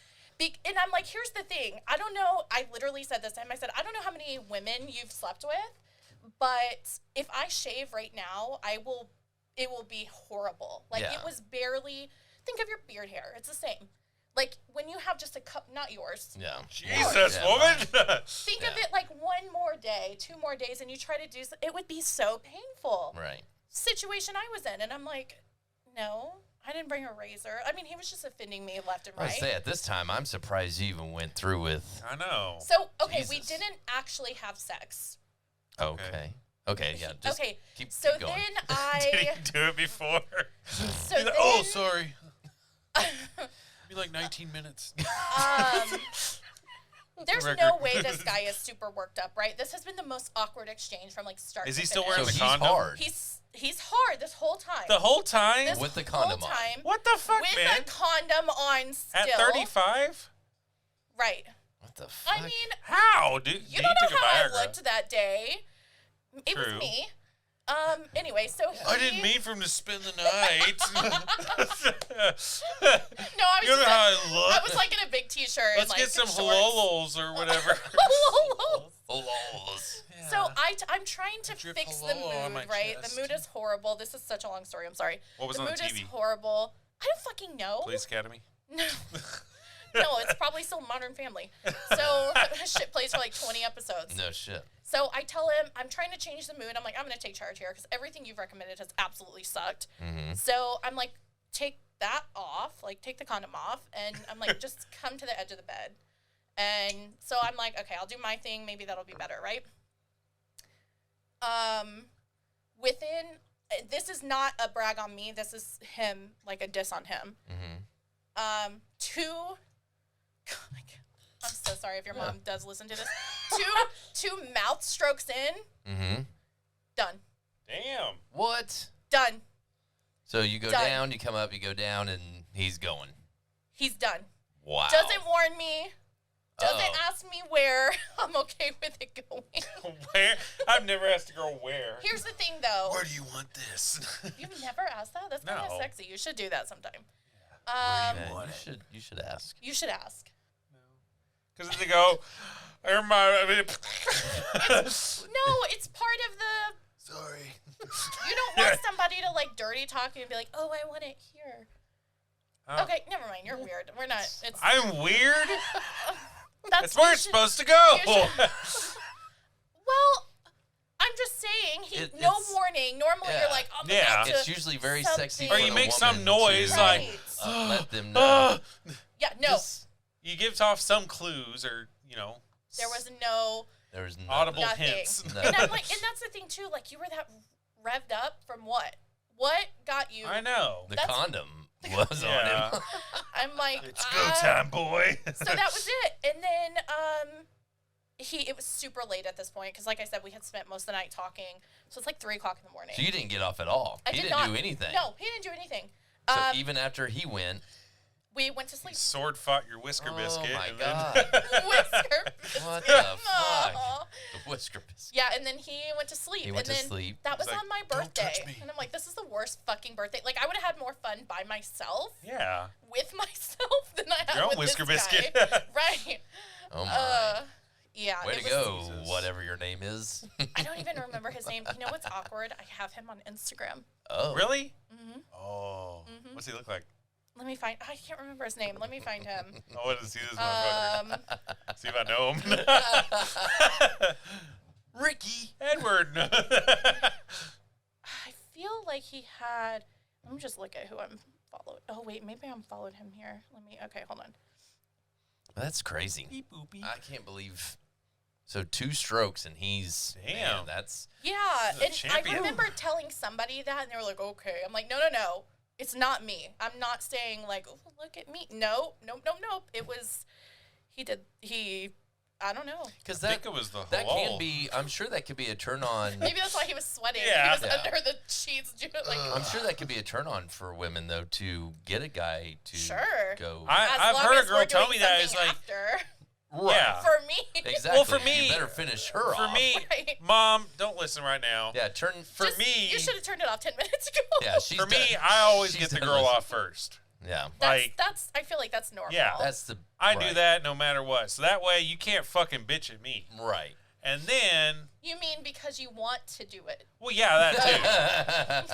and I'm like, here's the thing. I don't know. I literally said this to him. I said, I don't know how many women you've slept with, but if I shave right now, it will be horrible. Like, Yeah. it was barely, think of your beard hair. It's the same. Like, when you have just a cup, not yours. Yeah. Jesus, Yeah, woman. Think of it like one more day, 2 more days, and you try to do it would be so painful. Right. Situation I was in, and I'm like, no, I didn't bring a razor. I mean, he was just offending me left and I right. say at this time, I'm surprised you even went through with. I know. So, okay, we Jesus. didn't actually have sex. Okay. Okay. Yeah. Just Okay, Keep, so keep going. then Did I, he do it before? so He's then, like, oh, sorry. Be like 19 minutes. there's Record. no way this guy is super worked up, right? This has been the most awkward exchange from like start Is to he still finish. wearing So the he's condom? hard. He's hard this whole time. The whole time? This With the whole condom on. time, What the fuck, with man? a condom on still. At 35? Right. What the fuck? I mean, How, dude? you don't took know a how I Viagra. looked that day. It True. was me. Anyway, so I didn't mean for him to spend the night. No, I was You know just how I look? I was like in a big t-shirt. Let's and, like, get some shorts. hololos or whatever. Lols. So I'm trying to Drip fix the hello on mood, my right? chest. The mood is horrible. This is such a long story. I'm sorry. What was the on the mood is TV? horrible. I don't fucking know. Police Academy? No. No, it's probably still Modern Family. So shit plays for like 20 episodes. No shit. So I tell him, I'm trying to change the mood. I'm like, I'm going to take charge here because everything you've recommended has absolutely sucked. Mm-hmm. So I'm like, take that off, like take the condom off. And I'm like, just come to the edge of the bed. And so I'm like, okay, I'll do my thing. Maybe that'll be better, right? This is not a brag on me. This is him, like a diss on him. Mm-hmm. I'm so sorry if your mom does listen to this. Two mouth strokes in, Mm-hmm. done. Damn. What? Done. So you go Done. down, you come up, you go down, and he's going. He's done. Wow. Doesn't warn me. doesn't ask me where, I'm okay with it going. Where? I've never asked a girl where. Here's the thing, though. Where do you want this? You've never asked that? That's kind of No. sexy. You should do that sometime. Yeah, you should ask. You should ask. Because they go, No, it's part of the. Sorry. You don't want somebody to like dirty talk you and be like, "Oh, I want it here." Okay, never mind. You're weird. We're not. It's. I'm weird? That's That's where you it's should- supposed to go. Well, I'm just saying. No it's- warning. Normally, yeah. you're like, "I'm Yeah. about to." It's usually very sexy. Or for you the make some woman noise to, like, let them know. Yeah. No. Just- You give off some clues or, There was no. There's no, audible Nothing. hints. No. And I'm like, and that's the thing too. Like, you were that revved up from what? What got you? I know. The That's- condom was on Yeah. him. I'm like, It's go time, boy. So that was it. And then it was super late at this point because, like I said, we had spent most of the night talking. So it's like 3 o'clock in the morning. So you didn't get off at all. I He did didn't not do anything. No, he didn't do anything. So even after he went, We went to sleep. Sword fought your whisker oh biscuit. my and god, Whisker. what the fuck? Aw. The whisker biscuit. Yeah, and then he went to sleep. He went and to then sleep. That was He's like, on my "Don't touch birthday. me." And I'm like, this is the worst fucking birthday. Like, I would have had more fun by myself, Yeah. with myself, than I had Your own with whisker this biscuit. guy. Right. Oh my. Yeah. Way it to was- go, Jesus. whatever your name is. I don't even remember his name. You know what's awkward? I have him on Instagram. Oh, Really? Mm-hmm. Oh. What's he look like? Let me find. I can't remember his name. Let me find him. I want to see this motherfucker. See if I know him. Ricky. Edward. I feel like he had. Let me just look at who I'm followed. Oh wait, maybe I'm followed him here. Okay, hold on. That's crazy. Beep, boop, beep. I can't believe. So 2 strokes and he's Damn. Man, that's Yeah, This is a and champion. I remember telling somebody that, and they were like, "Okay." I'm like, "No, it's not me. I'm not saying like, oh, look at me. No. It was. He. I don't know. because I think it was the that hello. can be. I'm sure that could be a turn on. Maybe that's why he was sweating. Yeah. He was Yeah. under the sheets doing like. I'm sure that could be a turn on for women though to get a guy to Sure. go. I've long heard a as girl we're tell doing me that. It's something like, after. yeah. For me. Exactly. for me- you better finish her For off. me, Right. Mom, don't listen right now. Yeah, turn For Just- me, you should have turned it off 10 minutes ago. Yeah, she's for me, done- I always she's get the done girl listening. off first. Yeah, Like, that's. I feel like that's normal. Yeah. that's the. I do right. that no matter what. So that way you can't fucking bitch at me. Right. And then, You mean because you want to do it? well, yeah, that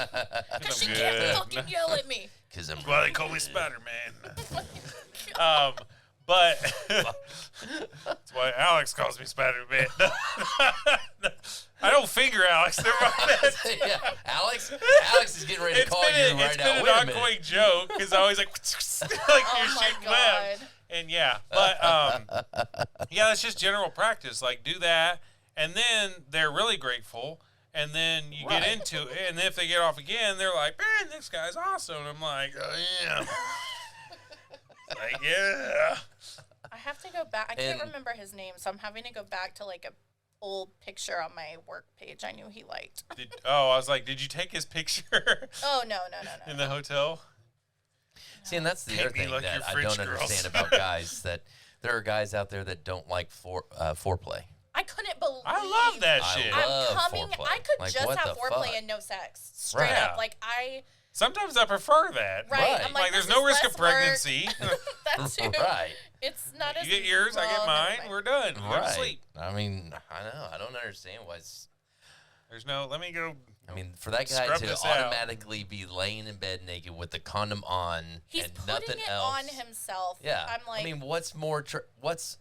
too. Because I'm she can't good. fucking yell at me. Because I'm. Well, they call me Spider-Man. But that's why Alex calls me Spider-Man. I don't finger Alex. Never mind. Yeah, Alex is getting ready to call you right it's now. been an Wait a minute. ongoing joke because I always like like Oh you're my shooting god. web. And yeah, but yeah, that's just general practice. Like do that, and then they're really grateful, and then you Right. get into it, and then if they get off again, they're like, "Man, this guy's awesome." And I'm like, "Oh yeah." Like yeah. I have to go back. I can't And- remember his name, so I'm having to go back to like a old picture on my work page I knew he liked. I was like, did you take his picture Oh no. in the hotel? See, and that's the Paint other me thing like that your I French don't girls. understand about guys that there are guys out there that don't like foreplay. I couldn't believe. I love that I shit. love I'm coming. foreplay. I could Like, just what have the foreplay fuck? and no sex, straight Right. up. Like I. Sometimes I prefer that. Right. Right. I'm Like, there's this no is risk of less work. pregnancy. That too. Right. It's not as. You get yours, I get well, never mine. mind. We're done. Go to Right. sleep. I mean, I know. I don't understand why it's. There's no. Let me go. I mean, for that guy Scrub to this out. automatically be laying in bed naked with the condom on He's and putting nothing it else. on himself. Yeah. I'm like I mean, what's more? What's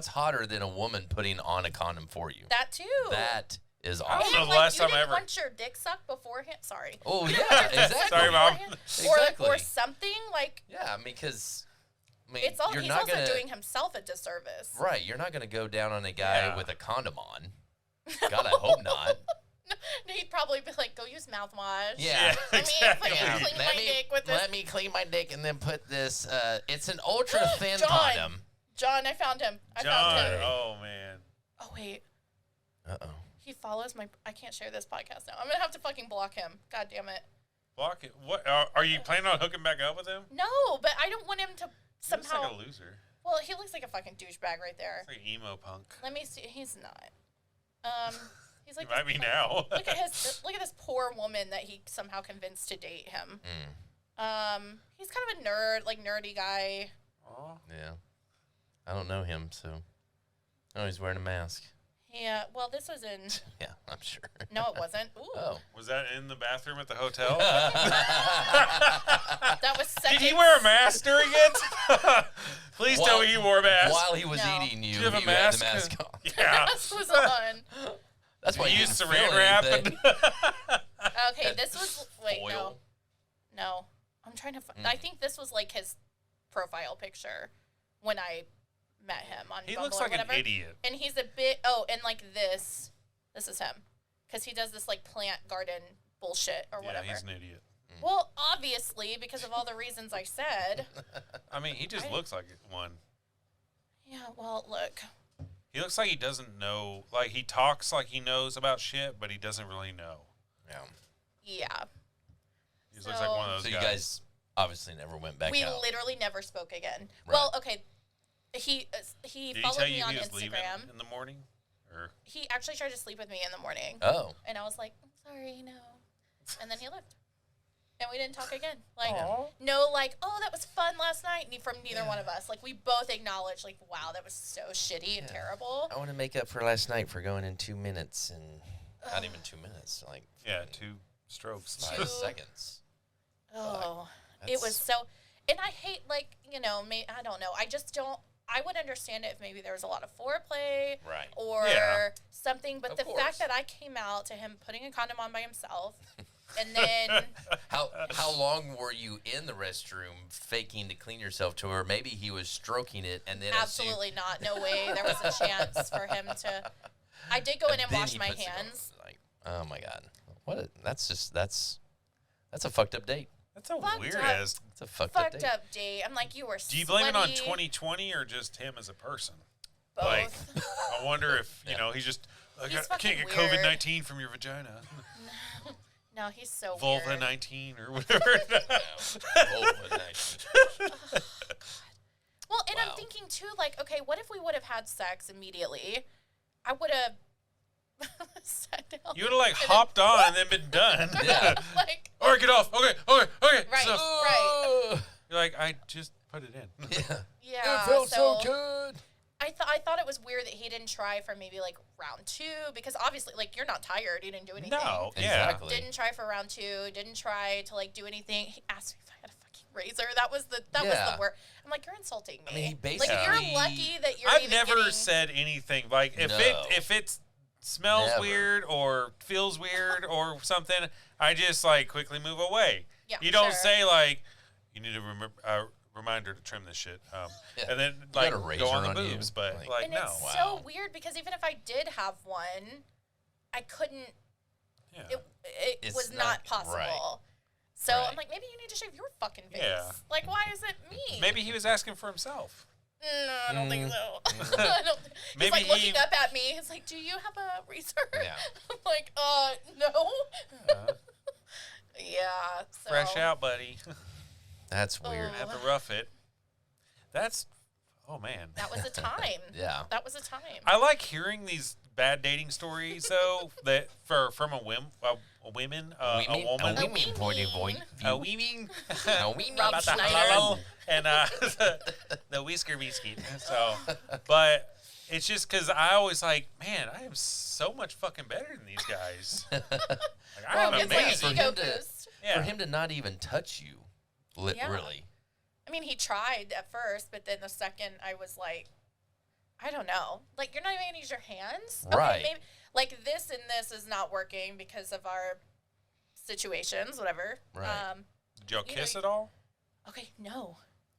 hotter than a woman putting on a condom for you? that too. That is I don't awesome. know And, the like, last you time I didn't ever- want your dick sucked beforehand. Sorry. Oh yeah, exactly. Sorry, Mom. Exactly. Or something like. Yeah, because It's all. you're He's not also gonna doing himself a disservice. right. You're not gonna go down on a guy Yeah. with a condom on. God, I hope not. He'd probably be like, "Go use mouthwash." Yeah. I mean, Exactly. it's like clean my dick with this. Let me clean my dick and then put this. It's an ultra thin John. condom. John, I found him. I John. found him. Oh man. Oh wait, Uh-oh. he follows my. I can't share this podcast now. I'm gonna have to fucking block him. God damn it. Block it. What? Are you planning on hooking back up with him? No, but I don't want him to He looks somehow. like a loser. Well, he looks like a fucking douchebag right there. It's like emo punk. Let me see. He's not. He's like He might be now. Look at this poor woman that he somehow convinced to date him. He's kind of a nerd, like nerdy guy. Aw. Yeah. I don't know him, so. Oh, he's wearing a mask. Yeah. Well, this was in. Yeah, I'm sure. No, it wasn't. Ooh. Oh. Was that in the bathroom at the hotel? That was seconds. Did he wear a mask during it? Please tell me he wore a mask. While he was No. eating you, Did you have he a had mask? the mask on. Yeah. This was on. That's why He you used didn't saran feel wrap. anything. Okay, this was. Wait, Foil. no. I'm trying to. I think this was like his profile picture when I met him on. He Bumble looks or like an whatever. idiot. And he's a bit. Oh, and like this. This is him, because he does this like plant garden bullshit or Yeah, whatever. he's an idiot. Well, obviously, because of all the reasons I said. I mean, he just looks like one. Yeah. Well, look. He looks like he doesn't know. Like, he talks like he knows about shit, but he doesn't really know. Yeah. Yeah. He looks like one of those So you guys obviously never went back We out. literally never spoke again. Right. Well, okay. He Did he followed tell me you on he was leaving Instagram. in the morning? Or He actually tried to sleep with me in the morning. Oh. And I was like, I'm sorry, no. And then he left. And we didn't talk again. Like, Aw. no, like, oh, that was fun last night. From neither one of us. Like, we both acknowledged, like, wow, that was so shitty and terrible. I want to make up for last night for going in 2 minutes and not even 2 minutes, like yeah, 2 strokes. 5 Two- seconds. Oh, it That's- was so. And I hate, like, you know, I don't know. I just don't. I would understand it if maybe there was a lot of foreplay Right. or Yeah. something. But Of the course. fact that I came out to him putting a condom on by himself and then. How long were you in the restroom faking to clean yourself to her? Maybe he was stroking it and then Absolutely not. No way. There was a chance for him to. I did go in and wash my hands. Like, oh my god, that's a fucked up date. That's a Fucked weird up. ass. It's a fucked up Fucked date. up date. I'm like, you were. Do you blame it on sweaty. 2020 or just him as a person? Both. Like, I wonder if, you know, he's just, I He's can't get fucking weird. COVID-19 from your vagina. No, he's so Vulva weird. 19 or whatever. Well, and Wow. I'm thinking too, like, okay, what if we would have had sex immediately? I would have sat down. You would have, like, hopped on and then been done. Yeah. Like, All right, get off. Okay. right, So, right. you're like, I just put it in. Yeah. Yeah. It felt so good. I thought it was weird that he didn't try for maybe like round 2 because obviously like you're not tired, you didn't do anything. No, yeah. Exactly. Didn't try for round 2. Didn't try to like do anything. He asked me if I had a fucking razor. That was the Yeah. word. I'm like, you're insulting me. I mean, he like basically- you're lucky that you're. I've even never getting, said anything. Like, if No. it smells Never. weird or feels weird or something, I just, like, quickly move away. Yeah, You don't sure. say, like, you need to reminder to trim this shit. Yeah. And then, got like, a razor go on the on you. boobs. But, Like- like, And no. it's Wow. so weird because even if I did have one, I couldn't. Yeah. It It's was not- not possible. right. So Right. I'm like, maybe you need to shave your fucking face. Yeah. Like, why is it me? Maybe he was asking for himself. No, I don't think so. He's Maybe like looking he- up at me. He's like, "Do you have a razor?" Yeah. I'm like, no. Yeah. So. Fresh out, buddy. That's weird. Oh. Have to rough it. That's, oh, man. That was a time. Yeah. That was a time. I like hearing these bad dating stories, though, that from a woman, a woman. A women point of women. view. A women. A women. Rob About the Schneider. halal and the whisker biscuit. So, but it's just because I always like, man, I am so much fucking better than these guys. Like, I am Well, It's like amazing. ego him to- boost. Yeah. For him to not even touch you, really. I mean, he tried at first, but then the second I was like, I don't know. Like, you're not even gonna use your hands, Right. Okay, maybe like this and this is not working because of our situations, whatever. Right. Did y'all you kiss know, at all? Okay, no.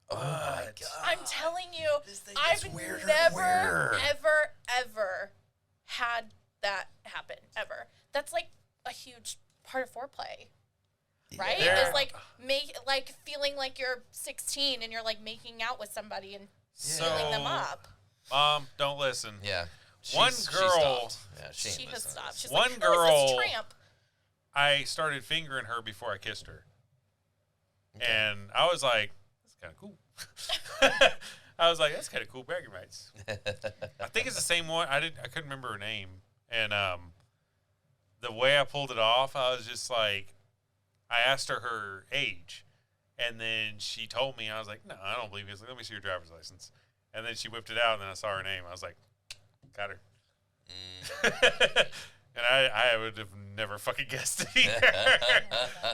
Oh my god. I'm telling you, This thing I've gets weirder and never, weirder. ever had that happen ever. That's like a huge part of foreplay, right? Yeah. It's like feeling like you're 16 and you're like making out with somebody and So, filling them up. Mom, don't listen. Yeah. One She girl- stopped. Yeah, she, She ain't has listening to stopped. this. She's One like, who is this girl- tramp? I started fingering her before I kissed her. Okay. And I was like, that's kind of cool. I was like, that's kind of cool, bragging rights. I think it's the same one. I couldn't remember her name, and the way I pulled it off, I was just like, I asked her age, and then she told me. I was like, no, I don't believe you. I was like, let me see your driver's license, and then she whipped it out, and then I saw her name. I was like, got her. And I would have never fucking guessed it either.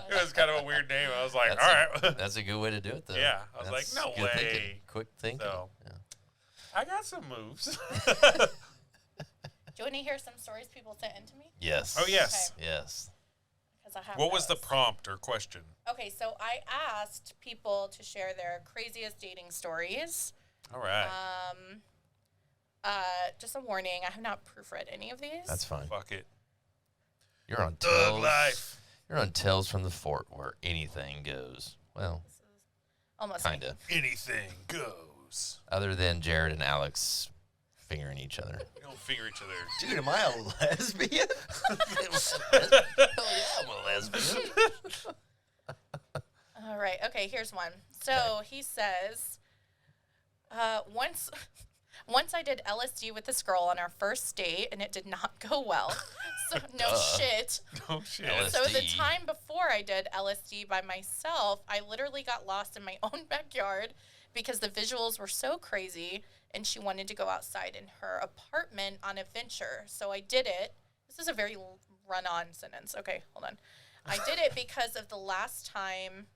It was kind of a weird name. I was like, all right. That's a good way to do it, though. Yeah. I was like, no good way. Thinking. Quick thinking. So, yeah. I got some moves. Do you want to hear some stories people sent into me? Yes. Oh, yes. Okay. Yes. Because I have What was the those. prompt or question? Okay, so I asked people to share their craziest dating stories. All right. Just a warning, I have not proofread any of these. That's fine. Fuck it. You're on Thug Tales. life. You're on Tales from the Fort, where anything goes. Well, This is almost kind of. Anything goes. Other than Jared and Alex fingering each other. We don't finger each other. Dude, am I a lesbian? Hell yeah, I'm a lesbian. All right. Okay, here's one. So he says, once I did LSD with this girl on our first date, and it did not go well. So no shit. Oh, shit. So the LSD. time before I did LSD by myself, I literally got lost in my own backyard because the visuals were so crazy, and she wanted to go outside in her apartment on a venture. So I did it. This is a very run-on sentence. Okay, hold on. I did it because of the last time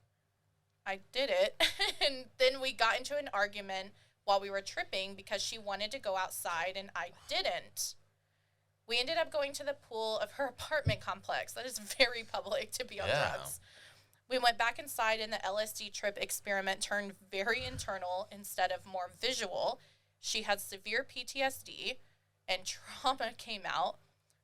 I did it, and then we got into an argument while we were tripping because she wanted to go outside and I didn't. We ended up going to the pool of her apartment complex. That is very public to be on drugs. We went back inside and the LSD trip experiment turned very internal instead of more visual. She had severe PTSD and trauma came out.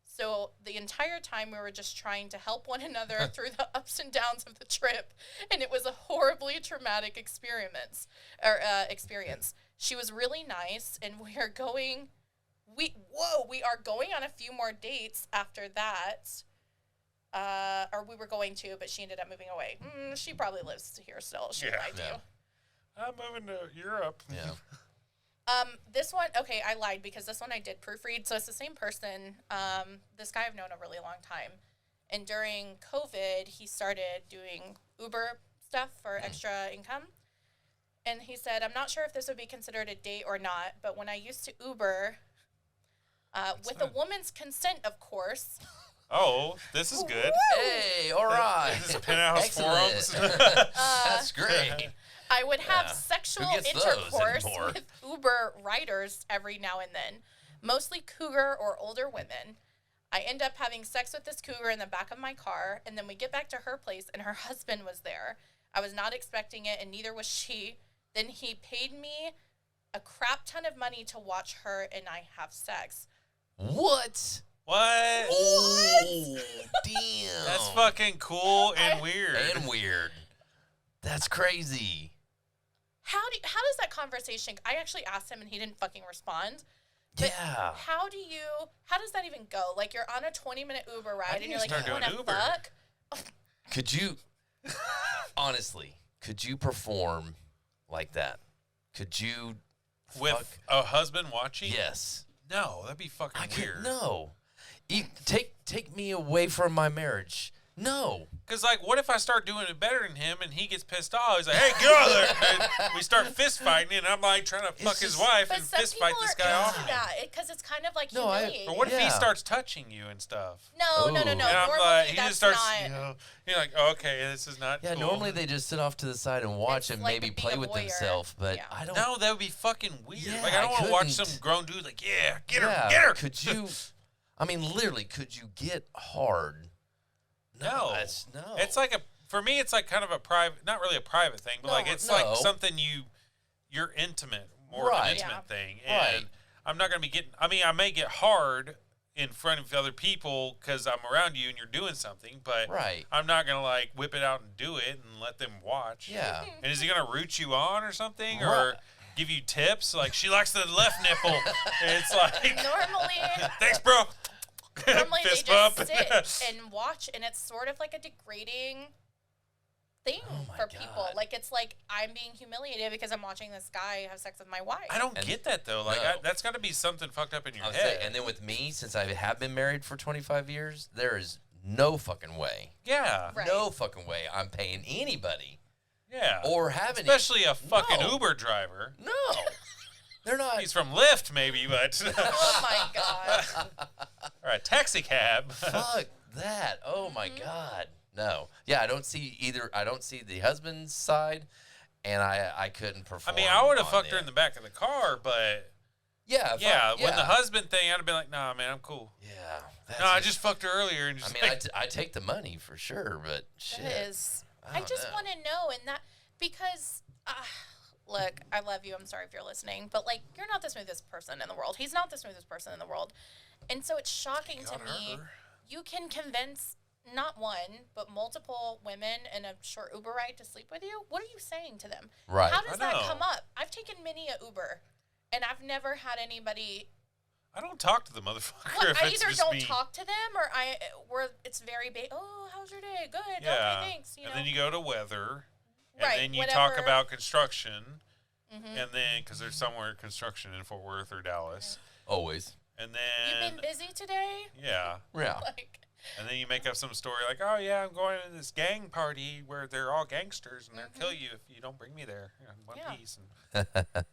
So the entire time we were just trying to help one another through the ups and downs of the trip, and it was a horribly traumatic experience. She was really nice, and we are going on a few more dates after that. Or we were going to, but she ended up moving away. She probably lives here still. She Yeah. lied to you. I'm moving to Europe. Yeah. This one, okay, I lied because this one I did proofread. So it's the same person. This guy I've known a really long time. And during COVID, he started doing Uber stuff for extra income. And he said, I'm not sure if this would be considered a date or not, but when I used to Uber, with a woman's consent, of course. Oh, this is good. Hey, all right. This is Penthouse Excellent. Forums. That's great. I would have Yeah. sexual Who gets those intercourse anymore? with Uber riders every now and then, mostly cougar or older women. I end up having sex with this cougar in the back of my car, and then we get back to her place, and her husband was there. I was not expecting it, and neither was she. Then he paid me a crap ton of money to watch her and I have sex. What? What? Oh, damn. That's fucking cool and weird. And weird. That's crazy. How does that conversation? I actually asked him and he didn't fucking respond. But Yeah. how does that even go? Like you're on a 20-minute Uber ride do and you you're like, start you want doing to Uber? fuck? Could you, honestly, could you like that? Could you With fuck? a husband watching? Yes. No, that'd be fucking I weird. could, no. Take me away from my marriage. No. Because, like, what if I start doing it better than him and he gets pissed off? He's like, hey, get out of there. And we start fist fighting, and I'm, like, trying to fuck his just- wife But and some fist people fight this are guy off. into that because it's kind of like No, I- humiliating. Or what if he Yeah. starts touching you and stuff? No. Ooh. And I'm Normally like, he that's just starts, not. you're like, oh, okay, this is not Yeah, cool. normally they just sit off to the side and watch It's and like maybe being play a with voyeur. themselves, but Yeah. I don't. No, that would be fucking weird. Yeah, like, I don't want to watch couldn't. some grown dude like, yeah, get her, Yeah, get her. Could you? I mean, literally, could you get hard? No. no. It's like for me, it's like kind of a private, not really a private thing, but No, like it's no. like something you're intimate, more of Right. an intimate Yeah. thing. And Right. I'm not going to be getting, I mean, I may get hard in front of other people because I'm around you and you're doing something, but Right. I'm not going to like whip it out and do it and let them watch. Yeah. And is he going to root you on or something? Right. Or give you tips? Like, she likes the left nipple. And it's like, Normally, thanks, bro. normally they Fist just bump. sit and watch, and it's sort of like a degrading thing my for people. God. Like, it's like I'm being humiliated because I'm watching this guy have sex with my wife. I don't get that though. Like No. that's got to be something fucked up in your I was head. saying, and then with me, since I have been married for 25 years, there is no fucking way. yeah, Right. No fucking way I'm paying anybody yeah. or having Especially a fucking No. Uber driver. No. They're not. He's from Lyft, maybe, but Oh my god. or a taxi cab. Fuck that. Oh my God. No. Yeah, I don't see either. I don't see the husband's side, and I couldn't I perform. mean, I would have on fucked her in the back of the car, but Yeah. yeah, yeah. when the husband thing, I'd have been like, nah, man, I'm cool. Yeah. That's No, I just fucked her earlier and I just. mean, I take the money for sure, but shit. That is. I don't just know. want to know, and that because look, I love you. I'm sorry if you're listening, but like, you're not the smoothest person in the world. He's not the smoothest person in the world, and so it's shocking to Got me. her. You can convince not one but multiple women in a short Uber ride to sleep with you. What are you saying to them? Right. How does I that know. come up? I've taken many a Uber, and I've never had anybody. I don't talk to the motherfucker. Well, if I it's either just don't me. talk to them, or it's very oh, how's your day? Good. Yeah. Okay, thanks. You know. And then you go to weather, and Right, then you whatever. Mm-hmm. talk about construction, and then because there's somewhere construction in Fort Worth or Dallas, Always. and You've then been busy today. yeah, Yeah. Like, and then you make up some story like, oh yeah, I'm going to this gang party where they're all gangsters and they'll kill you if you don't bring me there in one Yeah. piece. And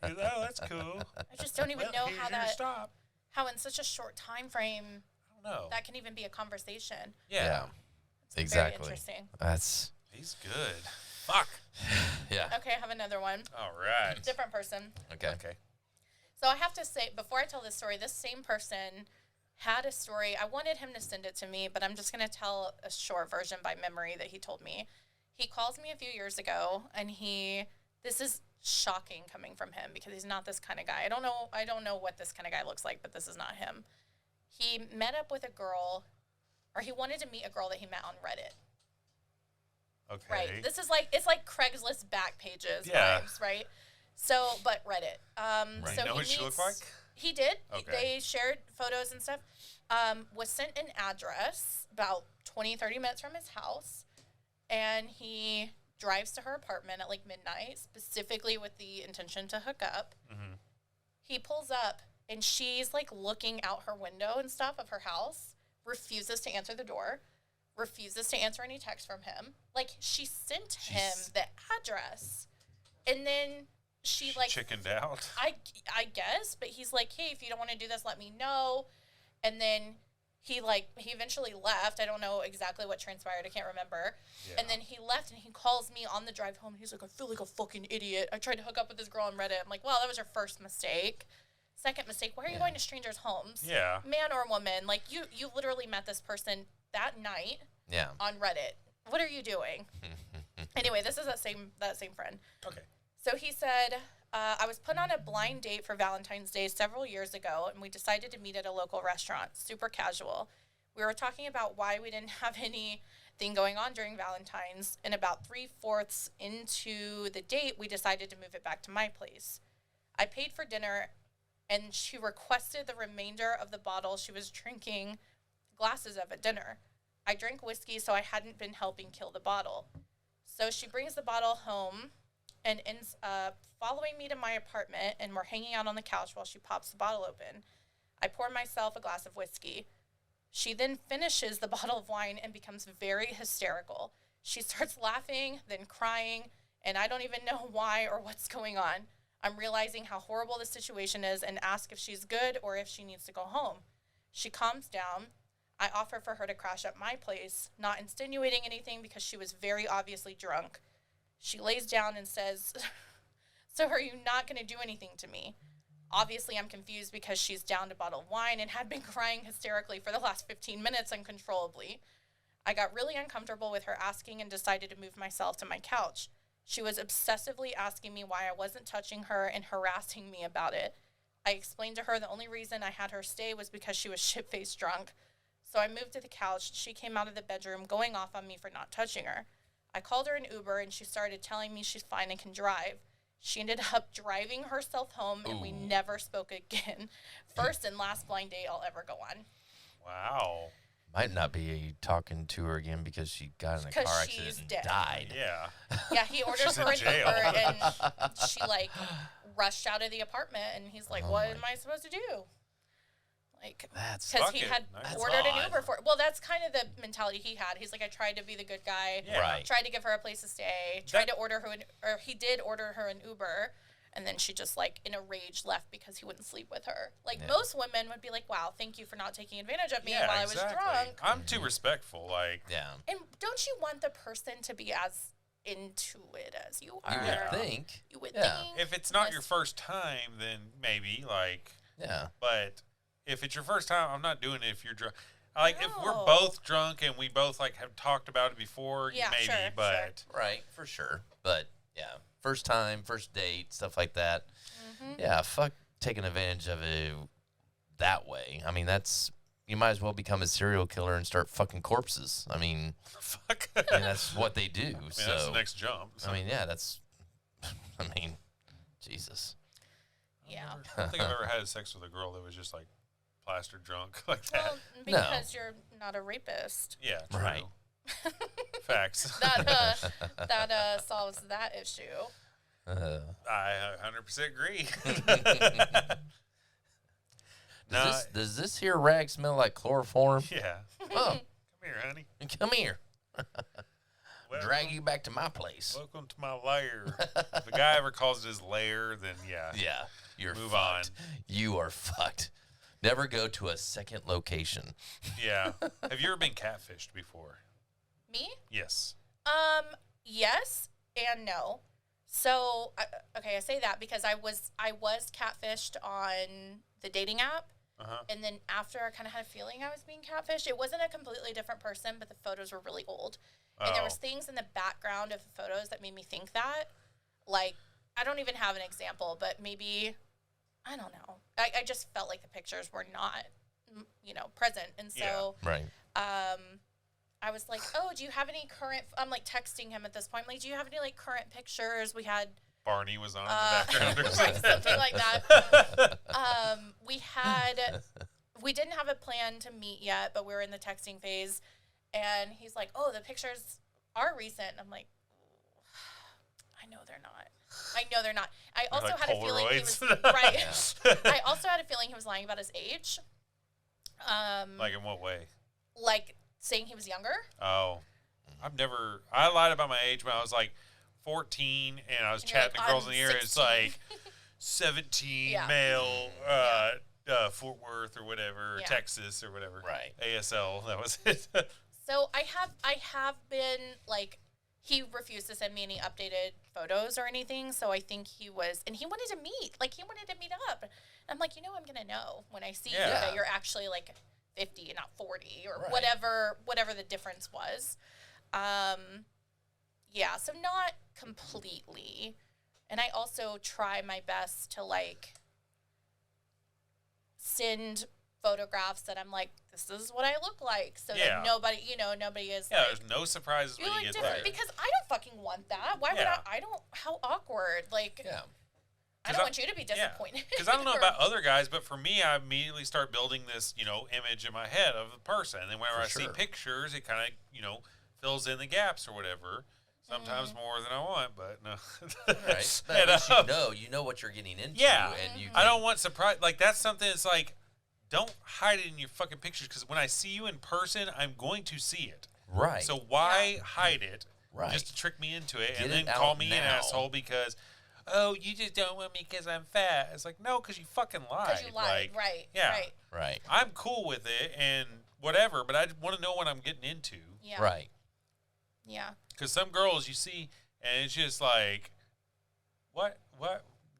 oh, that's cool. I just don't even Well, know here's how your that, stop. how in such a short time frame I don't know. that can even be a conversation. Yeah, It's Very Exactly. interesting. That's he's good. Fuck. yeah. Okay, I have another one. All right. Different person. Okay. Okay. So I have to say, before I tell this story, this same person had a story. I wanted him to send it to me, but I'm just going to tell a short version by memory that he told me. He calls me a few years ago, and this is shocking coming from him because he's not this kind of guy. I don't know what this kind of guy looks like, but this is not him. He met up with a girl, or he wanted to meet a girl that he met on Reddit. Okay. Right. This is like, it's like Craigslist back pages Yeah. vibes, right? So, but Reddit. Right. So You know he what she meets- looked like? He did. Okay. They shared photos and stuff. Was sent an address about 20, 30 minutes from his house. And he drives to her apartment at like midnight, specifically with the intention to hook up. Mhm. He pulls up, and she's like looking out her window and stuff of her house, refuses to answer the door, refuses to answer any text from him. Like, she sent him Jeez. the address. And then she like Chickened out. I guess, but he's like, hey, if you don't want to do this, let me know. And then he eventually left. I don't know exactly what transpired. I can't remember. Yeah. And then he left, and he calls me on the drive home. He's like, I feel like a fucking idiot. I tried to hook up with this girl on Reddit. I'm like, well, that was your first mistake. Second mistake, why are you going to strangers' homes? Yeah. Man or woman, like you literally met this person that night Yeah. on Reddit. What are you doing? Anyway, this is that same friend. Okay. So he said, I was put on a blind date for Valentine's Day several years ago, and we decided to meet at a local restaurant, super casual. We were talking about why we didn't have anything going on during Valentine's, and about 3/4 into the date, we decided to move it back to my place. I paid for dinner, and she requested the remainder of the bottle she was drinking glasses of at dinner. I drank whiskey, so I hadn't been helping kill the bottle. So she brings the bottle home and ends up following me to my apartment, and we're hanging out on the couch while she pops the bottle open. I pour myself a glass of whiskey. She then finishes the bottle of wine and becomes very hysterical. She starts laughing, then crying, and I don't even know why or what's going on. I'm realizing how horrible the situation is and ask if she's good or if she needs to go home. She calms down. I offer for her to crash at my place, not insinuating anything because she was very obviously drunk. She lays down and says, so are you not going to do anything to me? Obviously, I'm confused because she's downed a bottle of wine and had been crying hysterically for the last 15 minutes uncontrollably. I got really uncomfortable with her asking and decided to move myself to my couch. She was obsessively asking me why I wasn't touching her and harassing me about it. I explained to her the only reason I had her stay was because she was shit-faced drunk. So I moved to the couch. She came out of the bedroom going off on me for not touching her. I called her an Uber, and she started telling me she's fine and can drive. She ended up driving herself home, and we never spoke again. First and last blind date I'll ever go on. Wow. Might not be talking to her again because she got in a 'Cause car she's accident and dead. died. Yeah. Yeah, he ordered She's in her an jail. Uber, and she like rushed out of the apartment, and he's like, Oh "What my- am I supposed to do?" Like, That's because Fuck he it. had That's ordered an odd. Uber for. Well, that's kind of the mentality he had. He's like, I tried to be the good guy, Yeah. right. tried to give her a place to stay, tried to order her, or he did order her an Uber, and then she just like in a rage left because he wouldn't sleep with her. Like Yeah. most women would be like, "Wow, thank you for not taking advantage of me Yeah, while I exactly. was drunk." I'm too respectful. Like, Yeah. And don't you want the person to be as into it as you are? You Yeah. would think. You would Yeah. think. if it's not your Unless- first time, then maybe, like, Yeah. but if it's your first time, I'm not doing it if you're drunk. Like, if we're No. both drunk and we both, like, have talked about it before, Yeah, maybe, sure, but Right. For sure. But yeah, first time, first date, stuff like that. Mhm. Yeah. Fuck taking advantage of it that way. I mean, you might as well become a serial killer and start fucking corpses. I mean, fuck. that's what they do. I mean, So that's the next jump. So. I mean, yeah, I mean, Jesus. Yeah. I don't think I've ever had sex with a girl that was just, like, plastered drunk like that. Well, because you're not a rapist. Yeah, true. Right. Facts. That solves that issue. I 100% agree. Does this here rag smell like chloroform? Yeah. Oh, Come here, honey. come here. Welcome, Drag you back to my place. welcome to my lair. If a guy ever calls it his lair, then yeah. Yeah, you're Move fucked. You are fucked. Never go to a second location. Yeah. Have you ever been catfished before? Me? Yes. Yes and no. So, okay, I say that because I was catfished on the dating app. Uh-huh. And then after I kind of had a feeling I was being catfished. It wasn't a completely different person, but the photos were really old. And there was things in the background of the photos that made me think that. Like, I don't even have an example, but maybe, I don't know. I just felt like the pictures were not, present. And so Right. I was like, oh, do you have any current, I'm like texting him at this point. I'm like, do you have any like current pictures? We had Barney was on in the background or something. something like that. We didn't have a plan to meet yet, but we were in the texting phase. And he's like, oh, the pictures are recent. I'm like, I know they're not. I also like had a feeling he was, Polaroids. right. I also had a feeling he was lying about his age. Like in what way? Like saying he was younger. Oh. I lied about my age when I was like 14 and I was And you're chatting like, to girls "I'm in the area. It's 16." like 17, Yeah. male, Fort Worth or whatever, or Yeah. Texas or whatever. Right. ASL, that was it. So I have been like, he refused to send me any updated photos or anything. So I think he wanted to meet. Like he wanted to meet up. I'm like, I'm gonna know when I see you Yeah. that you're actually like 50 and not 40 or Right. whatever the difference was. Yeah, so not completely. And I also try my best to like send photographs that I'm like, this is what I look like, so Yeah. that nobody is Yeah, like, there's no surprises you when look you get different there. because I don't fucking want that. Why would Yeah. I don't, how awkward. Like, Yeah. I 'Cause don't want you to be disappointed. Because I don't know Or- about other guys, but for me, I immediately start building this, image in my head of the person. And whenever For I see sure. pictures, it kind of, fills in the gaps or whatever. Sometimes Mm-hmm. more than I want, but no. Right. But And, at least you know what you're getting into. Yeah. And you I don't want surprise. Like, that's something that's like, don't hide it in your fucking pictures because when I see you in person, I'm going to see it. Right. So why hide it Right. just to trick me into it Get and it then call out me an now. asshole because, oh, you just don't want me because I'm fat. It's like, no, because you fucking lied. Because you lied, Like, right? yeah. Right. Right. I'm cool with it and whatever, but I want to know what I'm getting into. Yeah. Right. Yeah. Because some girls you see and it's just like, what?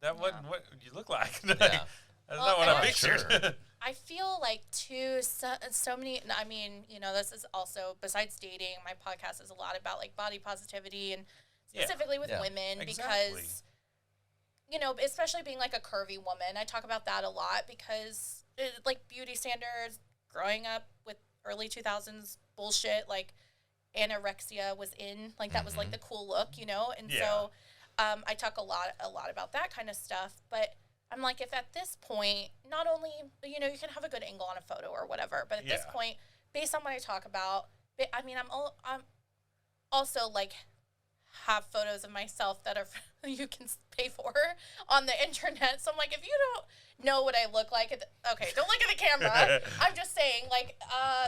That wasn't what you look like. Yeah. That's Well, not what and I I- pictured. Sure. I feel like too so many. I mean, this is also besides dating. My podcast is a lot about like body positivity and Yeah. specifically with Yeah. women Exactly. because especially being like a curvy woman, I talk about that a lot because like beauty standards. Growing up with early 2000s bullshit, like anorexia was in, like that was like the cool look, and Yeah. so I talk a lot about that kind of stuff, but I'm like, if at this point, not only, you can have a good angle on a photo or whatever, but at this Yeah. point, based on what I talk about, I mean, I'm also like have photos of myself that are you can pay for on the internet. So I'm like, if you don't know what I look like, okay, don't look at the camera. I'm just saying, like,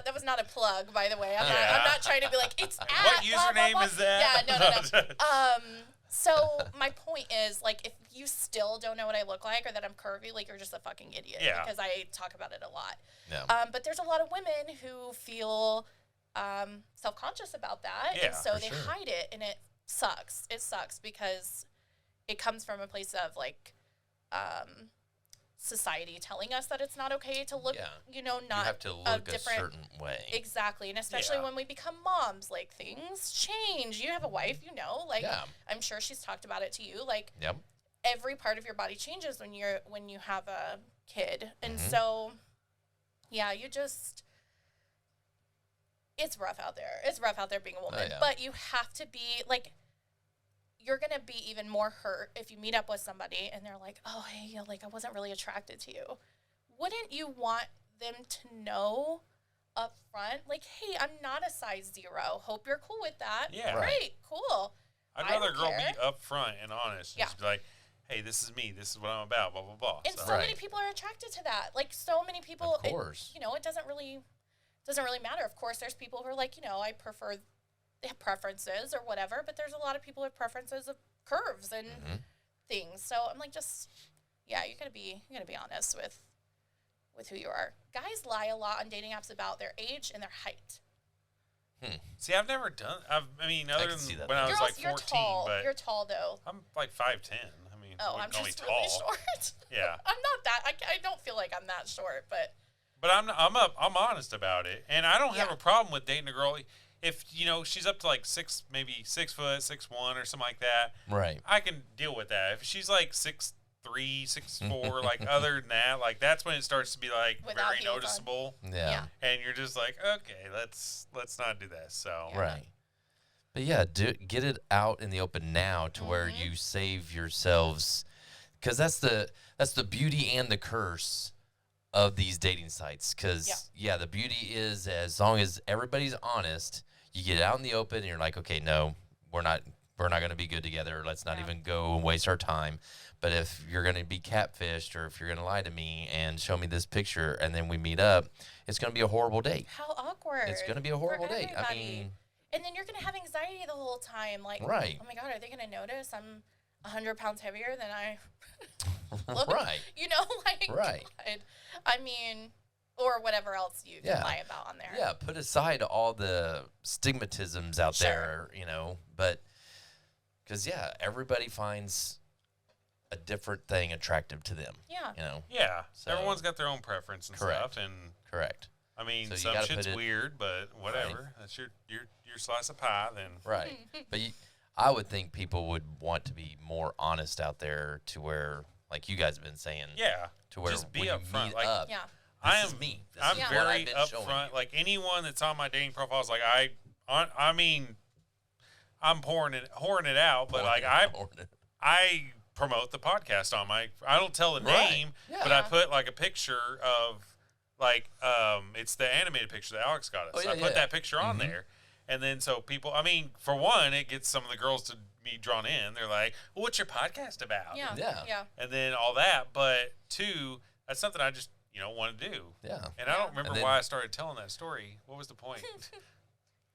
that was not a plug, by the way. I'm not trying to be like, it's at What blah, blah, username blah. is that? Yeah, no. So my point is, like, if you still don't know what I look like or that I'm curvy, like, you're just a fucking idiot. Yeah. Because I talk about it a lot. Yeah. But there's a lot of women who feel self-conscious about that. Yeah, and so for they sure. hide it, and it sucks. It sucks because it comes from a place of, like, society telling us that it's not okay to look, Yeah. not You have to a look a different certain way. Exactly, and especially Yeah. when we become moms, like, things change. You have a wife, like, Yeah. I'm sure she's talked about it to you. Like, Yep. every part of your body changes when you have a kid, and Mhm. so, yeah, it's rough out there. It's rough out there being a woman, yeah. but you have to be like. You're going to be even more hurt if you meet up with somebody and they're like, oh, hey, like, I wasn't really attracted to you. Wouldn't you want them to know up front, like, hey, I'm not a size 0. Hope you're cool with that. Yeah. Right. Great, cool. I'd I rather don't girl care. be upfront and honest. And Yeah. just be like, hey, this is me. This is what I'm about. Blah blah blah. And so Right. many people are attracted to that. Like, so many people. Of course. It doesn't really matter. Of course, there's people who are like, I prefer, they have preferences or whatever, but there's a lot of people who have preferences of curves and Mhm. things. So I'm like, you gotta be honest with who you are. Guys lie a lot on dating apps about their age and their height. See, I've never done. I mean, other can than see that. when I was You're like also- you're 14, tall. but You're tall though. I'm like 5'10". I mean, Oh, you I'm wouldn't call me just really short. Yeah, I'm not that. I don't feel like I'm that short, but but I'm honest about it, and I don't have Yeah. a problem with dating a girl if she's up to like 6 foot, 6'1" or something like that. Right. I can deal with that. If she's like 6'3", 6'4", like other than that, like that's when it starts to be like Without very heels on. noticeable, Yeah. and you're just like, okay, let's not do that. So Yeah. Right. But yeah, get it out in the open now to where Mm-hmm. you save yourselves, because that's the beauty and the curse of these dating sites. Because the beauty is as long as everybody's honest, you get out in the open and you're like, okay, no, we're not going to be good together. Let's not Yeah. even go and waste our time. But if you're going to be catfished or if you're going to lie to me and show me this picture and then we meet up, it's going to be a horrible date. how awkward. It's going to be a horrible for date. I everybody. mean, And then you're going to have anxiety the whole time. Like, Right. oh my God, are they going to notice I'm 100 pounds heavier than I look? right. Like, Right. God. I mean, or whatever else you can Yeah. lie about on there. Yeah, put aside all the stigmatisms out Sure. there, but because, everybody finds a different thing attractive to them, Yeah. yeah, So- everyone's got their own preference and Correct. stuff, and correct? I mean, So you some gotta shit's put it- weird, but whatever. That's your slice of pie. Then Right. But I would think people would want to be more honest out there to where, like you guys have been saying, yeah, to where just be when you upfront. meet Like up, Yeah. I this is am me. This I'm is what very I've been showing upfront. you. Like anyone that's on my dating profile is like I mean, I'm whoring it out, but like I promote the podcast on my. I don't tell the Right. name, Yeah. but I put like a picture of like it's the animated picture that Alex got us. Oh, yeah, I put yeah. that picture on Mhm. there, and then so people. I mean, for one, it gets some of the girls to be drawn in. They're like, well, "What's your podcast about?" Yeah. Yeah. Yeah. And then all that, but two, that's something I just want to do. Yeah. And I don't remember And then- why I started telling that story. What was the point?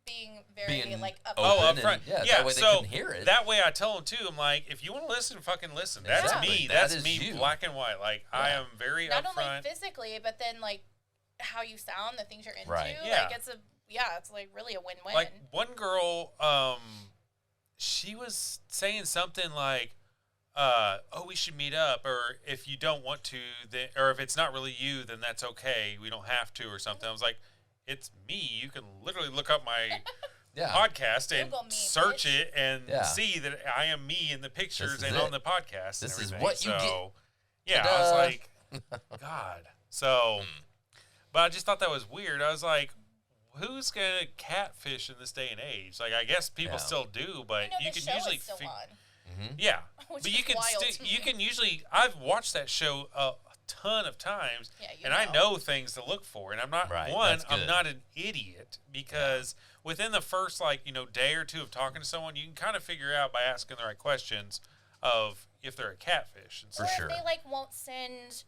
Being very, Being like, up Oh, up open front. and- Yeah, that way so they can hear it. That way I tell them too. I'm like, if you want to listen, fucking listen. That's Exactly. me. That That's is me, you. black and white. Like I Yeah. am very not only upfront. physically, but then like how you sound, the things you're into. Right. Yeah. Like it's like really a win-win. Like one girl, she was saying something like, "Oh, we should meet up," or if you don't want to, then, or if it's not really you, then that's okay. We don't have to, or something. I was like, "It's me. You can literally look up my." Yeah. podcast and Google me, search bitch. it and Yeah. see that I am me in the pictures is and it. on the podcast. This and is everything. what you get. So, yeah, I was Ta-da. like, God. So, but I just thought that was weird. I was like, who's gonna catfish in this day and age? Like, I guess people Yeah. still do, but I know you the can show usually is still on. yeah, Which but you is can wild to you me. can usually. I've watched that show ton of times, Yeah, you and I know things to look for. And I'm not Right, one. that's I'm good. not an idiot because within the first day or two of talking to someone, you can kind of figure out by asking the right questions of if they're a catfish. And For or sure. if they like won't send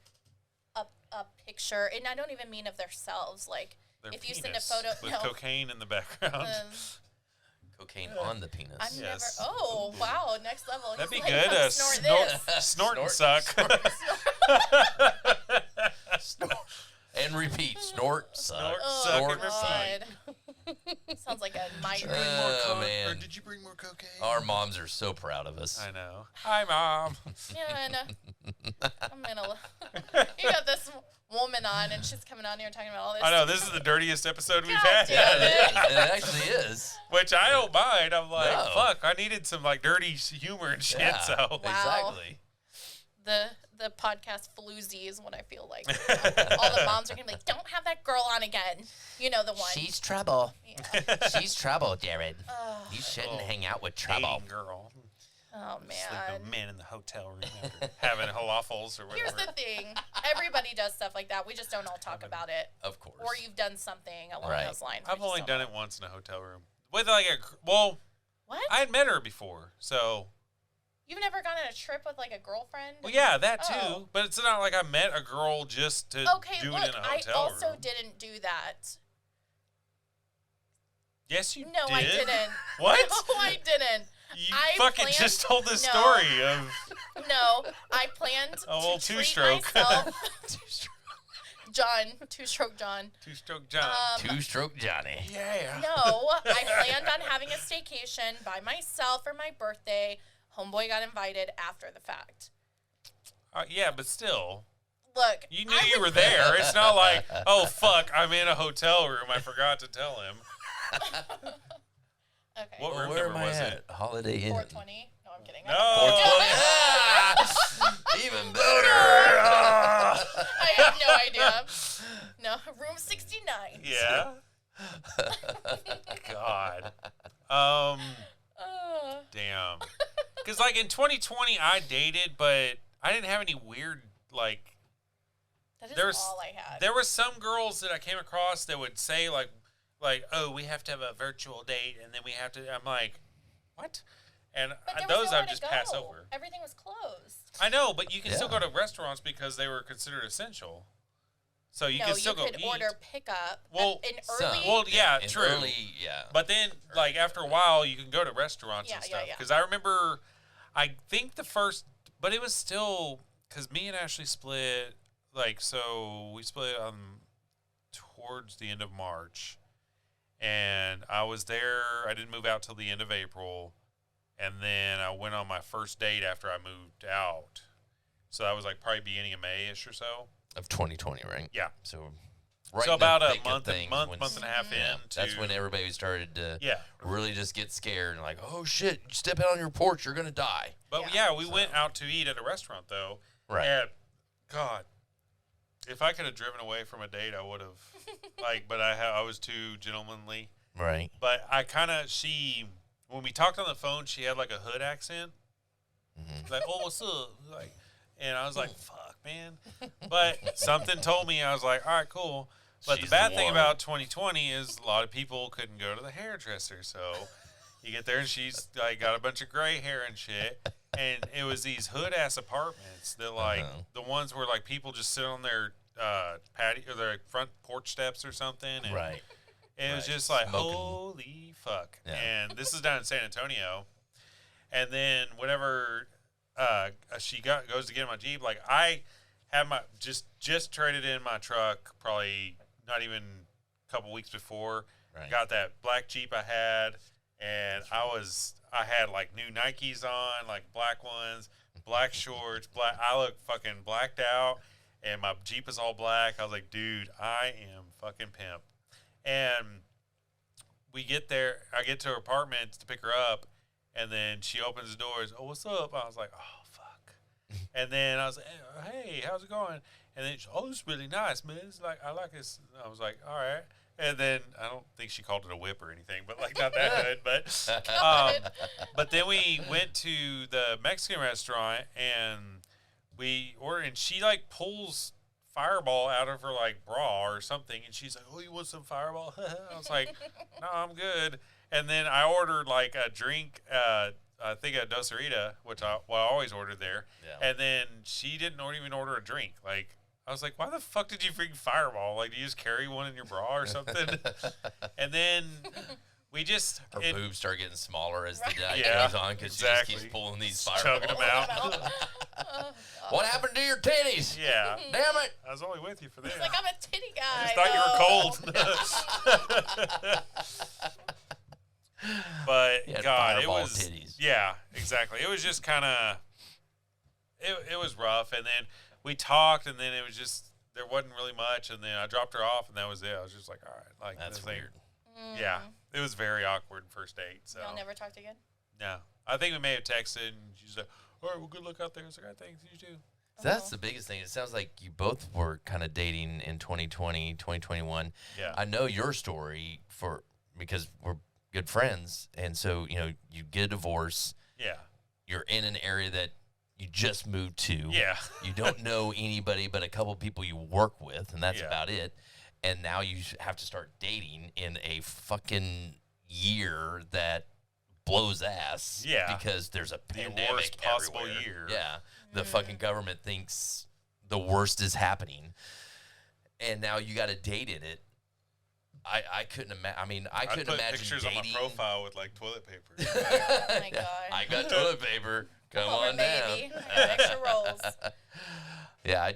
a picture, and I don't even mean of themselves. Like their if you penis send a photo, with no, cocaine in the background. Cocaine on the penis. I've Yes. never. Oh wow, next level. That'd be He's good. like, snort this. Snort and Snort. suck. Snort. And repeat. Snort, suck. Snort, Oh suck, and suck. God. Sounds like a migraine. Oh, man. Or did you bring more cocaine? Our moms are so proud of us. I know. Hi, Mom. Yeah, I'm gonna. You got this woman on, and she's coming on here talking about all this. I know. This is the dirtiest episode we've God had. damn it. It actually is. Which I don't mind. I'm like, No. fuck, I needed some dirty humor and shit. Yeah, So Wow. exactly. The podcast floozy is what I feel like. All the moms are gonna be like, "Don't have that girl on again." You know the one. She's trouble. Yeah. She's trouble, Jared. Oh, You shouldn't Oh, hang out with trouble. dating girl. oh Sleeping man. with men in the hotel room after having falafels or whatever. Here's the thing. Everybody does stuff like that. We just don't all talk about it. Of course. Or you've done something along Right. those lines. I've We just only don't done know. it once in a hotel room. With What? I had met her before. So, You've never gone on a trip with like a girlfriend? well, yeah, that too. Oh. But it's not like I met a girl just to Okay, do look, it in a I hotel also room. didn't do that. Yes, you No, did. I didn't. What? No, I didn't. You I fucking planned- just told the No. story of No, I planned a little to treat two-stroke. myself. John, two-stroke John. Two-stroke John. Two-stroke Johnny. Yeah. No, I planned on having a staycation by myself for my birthday. Homeboy got invited after the fact. Yeah, but still, Look, you knew I you would- were there. It's not like, oh fuck, I'm in a hotel room. I forgot to tell him. Okay. What Well, room where number am I was at? it? Holiday Inn. 420? No, I'm kidding. No. Even better. I have no idea. No, room 69. Yeah. God. Damn. Because in 2020, I dated, but I didn't have any weird That is There's- all I had. There were some girls that I came across that would say oh, we have to have a virtual date, and then we have to. I'm like, what? And But there was those nowhere I to just pass go. over. Everything was closed. I know, but you can still go Yeah. to restaurants because they were considered essential. So you No, can still you go could eat. order pickup. Well, in some. early. Well, yeah, In true. Early, yeah. But then, after a while, you can go to restaurants Yeah, and yeah, stuff. yeah. Because I remember, I think but it was still, because me and Ashley split, so we split towards the end of March. And I was there, I didn't move out till the end of April. And then I went on my first date after I moved out. So that was probably beginning of May-ish or so. Of 2020, right? Yeah. So, So in the about a thick of month things when- and a half Yeah, in. that's when everybody started to Yeah. really just get scared and oh shit, you step out on your porch, you're gonna die. But Yeah. we went out to eat at a restaurant though. Right. And God, if I could have driven away from a date, I would have. But I was too gentlemanly. Right. But I when we talked on the phone, she had a hood accent. Mm-hmm. Oh, what's up? And I was like, fuck, man. But something told me, I was like, all right, cool. But She's the bad the thing one. about 2020 is a lot of people couldn't go to the hairdresser. So you get there and she's got a bunch of gray hair and shit. And it was these hood ass apartments that the ones where people just sit on their patio or their front porch steps or something. And Right. it was Right. just Smoking. holy fuck. Yeah. And this is down in San Antonio. And then whenever she goes to get in my Jeep, I had my just traded in my truck probably not even a couple weeks before. Right. Got that black Jeep I had, and I had new Nikes on, black ones, black shorts, I look fucking blacked out, and my Jeep is all black. I was like, dude, I am fucking pimp. And we get there, I get to her apartment to pick her up, and then she opens the doors. Oh, what's up? I was like, oh, fuck. And then I was like, hey, how's it going? And then, this is really nice, man. It's I like this. I was like, all right. And then I don't think she called it a whip or anything, but not that good. But then we went to the Mexican restaurant, and we ordered, and she like pulls Fireball out of her like bra or something, and she's like, "Oh, you want some Fireball?" I was like, "No, I'm good." And then I ordered like a drink, I think a Docerita, which I always ordered there. Yeah. And then she didn't even order a drink. Like, I was like, "Why the fuck did you bring Fireball? Like, do you just carry one in your bra or something?" And then we just Her boobs start getting smaller as the night Yeah, goes on because exactly. she just keeps pulling these Just chugging them fireballs. out. What happened to your titties? Yeah, Damn it! I was only with you for this. He's like, I'm a titty guy. I just thought you were cold. But You had God, it fireball was titties. yeah, exactly. It was just kind of it was rough, and then we talked, and then it was just there wasn't really much, and then I dropped her off, and that was it. I was just like, all right, like That's this ain't- weird. Yeah, it was very awkward first date. So Y'all never talked again? no, I think we may have texted, and she's like, all right, well, good luck out there. I was like, all right, thanks, you too. That's the biggest thing. It sounds like you both were kind of dating in 2020, 2021. Yeah, I know your story because we're good friends, and so you get a divorce. yeah, You're in an area that you just moved to. yeah, You don't know anybody but a couple people you work with, and that's Yeah. about it. And now you have to start dating in a fucking year that blows ass. Yeah. Because there's a the pandemic worst possible everywhere. year. Yeah. The fucking government thinks the worst is happening. And now you got to date in it. I couldn't imagine. I mean, I couldn't put imagine pictures dating. on my profile with like toilet paper. Oh my God. I got toilet paper. Come Over, on down. baby. I have extra rolls. Yeah,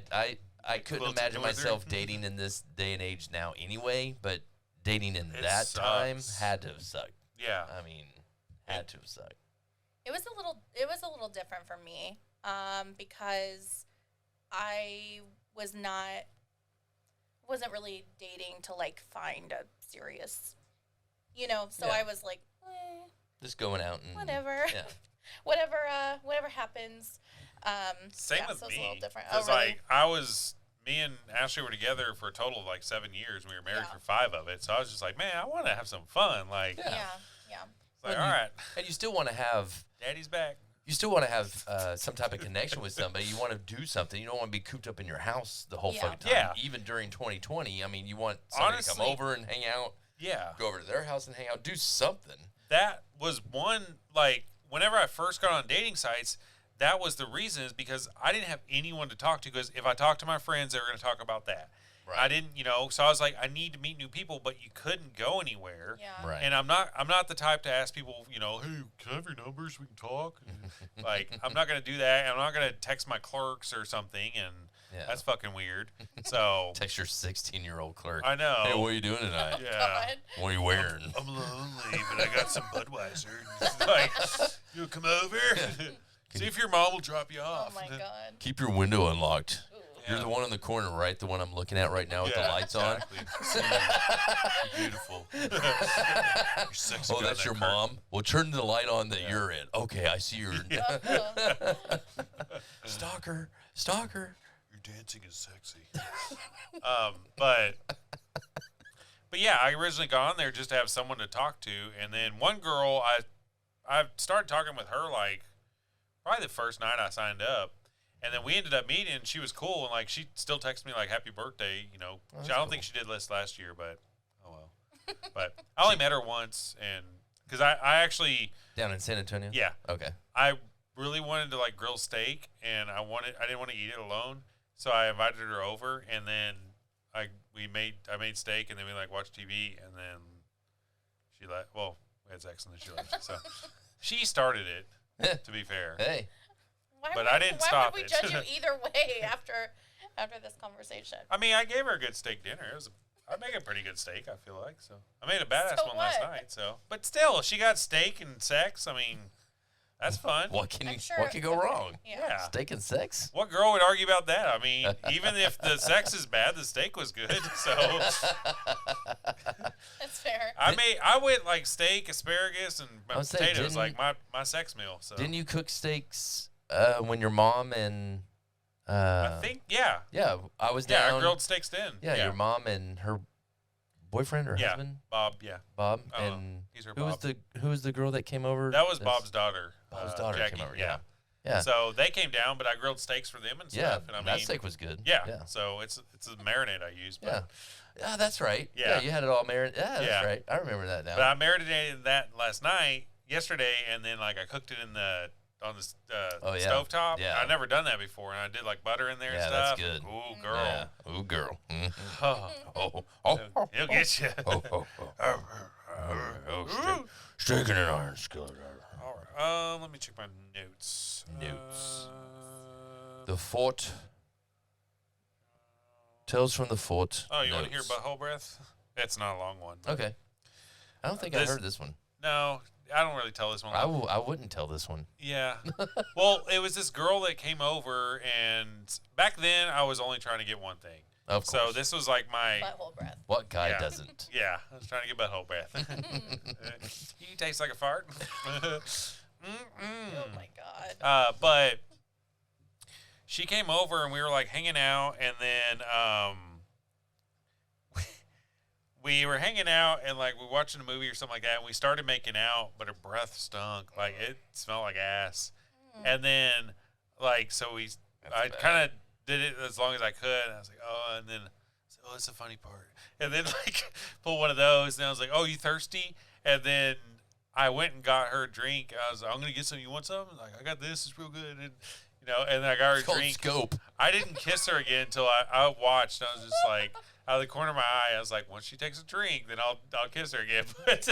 I couldn't Quilted imagine norther. myself dating in this day and age now anyway, but dating in It that time sucks. had to have sucked. Yeah, I mean, had to have sucked. It was a little different for me, because I wasn't really dating to like find a serious, so Yeah. I was like, Just going out and whatever, Yeah. whatever happens. same yeah, with so me. it's a little different. Because really? like me and Ashley were together for a total of like 7 years, and we were married Yeah. for 5 of it. So I was just like, man, I want to have some fun. Like, Yeah. Yeah. it's like, Well, all right, And you still want to have Daddy's back. some type of connection with somebody. You want to do something. You don't want to be cooped up in your house the whole Yeah. fucking time. Yeah. Even during 2020, I mean, you want somebody to Honestly- come over and hang out, Yeah, go over to their house and hang out, do something. that was one. Like, whenever I first got on dating sites, that was the reason, is because I didn't have anyone to talk to. Because if I talked to my friends, they were going to talk about that. Right. I didn't, so I was like, I need to meet new people, but you couldn't go anywhere. Yeah. Right. And I'm not the type to ask people, hey, can I have your numbers? We can talk. Like, I'm not going to do that. I'm not going to text my clerks or something, and Yeah. that's fucking weird. So Text your 16-year-old clerk. I know. Hey, what are you doing tonight? Yeah. God. What are you wearing? I'm lonely, but I got some Budweiser. Like, you come over, see if your mom will drop you Oh off. my God. Keep your window unlocked. Ooh. You're the one in the corner, right? The one I'm looking at right now with the Yeah, lights on. exactly. See you. You're beautiful. You're sexy. Oh, guy, that's that your Kurt. mom? Well, turn the light on that you're in. Okay, I see your stalker. Your dancing is sexy. But yeah, I originally got on there just to have someone to talk to, and then one girl, I started talking with her like probably the first night I signed up, and then we ended up meeting. And she was cool, and like she still texted me like happy birthday. that's I don't think she did this last year, but oh well. But I only met her once, and because I actually Down in San Antonio? yeah. Okay. I really wanted to like grill steak, and I didn't want to eat it alone, so I invited her over, and then I made steak, and then we like watched TV, and then she left. Well, we had sex, and then she left. So she started it, to be fair. Hey. But I didn't stop Why would it. we judge you either way after this conversation? I mean, I gave her a good steak dinner. I make a pretty good steak, I feel like. So I made a badass So one last what? night. So, but still, she got steak and sex. I mean, that's fun. What can I'm you, sure what can go wrong? Yeah. Steak and sex? What girl would argue about that? I mean, even if the sex is bad, the steak was good. So That's fair. I went like steak, asparagus, and I was saying, potatoes, didn't- like my sex meal. So Didn't you cook steaks when your mom and I think yeah, I was yeah, down. I grilled steaks then. Yeah, your mom and her boyfriend or Yeah. husband, Bob. Yeah, Bob, Oh, and he's her who was Bob. the girl that came over? That was That's- Bob's daughter. Bob's daughter Jackie, came over. yeah. Yeah. So they came down, but I grilled steaks for them and Yeah, stuff. And I that mean, steak was good. yeah. So it's a marinade I use. But, Yeah. Yeah, that's right. Yeah. You had it all marinated. Yeah, that's Yeah. right. I remember that now. But I marinated that yesterday, and then like I cooked it on the stovetop. Yeah. I'd never done that before, and I did like butter in there and Yeah, stuff. that's good. Ooh, girl. Yeah. Ooh, girl. Mhm. He'll get you. Steak in an iron skillet. All right. Let me check my notes. The Fort. Tales from the Fort. Oh, you want to hear notes. butthole breath? It's not a long one. Okay. I don't think I heard this one. No, I don't really tell this one. I wouldn't tell this one. Yeah. Well, it was this girl that came over, and back then I was only trying to get one thing. Of course. So this was like my. Butthole breath. What guy Yeah. doesn't? Yeah, I was trying to get butthole breath. You taste like a fart. Oh my god. But she came over and we were like hanging out, and then we were hanging out and like we were watching a movie or something like that, and we started making out, but her breath stunk, like it smelled like ass. And then like I kind of did it as long as I could, and I was like, oh, and then I said, oh, it's a funny part, and then like pull one of those, and I was like, oh, you thirsty? And then I went and got her a drink. I was like, I'm gonna get some. You want some? Like, I got this. It's real good. And and then I got her a It's called drink. Scope. I didn't kiss her again until I watched. And I was just like, out of the corner of my eye, I was like, once she takes a drink, then I'll kiss her again. But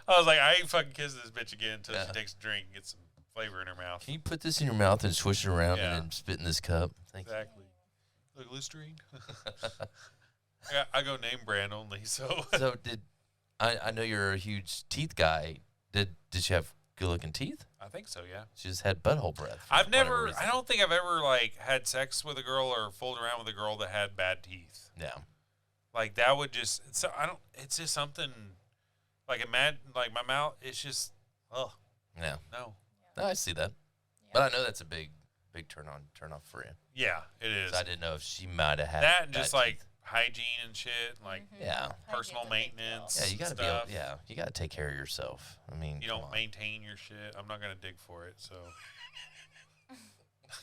I was like, I ain't fucking kissing this bitch again until she takes a drink and gets some flavor in her mouth. Can you put this in your mouth and swish it around Yeah. and then spit in this cup? Thank Exactly. Like Listerine. I go name brand only. So you. So I know you're a huge teeth guy. Did she have good looking teeth? I think so. Yeah. She just had butthole breath. for I've whatever never. reason. I don't think I've ever like had sex with a girl or fooled around with a girl that had bad teeth. Yeah. Like that would just. So I don't. It's just something. Like like my mouth. It's just. Oh Yeah. no. No, I see that. But I know that's a big turn off for you. Yeah, it is. So I didn't know if she might have had That and bad just like teeth. hygiene and shit, like Yeah. personal Hygiene's a big maintenance. deal. Yeah, you gotta stuff. be able, you gotta take care of yourself. I mean, You come don't on. maintain your shit. I'm not gonna dig for it, so I'm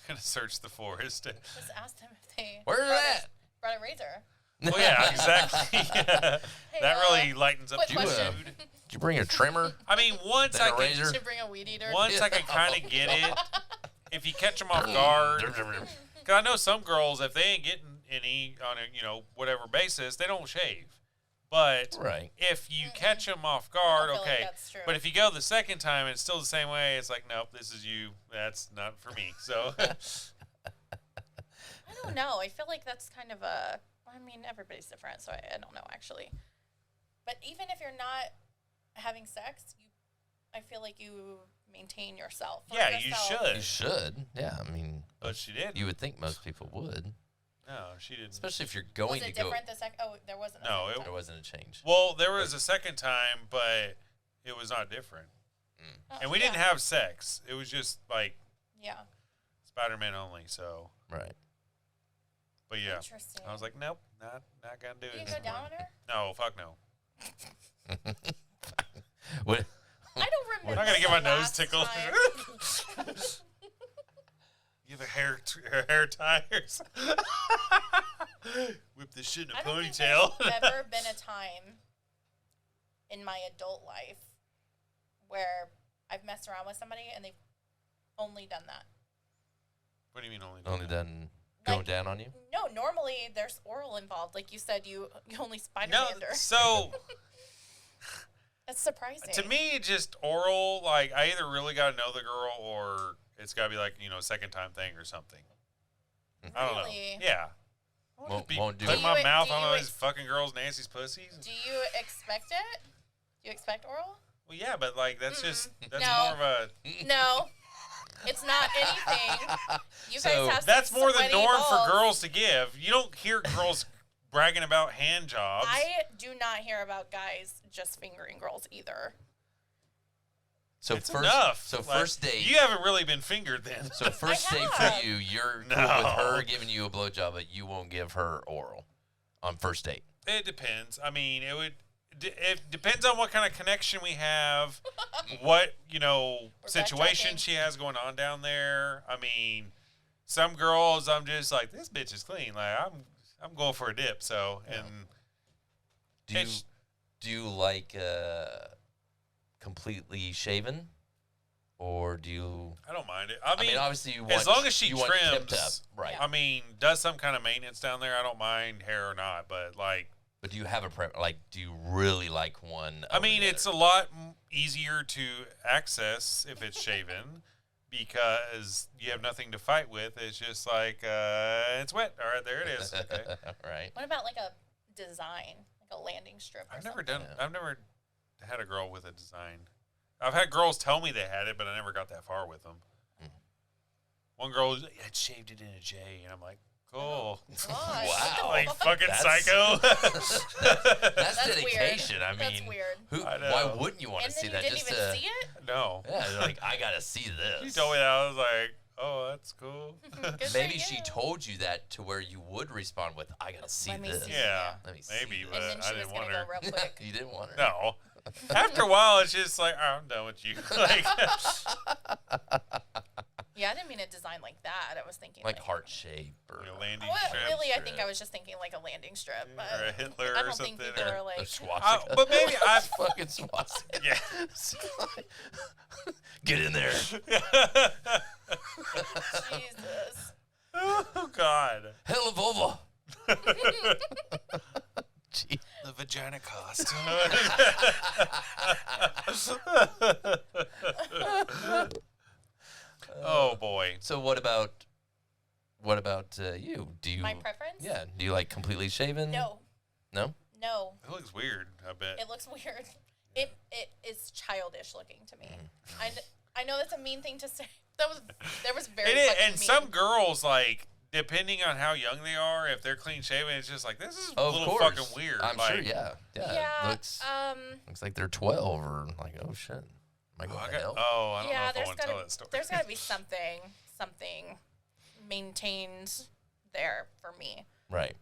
gonna search the forest. Just asked him if they Where's that? brought a razor. Well, yeah, exactly. Yeah. Hey, That really lightens up quick your question. mood. Did you bring a trimmer? I mean, once Then I a can, razor? Should bring a weed eater. once I can kind of get it. If you catch them off guard, because I know some girls, if they ain't getting any on a whatever basis, they don't shave. But Right. if you catch them off guard, I feel like okay. that's true. But if you go the second time and it's still the same way, it's like, nope, this is you. That's not for me. So I don't know. I feel like that's kind of a. I mean, everybody's different, so I don't know actually. But even if you're not having sex, I feel like you maintain yourself. Like yeah, you yourself. You should. should. Yeah, I mean, But she didn't. you would think most people would, No, she didn't. especially if you're Was going to it go. different the second? Oh, there wasn't. A No, second There time. wasn't a change. Well, there was a second time, but it was not different. Oh, And we yeah. didn't have sex. It was just like Yeah. Spider-Man only. So, Right. but yeah, Interesting. I was like, nope, not gonna do You it. can go down on her. No, fuck no. What? I don't remember. I'm not gonna get my the nose last tickled. time. Give a hair tires. Whip this shit in a I don't think ponytail. there's ever been a time in my adult life where I've messed around with somebody and they've only done that. What do you mean only? Only done going Like- down on you? No, normally there's oral involved. Like you said, you only No, Spider-Man her. so That's surprising. to me, just oral. Like I either really gotta know the girl, or it's gotta be like second time thing or something. I don't know. Really? Yeah. I wanna Won't- be won't do putting it. my Do you- mouth do on you all ex- these fucking girls, Nancy's pussies. Do you expect it? Do you expect oral? Well, yeah, but like that's just that's No. more of a No. It's not anything. You So, guys have that's some more the sweaty norm balls. for girls to give. You don't hear girls bragging about hand jobs. I do not hear about guys just fingering girls either. So It's first, enough. so Like, first date. You haven't really been fingered then. So first I date have. for you, you're No. cool with her giving you a blowjob, but you won't give her oral on first date. It depends. I mean, it depends on what kind of connection we have, what situation backtracking. she has going on down there. I mean, some girls, I'm just like, this bitch is clean. Like I'm going for a dip. So and Do you like completely shaven, or do you? I don't mind it. I mean, obviously you want as long as she you want kept up, trims, right? I mean, does some kind of maintenance down there. I don't mind hair or not, but like. But do you have a like? Do you really like one? I mean, it's a lot easier to access if it's shaven because you have nothing to fight with. It's just like, it's wet. All right, there it is. Okay. Right. What about like a design, like a landing strip? Or I've never something? done. I've never had a girl with a design. I've had girls tell me they had it, but I never got that far with them. One girl had shaved it in a J, and I'm like, cool. Gosh, Wow. Like fucking That's- psycho. That's That's dedication. weird. I That's mean, weird. I know. why wouldn't you want And to see then that? you didn't Just even see it? No. yeah, you're like I gotta see She this. told me that. I was like, oh, that's cool. Good for Maybe she you. told you that to where you would respond with, "I gotta see Let me this." see. Yeah, Let me see maybe, this. but And then I she was didn't gonna want go her. real quick. You didn't want her. No. After a while, it's just like, oh, I'm done with you. Like, Yeah, I didn't mean a design like that. I was thinking Like heart shape or a landing Well, strip. really, I think I was just thinking like a landing strip, but Or a Hitler I or don't think something. people or- are like, a swastika. But maybe I. fucking swastika. Yeah. Get in there. Jesus. Oh God. Hella vulva. Gee. The vagina cost. Oh boy. So what about you? Do you? My preference? Yeah. Do you like completely shaven? No, No. no. It looks weird. I bet. It looks weird. It is childish looking to me. Mm. I know that's a mean thing to say. That was very. It is, fucking and mean. some girls like, depending on how young they are, if they're clean shaven, it's just like this is a Of little course. fucking weird. I'm like, sure. Yeah. Yeah. Yeah. Looks like they're 12 or like, oh shit. Am I Oh, going I to got, hell? oh, I don't know Yeah, if I want to tell that story. there's gotta be something maintained there for me. Right.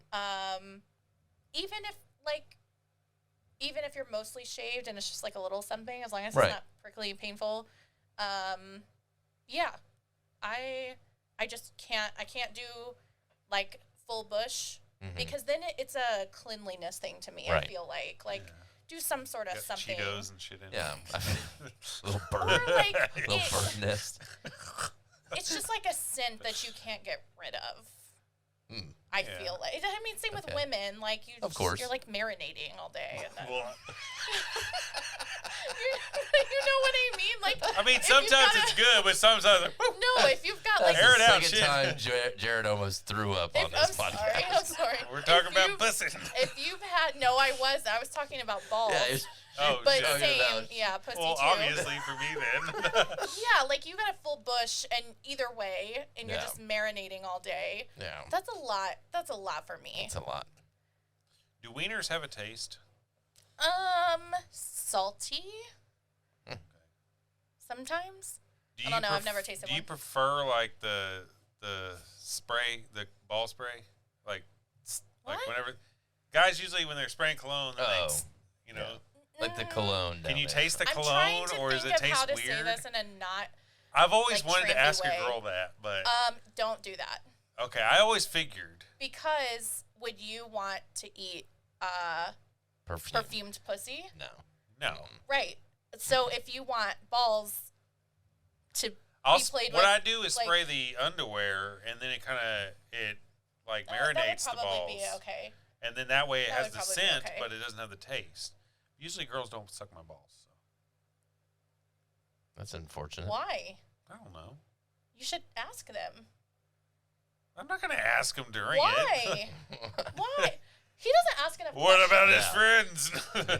Even if you're mostly shaved and it's just like a little something, as long as Right. it's not prickly painful, yeah, I just can't do like full bush because then it's a cleanliness thing to me. Right. I feel like do some sort of Got something. Cheetos and shit in it. Yeah. little bird. Or like little bird nest. it's just like a scent that you can't get rid of. Mm. I Yeah. feel like. I mean, same with Okay. women. Like you, Of course. you're like marinating all day. And then, Well, you know what I mean? Like I mean, if you've sometimes got it's good, but sometimes like, woo. No, if you've got like That's Air it the out, second shit. time Jared almost threw up on if, this I'm podcast. sorry. We're talking If about you've- pussy. If you've had I was talking about balls. Yeah, it's- Oh, but shit. same, about- yeah, pussy Well, too. obviously for me then. Yeah, like you got a full bush, and either way, and you're Yeah. just marinating all day. yeah. That's a lot. That's a lot for me. It's a lot. Do wieners have a taste? Salty. Hmm. Sometimes. Do I don't know, I've never tasted Do you one. prefer like the spray, the ball spray, like What? whenever guys usually when they're spraying cologne, they're Oh. like, you know, Like the cologne. can down you there. taste the I'm cologne trying to or think does it of taste how to weird? say this in a not. I've always like, wanted to trendy ask way. a girl that, but Don't do that okay, I always figured. because would you want to eat Perfume. perfumed pussy? No. No, Right. So if you want balls to I'll be played what with, I do is like- spray the underwear and then it kind of like that would marinates the probably balls, be okay. and then that way it That has would the probably be scent, okay. but it doesn't have the taste. Usually girls don't suck my balls. So. That's unfortunate. Why? I don't know. You should ask them. I'm not gonna ask him during it. Why? Why? He doesn't ask enough What about his Yeah. friends?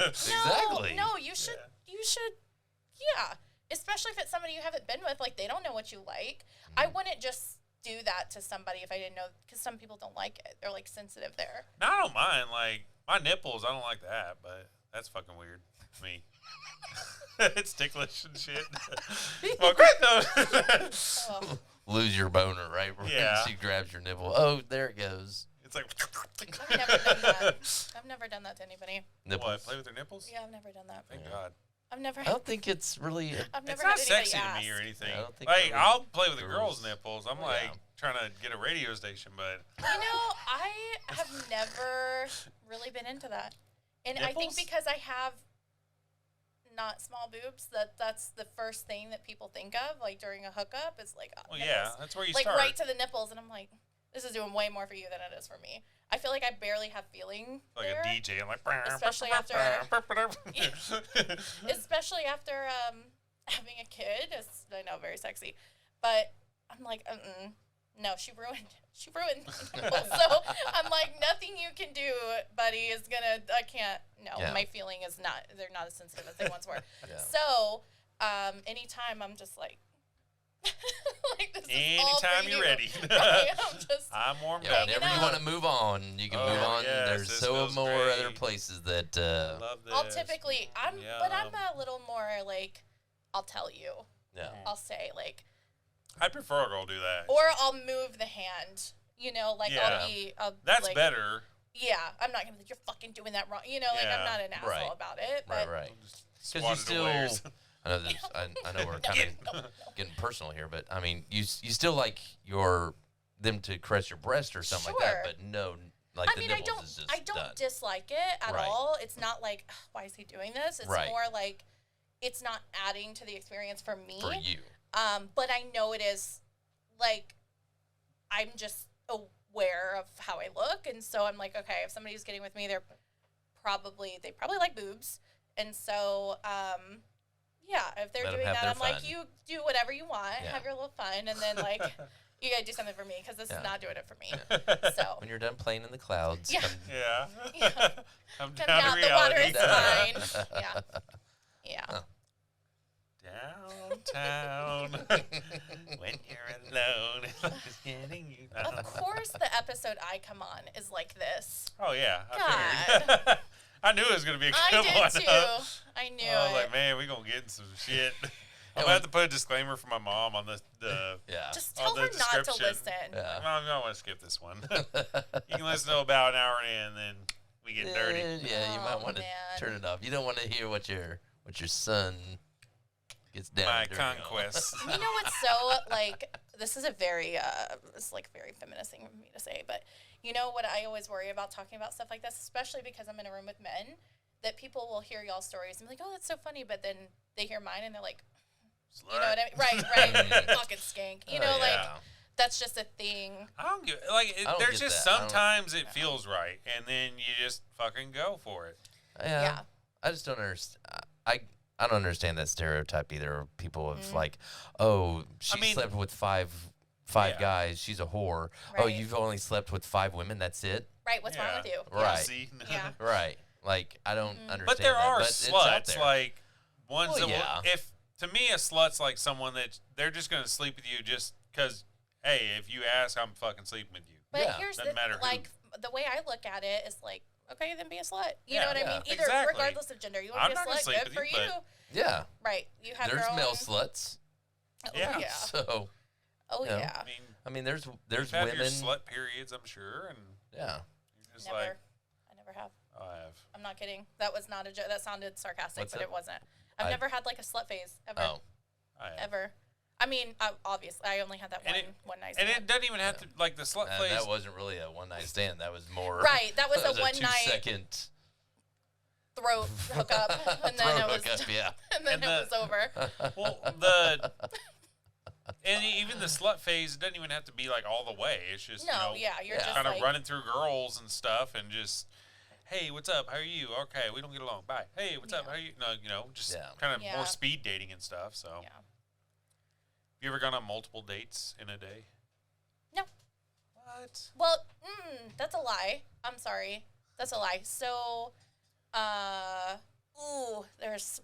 Exactly. No, you should. You should. Yeah. Especially if it's somebody you haven't been with, like they don't know what you like. I wouldn't just do that to somebody if I didn't know, because some people don't like it. They're like sensitive there. No, I don't mind. Like my nipples, I don't like that, but that's fucking weird. Me. It's ticklish and shit. Well, great though. Oh, Lose your boner, right? Yeah. She grabs your nipple. Oh, there it goes. It's like. I've never done that. I've never done that to anybody. Nipples. What? Play with their nipples? Yeah, I've never done that. Thank God. I've never. I don't think it's really. I've never It's not had anybody sexy to ask. me or anything. I don't think Like, really I'll play with the girls- girls' nipples. I'm Yeah. like trying to get a radio station, but You know, I have never really been into that. And I think Nipples? because I have not small boobs, that's the first thing that people think of, like during a hookup, is like, well, nipples. yeah, that's where you Like start. right to the nipples, and I'm like, this is doing way more for you than it is for me. I feel like I barely have feeling Like there, a DJ. I'm like, Especially after- especially after having a kid. It's, I know, very sexy, but I'm like, no, she ruined the nipple. So I'm like, nothing you can do, buddy, is gonna. I can't. No, Yeah. my feeling is not. They're not as sensitive as they once were. Yeah. So, anytime I'm just like, like this is all for Anytime you're you. ready. Right? I'm just. I'm warmed Yeah, up. Hanging whenever you out. want to move on, you can Oh, move on. yes, There's this so feels more great. other places that. Love this. I'll typically. But I'm Yum. a little more like. I'll tell you. Yeah. I'll say like, I prefer a girl do that. or I'll move the hand. You know, like Yeah. I'll That's like, better. Yeah, I'm not gonna be like, you're fucking doing that wrong. You know, like Yeah. I'm not an asshole Right. about it. Right, But right. Just Because you swat it away or still. something. I know this. I know we're kind No, of getting personal here, but I mean, you still like them to caress your breast or something like that, Sure. but no, like I the mean, nipples is just I don't done. dislike it at Right. all. It's not like, "Ugh, why is he doing this? It's Right. more like, it's not adding to the experience for me. For you. But I know it is, like, I'm just aware of how I look, and so I'm like, okay, if somebody's getting with me, they probably like boobs, and so, yeah, if they're Let 'em doing have that, their I'm like, fun. you do whatever you want, Yeah. have your little fun, and then like, you gotta do something for me because this Yeah. is not doing it for me. So When you're done playing in the clouds, Yeah. come- Yeah. Yeah. Come come down down, to the water reality. is fine. Yeah, yeah. Downtown. When you're alone. It's getting you down. Of course, the episode I come on is like this. Oh, yeah. I figured. I knew it was going to be a I good one. did too. I knew I was it. like, man, we're going to get in some shit. I'm going to have to put a disclaimer for my mom on the yeah. Just on tell the her not to description. listen. Yeah. Well, I want to skip this one. You can listen to about an hour in, and then we get dirty. Yeah, you might Oh, want to man. turn it off. You don't want to hear what your son gets down My and dirty on. conquest. You know what's so like? This is a very this is like very feminist thing for me to say, but you know what I always worry about talking about stuff like this, especially because I'm in a room with men, that people will hear y'all's stories and be like, oh, that's so funny, but then they hear mine and they're like, you know what I mean? Right, fucking skank. You know, Oh, like yeah. that's just a thing. I don't get like. I don't There's get just that. I don't- sometimes it feels right, and then you just fucking go for it. Yeah. Yeah. I just don't understand. I don't understand that stereotype either. Of people of Mm. like, oh, she mean- slept with five Yeah. guys. She's a whore. Oh, Right. you've only slept with 5 women. That's it. Right, what's wrong Yeah. with you? Right. See? Yeah. Right. Like I don't understand. But there that, are but it's out sluts there. like ones Well, that will, yeah. if to me a slut's like someone that they're just gonna sleep with you just because hey, if you ask, I'm fucking sleeping with you. But Yeah. here's Doesn't the matter who. like the way I look at it is like, okay, then be a slut. You Yeah, know what I yeah, mean? Either exactly. regardless of gender, you want I'm to be not a gonna slut, sleep good with for you, you. but- Yeah. Right, you have There's your own. male sluts. Oh, Yeah. yeah. So Oh Yeah. yeah. I mean, there's you've had women. your slut periods, I'm sure, and Yeah. you're just Never. like, I never have. oh, I have. I'm not kidding. That was not a joke. That sounded sarcastic, What's but that? it wasn't. I've I- never had like a slut phase ever. Oh. I have. Ever. I mean, obviously, I only had that And one night And stand. it doesn't even have to like the slut phase. That wasn't really a one night stand. That was more. Right, that was a a one night 2-second throat hookup, and then throat it was, hookup, yeah. and then And it was over. Well, and even the slut phase doesn't even have to be like all the way. It's just No, yeah, you're Yeah. just kind of like, running through girls and stuff, and just, hey, what's up? How are you? Okay, we don't get along. Bye. Hey, what's up? Yeah. How are you? No, just Yeah. kind of Yeah. more speed dating and stuff. So, yeah. you ever gone on multiple dates in a day? No. What? Well, that's a lie. I'm sorry. That's a lie. So,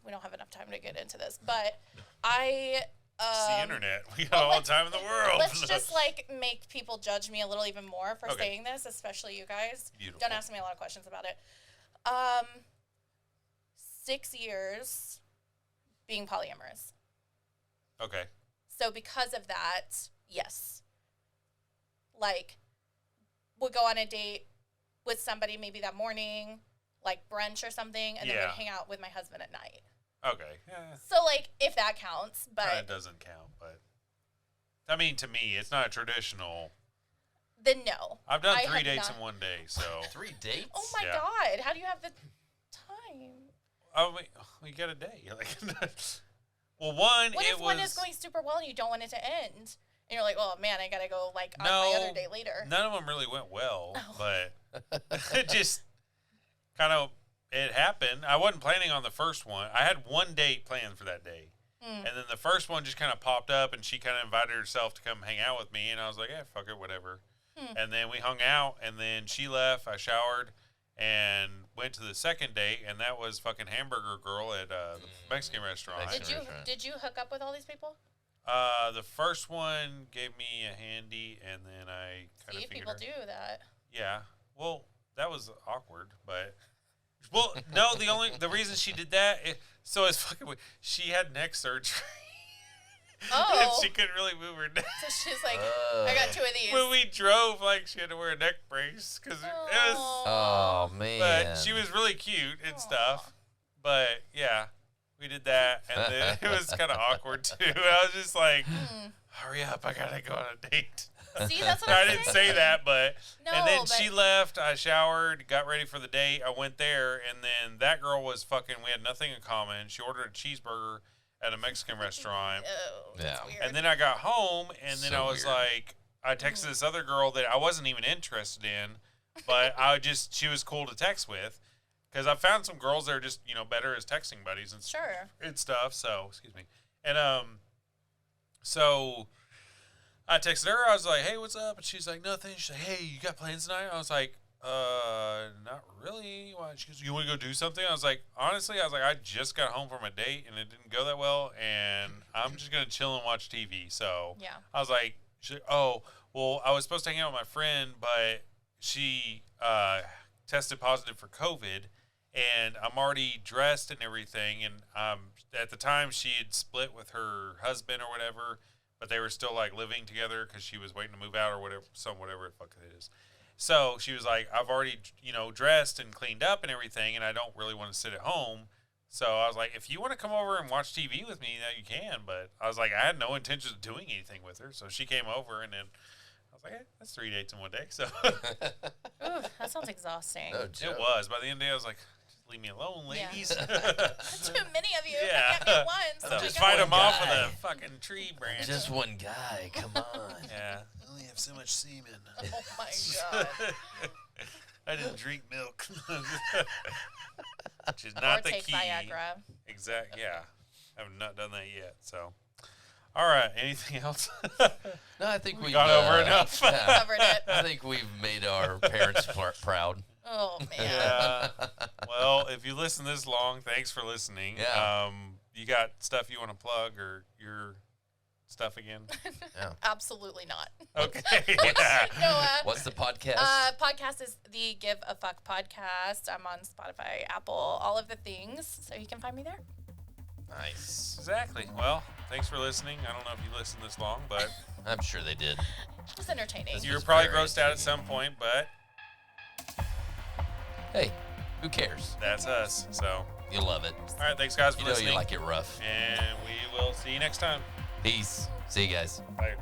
we don't have enough time to get into this, but I, It's the internet. We got well, all the let's- time in the world. let's just like make people judge me a little even more for Okay. saying this, especially you guys. Beautiful. Don't ask me a lot of questions about it. 6 years being polyamorous. Okay. So because of that, yes. Like would go on a date with somebody maybe that morning, like brunch or something, and then Yeah. would hang out with my husband at night. Okay. So, like, if that counts, but That doesn't count, but I mean, to me, it's not a traditional. then no. I've done I 3 have dates not. in one day, so 3 dates? Oh my Yeah. God! How do you have the time? oh, we got a day. Like, well, one What it if was one is going super well and you don't want it to end, and you're like, oh man, I gotta go like on no, my other day later. None of them really went well, Oh. but it just kind of it happened. I wasn't planning on the first one. I had one date planned for that day. And then the first one just kind of popped up, and she kind of invited herself to come hang out with me, and I was like, yeah, fuck it, whatever. And then we hung out, and then she left. I showered and went to the second date, and that was fucking Hamburger Girl at the Mexican restaurant. Mexican. Did you hook up with all these people? The first one gave me a handy, and then I kind See, of figured people do that. Yeah. Well, that was awkward, but no, the reason she did that so it's fucking weird. She had neck surgery. And Oh, she couldn't really move her neck. so she's like, I got 2 of these. When we drove, like, she had to wear a neck brace because it was. Oh, man. But she was really cute and stuff. But yeah, we did that, and then it was kind of awkward too. I was just like, hurry up, I gotta go on a date. See, that's what I I'm didn't saying. say that, but No, and then but she left. I showered, got ready for the date. I went there, and then that girl was fucking. We had nothing in common. She ordered a cheeseburger at a Mexican restaurant, Oh, that's Yeah. weird. and then I got home, and then So I was weird. like, I texted this other girl that I wasn't even interested in, but she was cool to text with, because I found some girls that are just better as texting buddies and Sure. and stuff. So excuse me, and so I texted her. I was like, "Hey, what's up?" And she's like, "Nothing." She's like, "Hey, you got plans tonight?" I was like, not really." Why? She goes, "You want to go do something?" I was like, honestly, I just got home from a date and it didn't go that well, and I'm just gonna chill and watch TV. So Yeah. I was like, "Oh, well, I was supposed to hang out with my friend, but she tested positive for COVID, and I'm already dressed and everything, and at the time she had split with her husband or whatever, but they were still like living together because she was waiting to move out or whatever the fuck it is. So she was like, I've already dressed and cleaned up and everything, and I don't really want to sit at home. So I was like, if you want to come over and watch TV with me, you can. But I was like, I had no intention of doing anything with her. So she came over, and then I was like, hey, that's 3 dates in one day. So Ooh, that sounds exhausting. No it joke. was. By the end of the day, I was like, just leave me alone, Yeah. ladies. Too many of you. Yeah. Can't get one. So Just pick fight up them one. off guy. with a fucking tree branch. Just one guy. Come on. Yeah. I only have so much semen. Oh my God. I didn't drink milk. Which is Or not the take key. Viagra. Exactly. Yeah. I have not done that yet. So, all right. Anything else? No, I think we've Gone over enough. yeah. Covered it. I think we've made our parents proud. Oh man. Yeah. Well, if you listen this long, thanks for listening. Yeah. You got stuff you want to plug or your stuff again? Absolutely not. Okay. Yeah. No. What's the podcast? Podcast is the Give a Fuck podcast. I'm on Spotify, Apple, all of the things. So you can find me there. Nice. Exactly. Well, thanks for listening. I don't know if you listened this long, but I'm sure they did. It was entertaining. This you were was probably very grossed out at some point, but Hey, who cares? that's us. So, You love it. all right. Thanks, guys, for You know listening. you like it rough. And we will see you next time. Peace. See you guys. Bye.